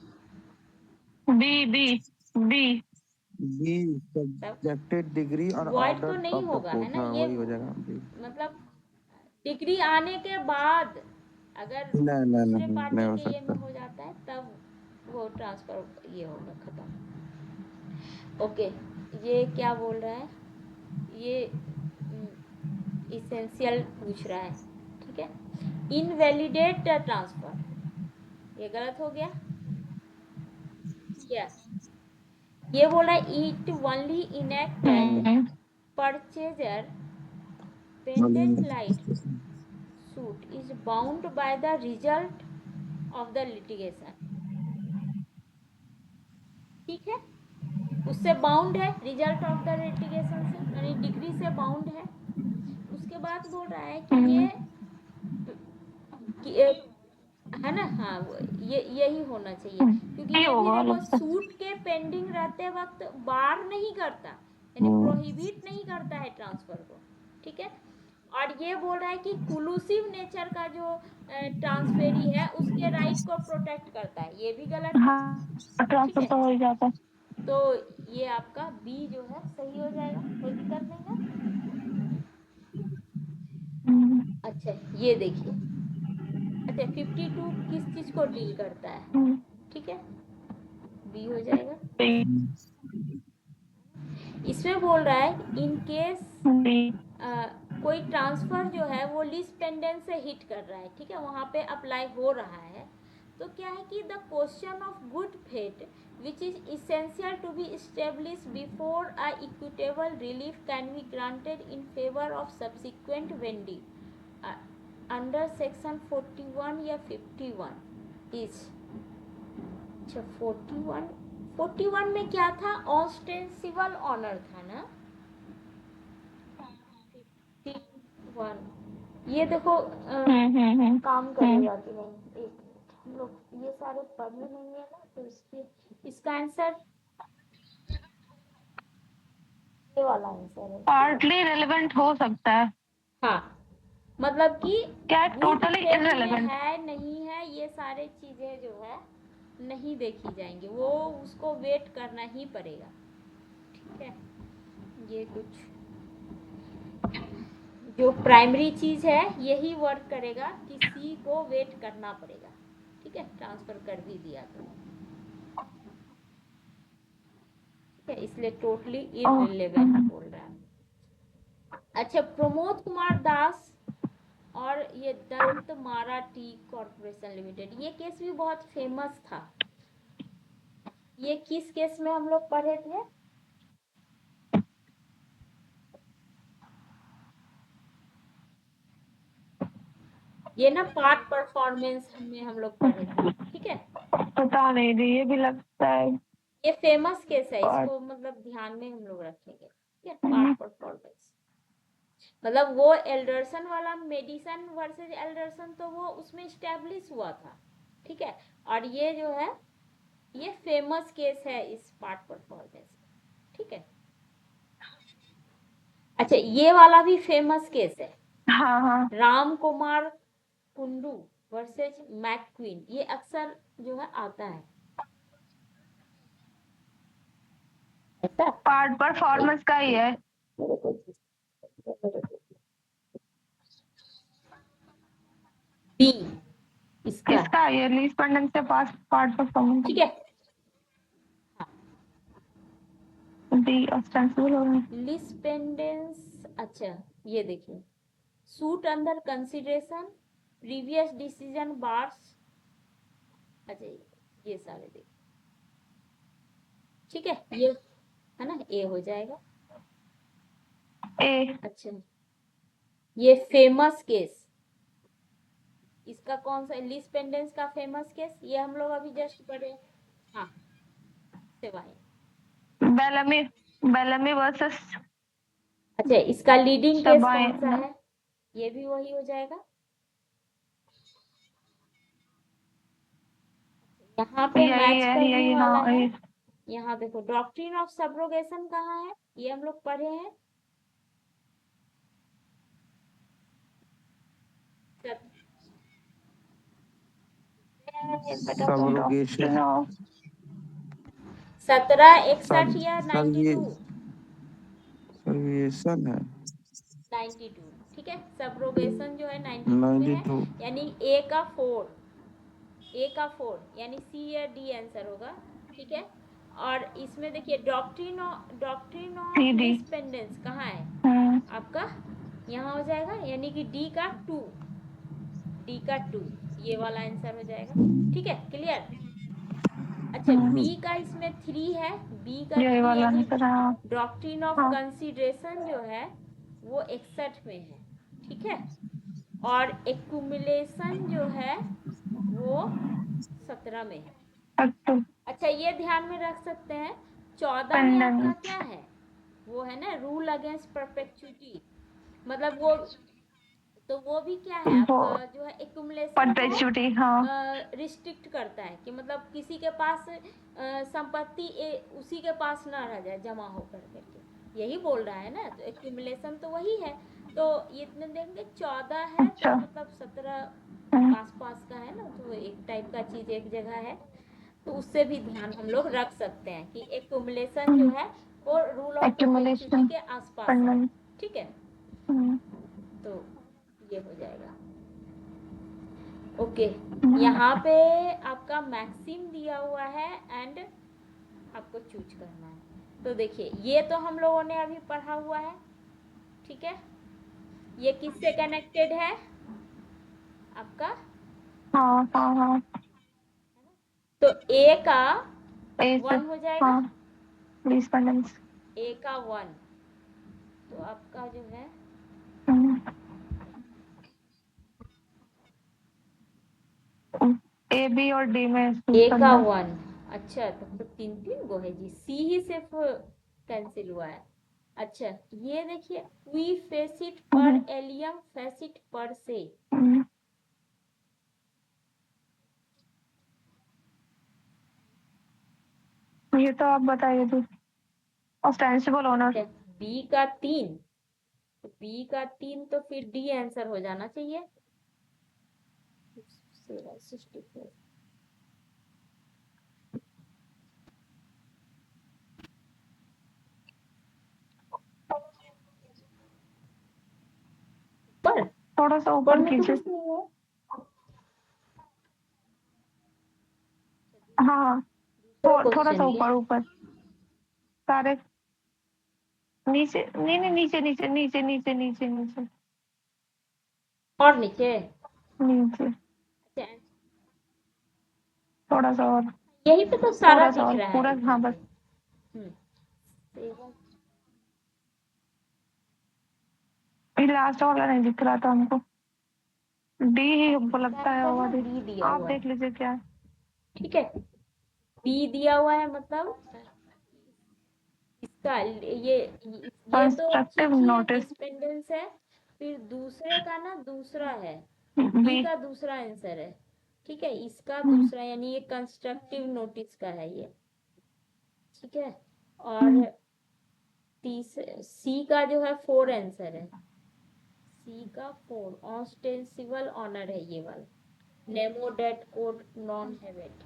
बी बी बी
बी
तब
सब्जेक्टेड डिग्री और
वॉइड तो
ऑर्डर
नहीं
ऑफ द
होगा, है
कोर्ट,
ना।
हाँ
ये
वही हो जाएगा B।
मतलब डिग्री आने के बाद अगर
नहीं नहीं
दूसरे
नहीं, नहीं
पार्टी
हो
के ये में
सकता।
हो जाता है तब वो ट्रांसफर ये होगा, खत्म। ओके, ये क्या बोल रहा है, ये इसेंशियल पूछ रहा है, ठीक है। इनवैलिडेट द ट्रांसफर, ये गलत हो गया क्या? ये बोला it only enacted purchaser pendant light suit is bound by the result of the litigation, ठीक है। उससे बाउंड है, रिजल्ट ऑफ द लिटिगेशन से, यानी डिग्री से बाउंड है। उसके बाद बोल रहा है कि ये है ना, हाँ ये यही होना चाहिए, क्योंकि
ये
ये भी
होगा
देखो
अलग से।
सूट के पेंडिंग रहते वक्त बार नहीं करता, यानी प्रोहिबिट नहीं करता है ट्रांसफर को, ठीक है। और ये बोल रहा है कि कुलूसिव नेचर का जो ट्रांसफेरी है उसके राइट को प्रोटेक्ट करता है, ये भी गलत है,
हाँ,
ठीक
ट्रांसफर
है।
तो हो ही जाता है।
तो ये आपका बी जो है सही हो जाएगा, कोई दिक्कत नहीं है। अच्छा, ये देखिए, अच्छा 52 किस चीज को डील करता है, ठीक है, बी हो जाएगा। इसमें बोल रहा है इन केस कोई ट्रांसफर जो है वो लीज पेंडेंट से हिट कर रहा है, ठीक है, वहां पे अप्लाई हो रहा है, तो क्या है कि the question of good faith which is essential to be establish before a equitable relief can be granted in favour of subsequent vendee under section 41 या 51 इज। अच्छा, 41 में क्या था, ऑस्टेंसिबल ऑनर था ना। 51 ये देखो काम करेगा कि नहीं, एक हम लोग ये सारे पढ़े नहीं है ना, तो इसके इसका आंसर ये वाला आंसर है।
पार्टली रेलेवेंट हो सकता है,
हाँ, मतलब कि
क्या
with
टोटली
check में
इररेलेवेंट?
है नहीं है, ये सारे चीजें जो है नहीं देखी जाएंगी, वो उसको वेट करना ही पड़ेगा। ठीक है, ये कुछ जो प्राइमरी चीज है यही वर्क करेगा कि सी को वेट करना पड़ेगा। ठीक है, ट्रांसफर कर भी दिया तो ठीक है, इसलिए टोटली इररिलेवेंट बोल रहा है। अच्छा, प्रमोद कुमार दास और ये दंत मारा टी कॉर्पोरेशन लिमिटेड, ये केस भी बहुत फेमस था। ये किस केस में हम लोग पढ़े थे? ये ना पार्ट परफॉर्मेंस में हम लोग पढ़े थे। ठीक है,
पता नहीं जी, ये भी लगता है।
ये फेमस केस है,
Part-
इसको मतलब ध्यान में हम लोग रखेंगे। ठीक है, पार्ट परफॉर्मेंस मतलब वो एल्डरसन वाला मेडिसन वर्सेस एल्डरसन, तो वो उसमें स्टैब्लिश हुआ था। ठीक है, और ये जो है ये फेमस केस है इस पार्ट परफॉर्मेंस। ठीक है, अच्छा ये वाला भी फेमस केस है,
हाँ हाँ,
राम कुमार कुंडू वर्सेज मैकक्वीन, ये अक्सर जो है आता है ऐसा।
पार्ट परफॉर्मेंस का ही है।
बी इसका।
किसका ये लीज पेंडेंट के पास पार्ट परफॉर्मेंस?
ठीक है,
डी ऑस्टेंसिबल होगा।
List pendens. अच्छा ये देखिए, suit under consideration, previous decision bars. अच्छा ये सारे देखिए। ठीक है, ये है ना, ए हो जाएगा।
ए।
अच्छा, ये फेमस केस, इसका कौन सा लिस्ट पेंडेंस का फेमस केस, ये हम लोग अभी जस्ट पढ़े। हाँ, सेवाइन।
बेलमी, बेलमी वर्सेस
अच्छा, इसका लीडिंग केस
शबाइन।
कौन सा है? ये भी वही हो जाएगा। यहाँ पे
यही
मैच
है,
करने
यही
वाला
हाँ
है।
यही।
यहाँ देखो डॉक्ट्रिन ऑफ सब्रोगेशन कहाँ है, ये हम लोग पढ़े हैं।
सब्रोगेशन
1761 या
सर्विए
92?
सर्विएशन है
92। ठीक है, सब्रोगेशन जो है 92 में है,
92।
यानी ए का 4, ए का 4 यानी सी या डी आंसर होगा। ठीक है, और इसमें देखिए doctrine of
C D.
Lis pendens कहाँ है आपका? यहाँ हो जाएगा, यानी कि डी का 2, डी का 2, ये वाला आंसर हो जाएगा। ठीक है, क्लियर। अच्छा, बी का इसमें 3 है, बी का
यही
3
वाला
यानी
आंसर है, हाँ।
डॉक्ट्रिन ऑफ
हाँ।
कंसिडरेशन जो है वो 61 में है। ठीक है, और एक्यूमुलेशन जो है वो 17 में है।
अच्छा,
अच्छा, ये ध्यान में रख सकते हैं, 14 में आपका
पेंडेंट।
क्या है? वो है ना रूल अगेंस्ट परपेचुइटी, मतलब वो, तो वो भी क्या है
वो
आपका जो है एक्यूमुलेशन को
परपेचुइटी, हाँ।
रिस्ट्रिक्ट करता है, कि मतलब किसी के पास संपत्ति उसी के पास ना रह जाए जमा होकर करके, यही बोल रहा है ना, तो एक्यूमुलेशन तो वही है। तो ये इतने देंगे 14 है, तो
अच्छा।
मतलब 17 पास पास का है ना, तो एक टाइप का चीज एक जगह है, तो उससे भी ध्यान हम लोग रख सकते हैं कि एक्यूमुलेशन जो है वो रूल ऑफ परपेचुइटी
एक्यूमुलेशन
के आसपास है।
पेंडेंट।
ठीक है, तो ये हो जाएगा। ओके, यहाँ पे आपका मैक्सिम दिया हुआ है एंड आपको चूज करना है। तो देखिए, ये तो हम लोगों ने अभी पढ़ा हुआ है। ठीक है, ये किससे कनेक्टेड है आपका?
हाँ हाँ हाँ।
तो ए का
ए से,
1 हो जाएगा,
हाँ, लीज पेंडेंट।
ए का 1, तो आपका जो है
ए बी और डी में
ए का
करना।
1। अच्छा, तो 3 गो है जी, सी ही सिर्फ कैंसिल हुआ है। अच्छा, ये देखिए, वी फेसिट पर एलियम फेसिट पर से,
ये तो आप बताइए, तो ऑस्टेंसिबल ओनर।
बी का 3, तो बी का 3 तो फिर डी आंसर हो जाना चाहिए। 64 पर
थोड़ा सा ऊपर
ऊपर में तो
कीजिए।
कुछ नहीं है।
हाँ,
दूसरा
थोड़ा सा
क्वेश्चन ये
ऊपर ऊपर सारे नीचे, नहीं नहीं, नीचे नीचे नीचे नीचे नीचे नीचे
और नीचे।
नीचे,
अच्छा,
थोड़ा सा और,
यही पे तो सारा
थोड़ा सा
दिख
और
रहा है
पूरा,
इतना
हाँ बस।
पे। सेवन।
लास्ट वाला नहीं दिख रहा था हमको, डी ही हमको
इसका
लगता है
आंसर
होगा।
ना बी दिया
आप
हुआ है।
देख लीजिए क्या है।
ठीक है, बी दिया हुआ है, मतलब इसका ये तो
कंस्ट्रक्टिव
ठीक है,
नोटिस,
डिपेंडेंस है। फिर दूसरे का ना दूसरा है,
बी।
बी का दूसरा आंसर है। ठीक है, इसका
हम्म,
दूसरा, यानी ये कंस्ट्रक्टिव नोटिस का है ये। ठीक है, और
हम्म,
तीसरे सी का जो है 4 आंसर है। सी का 4 ऑस्टेंसिबल ऑनर है ये वाला, nemo dat quod non habet.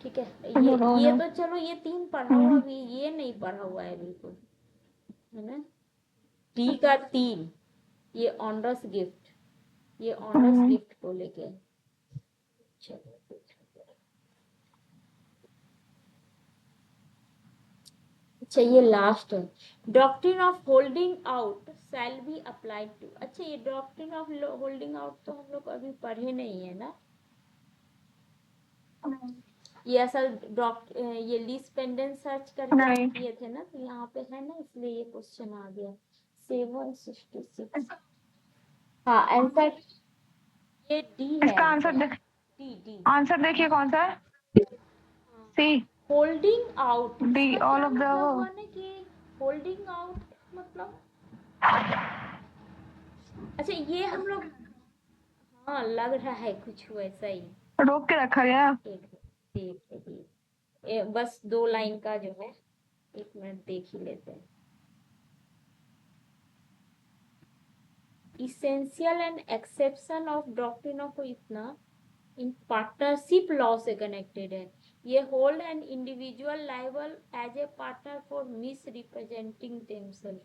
ठीक है, ये तो चलो ये 3 पढ़ा हुआ, भी ये नहीं पढ़ा हुआ है बिल्कुल, है ना। डी का 3, ये ऑनरस गिफ्ट, ये ऑनरस गिफ्ट को लेके। चलो, अच्छा ये लास्ट है, doctrine of holding out shall be applied to. अच्छा, ये डॉक्ट्रिन ऑफ होल्डिंग आउट तो हम लोग अभी पढ़े नहीं है ना। ये असल ये लीस्ट पेंडेंट सर्च करके
नहीं,
किए थे ना, तो यहाँ पे है ना, इसलिए ये क्वेश्चन आ गया। 766। हाँ, आंसर ये डी है
इसका
आंसर।
Answer
D.
आंसर देखिए कौन सा है, सी,
होल्डिंग आउट,
डी,
इसका
ऑल
क्या
ऑफ द
मतलब
अबव।
हुआ ना कि होल्डिंग आउट मतलब, अच्छा ये हम लोग, हाँ लग रहा है कुछ वैसा ही।
रोक के रखा गया।
एक देख देखिए, बस 2 लाइन का जो है, 1 मिनट देख ही लेते हैं। Essential and exception of doctrine of इतना इन पार्टनरशिप लॉ से कनेक्टेड है। ये hold an individual liable as a partner for misrepresenting themself.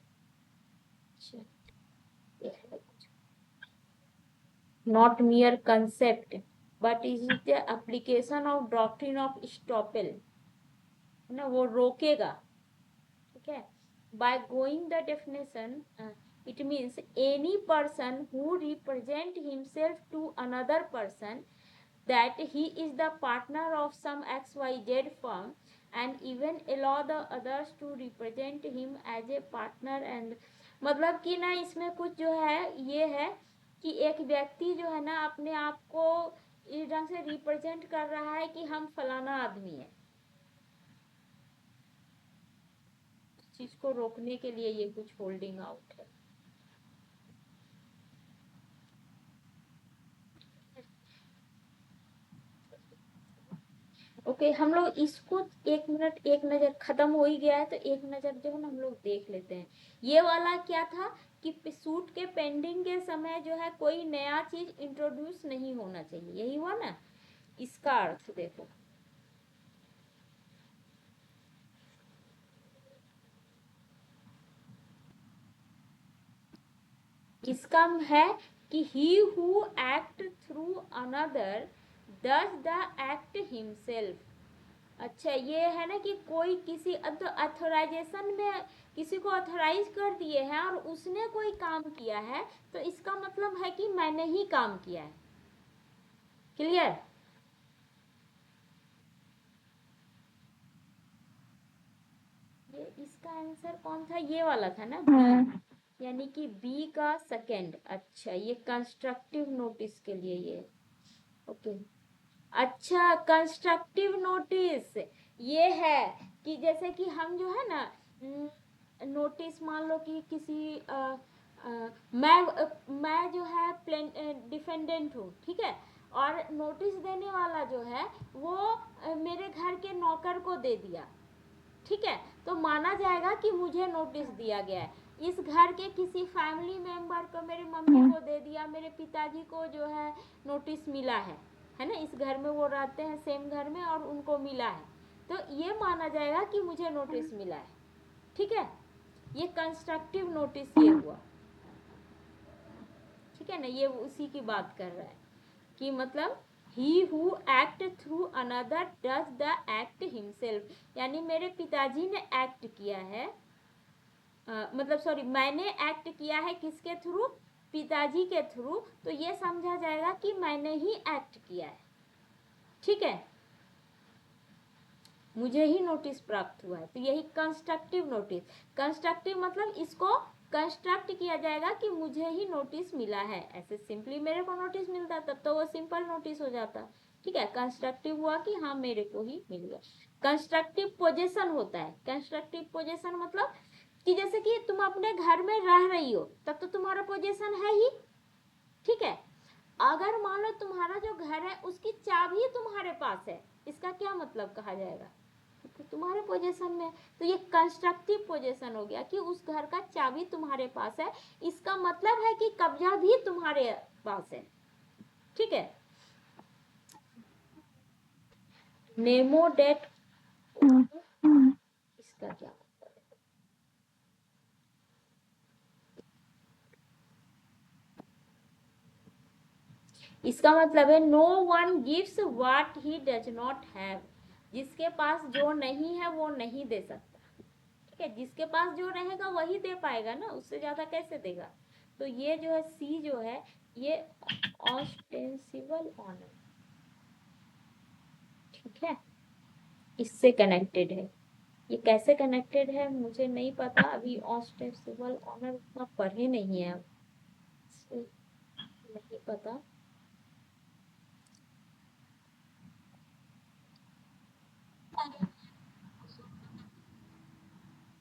Not mere concept but is the application of doctrine of estoppel, है ना, वो रोकेगा। ठीक है, by going the definition, it means any person who represent himself to another person that he is the partner of some XYZ firm and even allow the others to represent him as a partner and, मतलब कि ना इसमें कुछ जो है ये है कि एक व्यक्ति जो है ना अपने आप को इस ढंग से रिप्रेजेंट कर रहा है कि हम फलाना आदमी है। चीज को रोकने के लिए ये कुछ होल्डिंग आउट है। ओके, हम लोग इसको 1 मिनट, एक नजर खत्म हो ही गया है तो एक नजर जो है ना हम लोग देख लेते हैं। ये वाला क्या था कि सूट के पेंडिंग के समय जो है कोई नया चीज इंट्रोड्यूस नहीं होना चाहिए, यही हुआ ना। इसका अर्थ देखो, इसका है कि he who act through another does the act himself। अच्छा, ये है ना कि कोई किसी अथोराइजेशन में किसी को अथोराइज कर दिए हैं और उसने कोई काम किया है, तो इसका मतलब है कि मैंने ही काम किया है। क्लियर। ये इसका आंसर कौन था, ये वाला था ना, बी, यानी कि बी का सेकंड। अच्छा, ये कंस्ट्रक्टिव नोटिस के लिए ये। ओके, अच्छा कंस्ट्रक्टिव नोटिस ये है कि जैसे कि हम जो है ना नोटिस, मान लो कि किसी मैं जो है डिफेंडेंट हूँ, ठीक है, और नोटिस देने वाला जो है वो मेरे घर के नौकर को दे दिया, ठीक है, तो माना जाएगा कि मुझे नोटिस दिया गया है। इस घर के किसी फैमिली मेंबर को, मेरी मम्मी को दे दिया, मेरे पिताजी को जो है नोटिस मिला है ना, इस घर में वो रहते हैं सेम घर में और उनको मिला है, तो ये माना जाएगा कि मुझे नोटिस मिला है। ठीक है, ये कंस्ट्रक्टिव नोटिस ये हुआ। ठीक है ना, ये उसी की बात कर रहा है कि मतलब he who act through another does the act himself, यानी मेरे पिताजी ने एक्ट किया है, मतलब सॉरी, मैंने एक्ट किया है किसके थ्रू, पिताजी के थ्रू, तो ये समझा जाएगा कि मैंने ही एक्ट किया है। ठीक है, मुझे ही नोटिस प्राप्त हुआ है, तो यही कंस्ट्रक्टिव नोटिस। कंस्ट्रक्टिव मतलब इसको कंस्ट्रक्ट किया जाएगा कि मुझे ही नोटिस मिला है। ऐसे सिंपली मेरे को नोटिस मिलता तब तो वो सिंपल नोटिस हो जाता। ठीक है, कंस्ट्रक्टिव हुआ कि हाँ मेरे को ही मिल गया। कंस्ट्रक्टिव पोजेशन होता है। कंस्ट्रक्टिव पोजेशन मतलब कि जैसे कि तुम अपने घर में रह रही हो तब तो तुम्हारा पोजेशन है ही। ठीक है, अगर मान लो तुम्हारा जो घर है उसकी चाबी तुम्हारे पास है, इसका क्या मतलब कहा जाएगा, तो तुम्हारे पोजीशन में, तो ये कंस्ट्रक्टिव पोजीशन हो गया कि उस घर का चाबी तुम्हारे पास है, इसका मतलब है कि कब्जा भी तुम्हारे पास है। ठीक है, नेमो डेट, इसका क्या मतलब है, इसका मतलब है no one gives what he does not have, जिसके पास जो नहीं है वो नहीं दे सकता। ठीक है, जिसके पास जो रहेगा वही दे पाएगा ना, उससे ज्यादा कैसे देगा। तो ये जो है सी जो है ये ऑस्टेंसिबल ऑनर, ठीक है, इससे कनेक्टेड है। ये कैसे कनेक्टेड है मुझे नहीं पता, अभी ऑस्टेंसिबल ऑनर उतना पढ़े नहीं है, नहीं पता।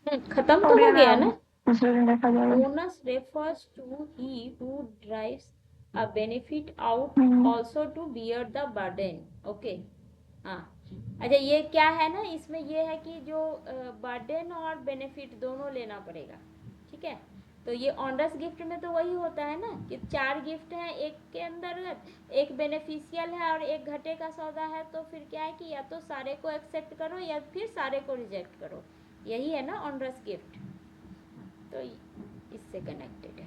खत्म तो हो गया ना। Bonus refers to he who drives a benefit out also to bear the burden. Okay, हाँ, अच्छा ये क्या है ना, इसमें ये है कि जो बर्डन और बेनिफिट दोनों लेना पड़ेगा। ठीक है, तो ये ऑनरस गिफ्ट में तो वही होता है ना कि 4 गिफ्ट हैं एक के अंतर्गत, एक बेनिफिशियल है और एक घटे का सौदा है, तो फिर क्या है कि या तो सारे को एक्सेप्ट करो या फिर सारे को रिजेक्ट करो, यही है ना ऑनरस गिफ्ट, तो इससे कनेक्टेड है।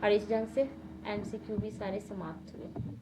और इस ढंग से एमसीक्यू भी सारे समाप्त हुए।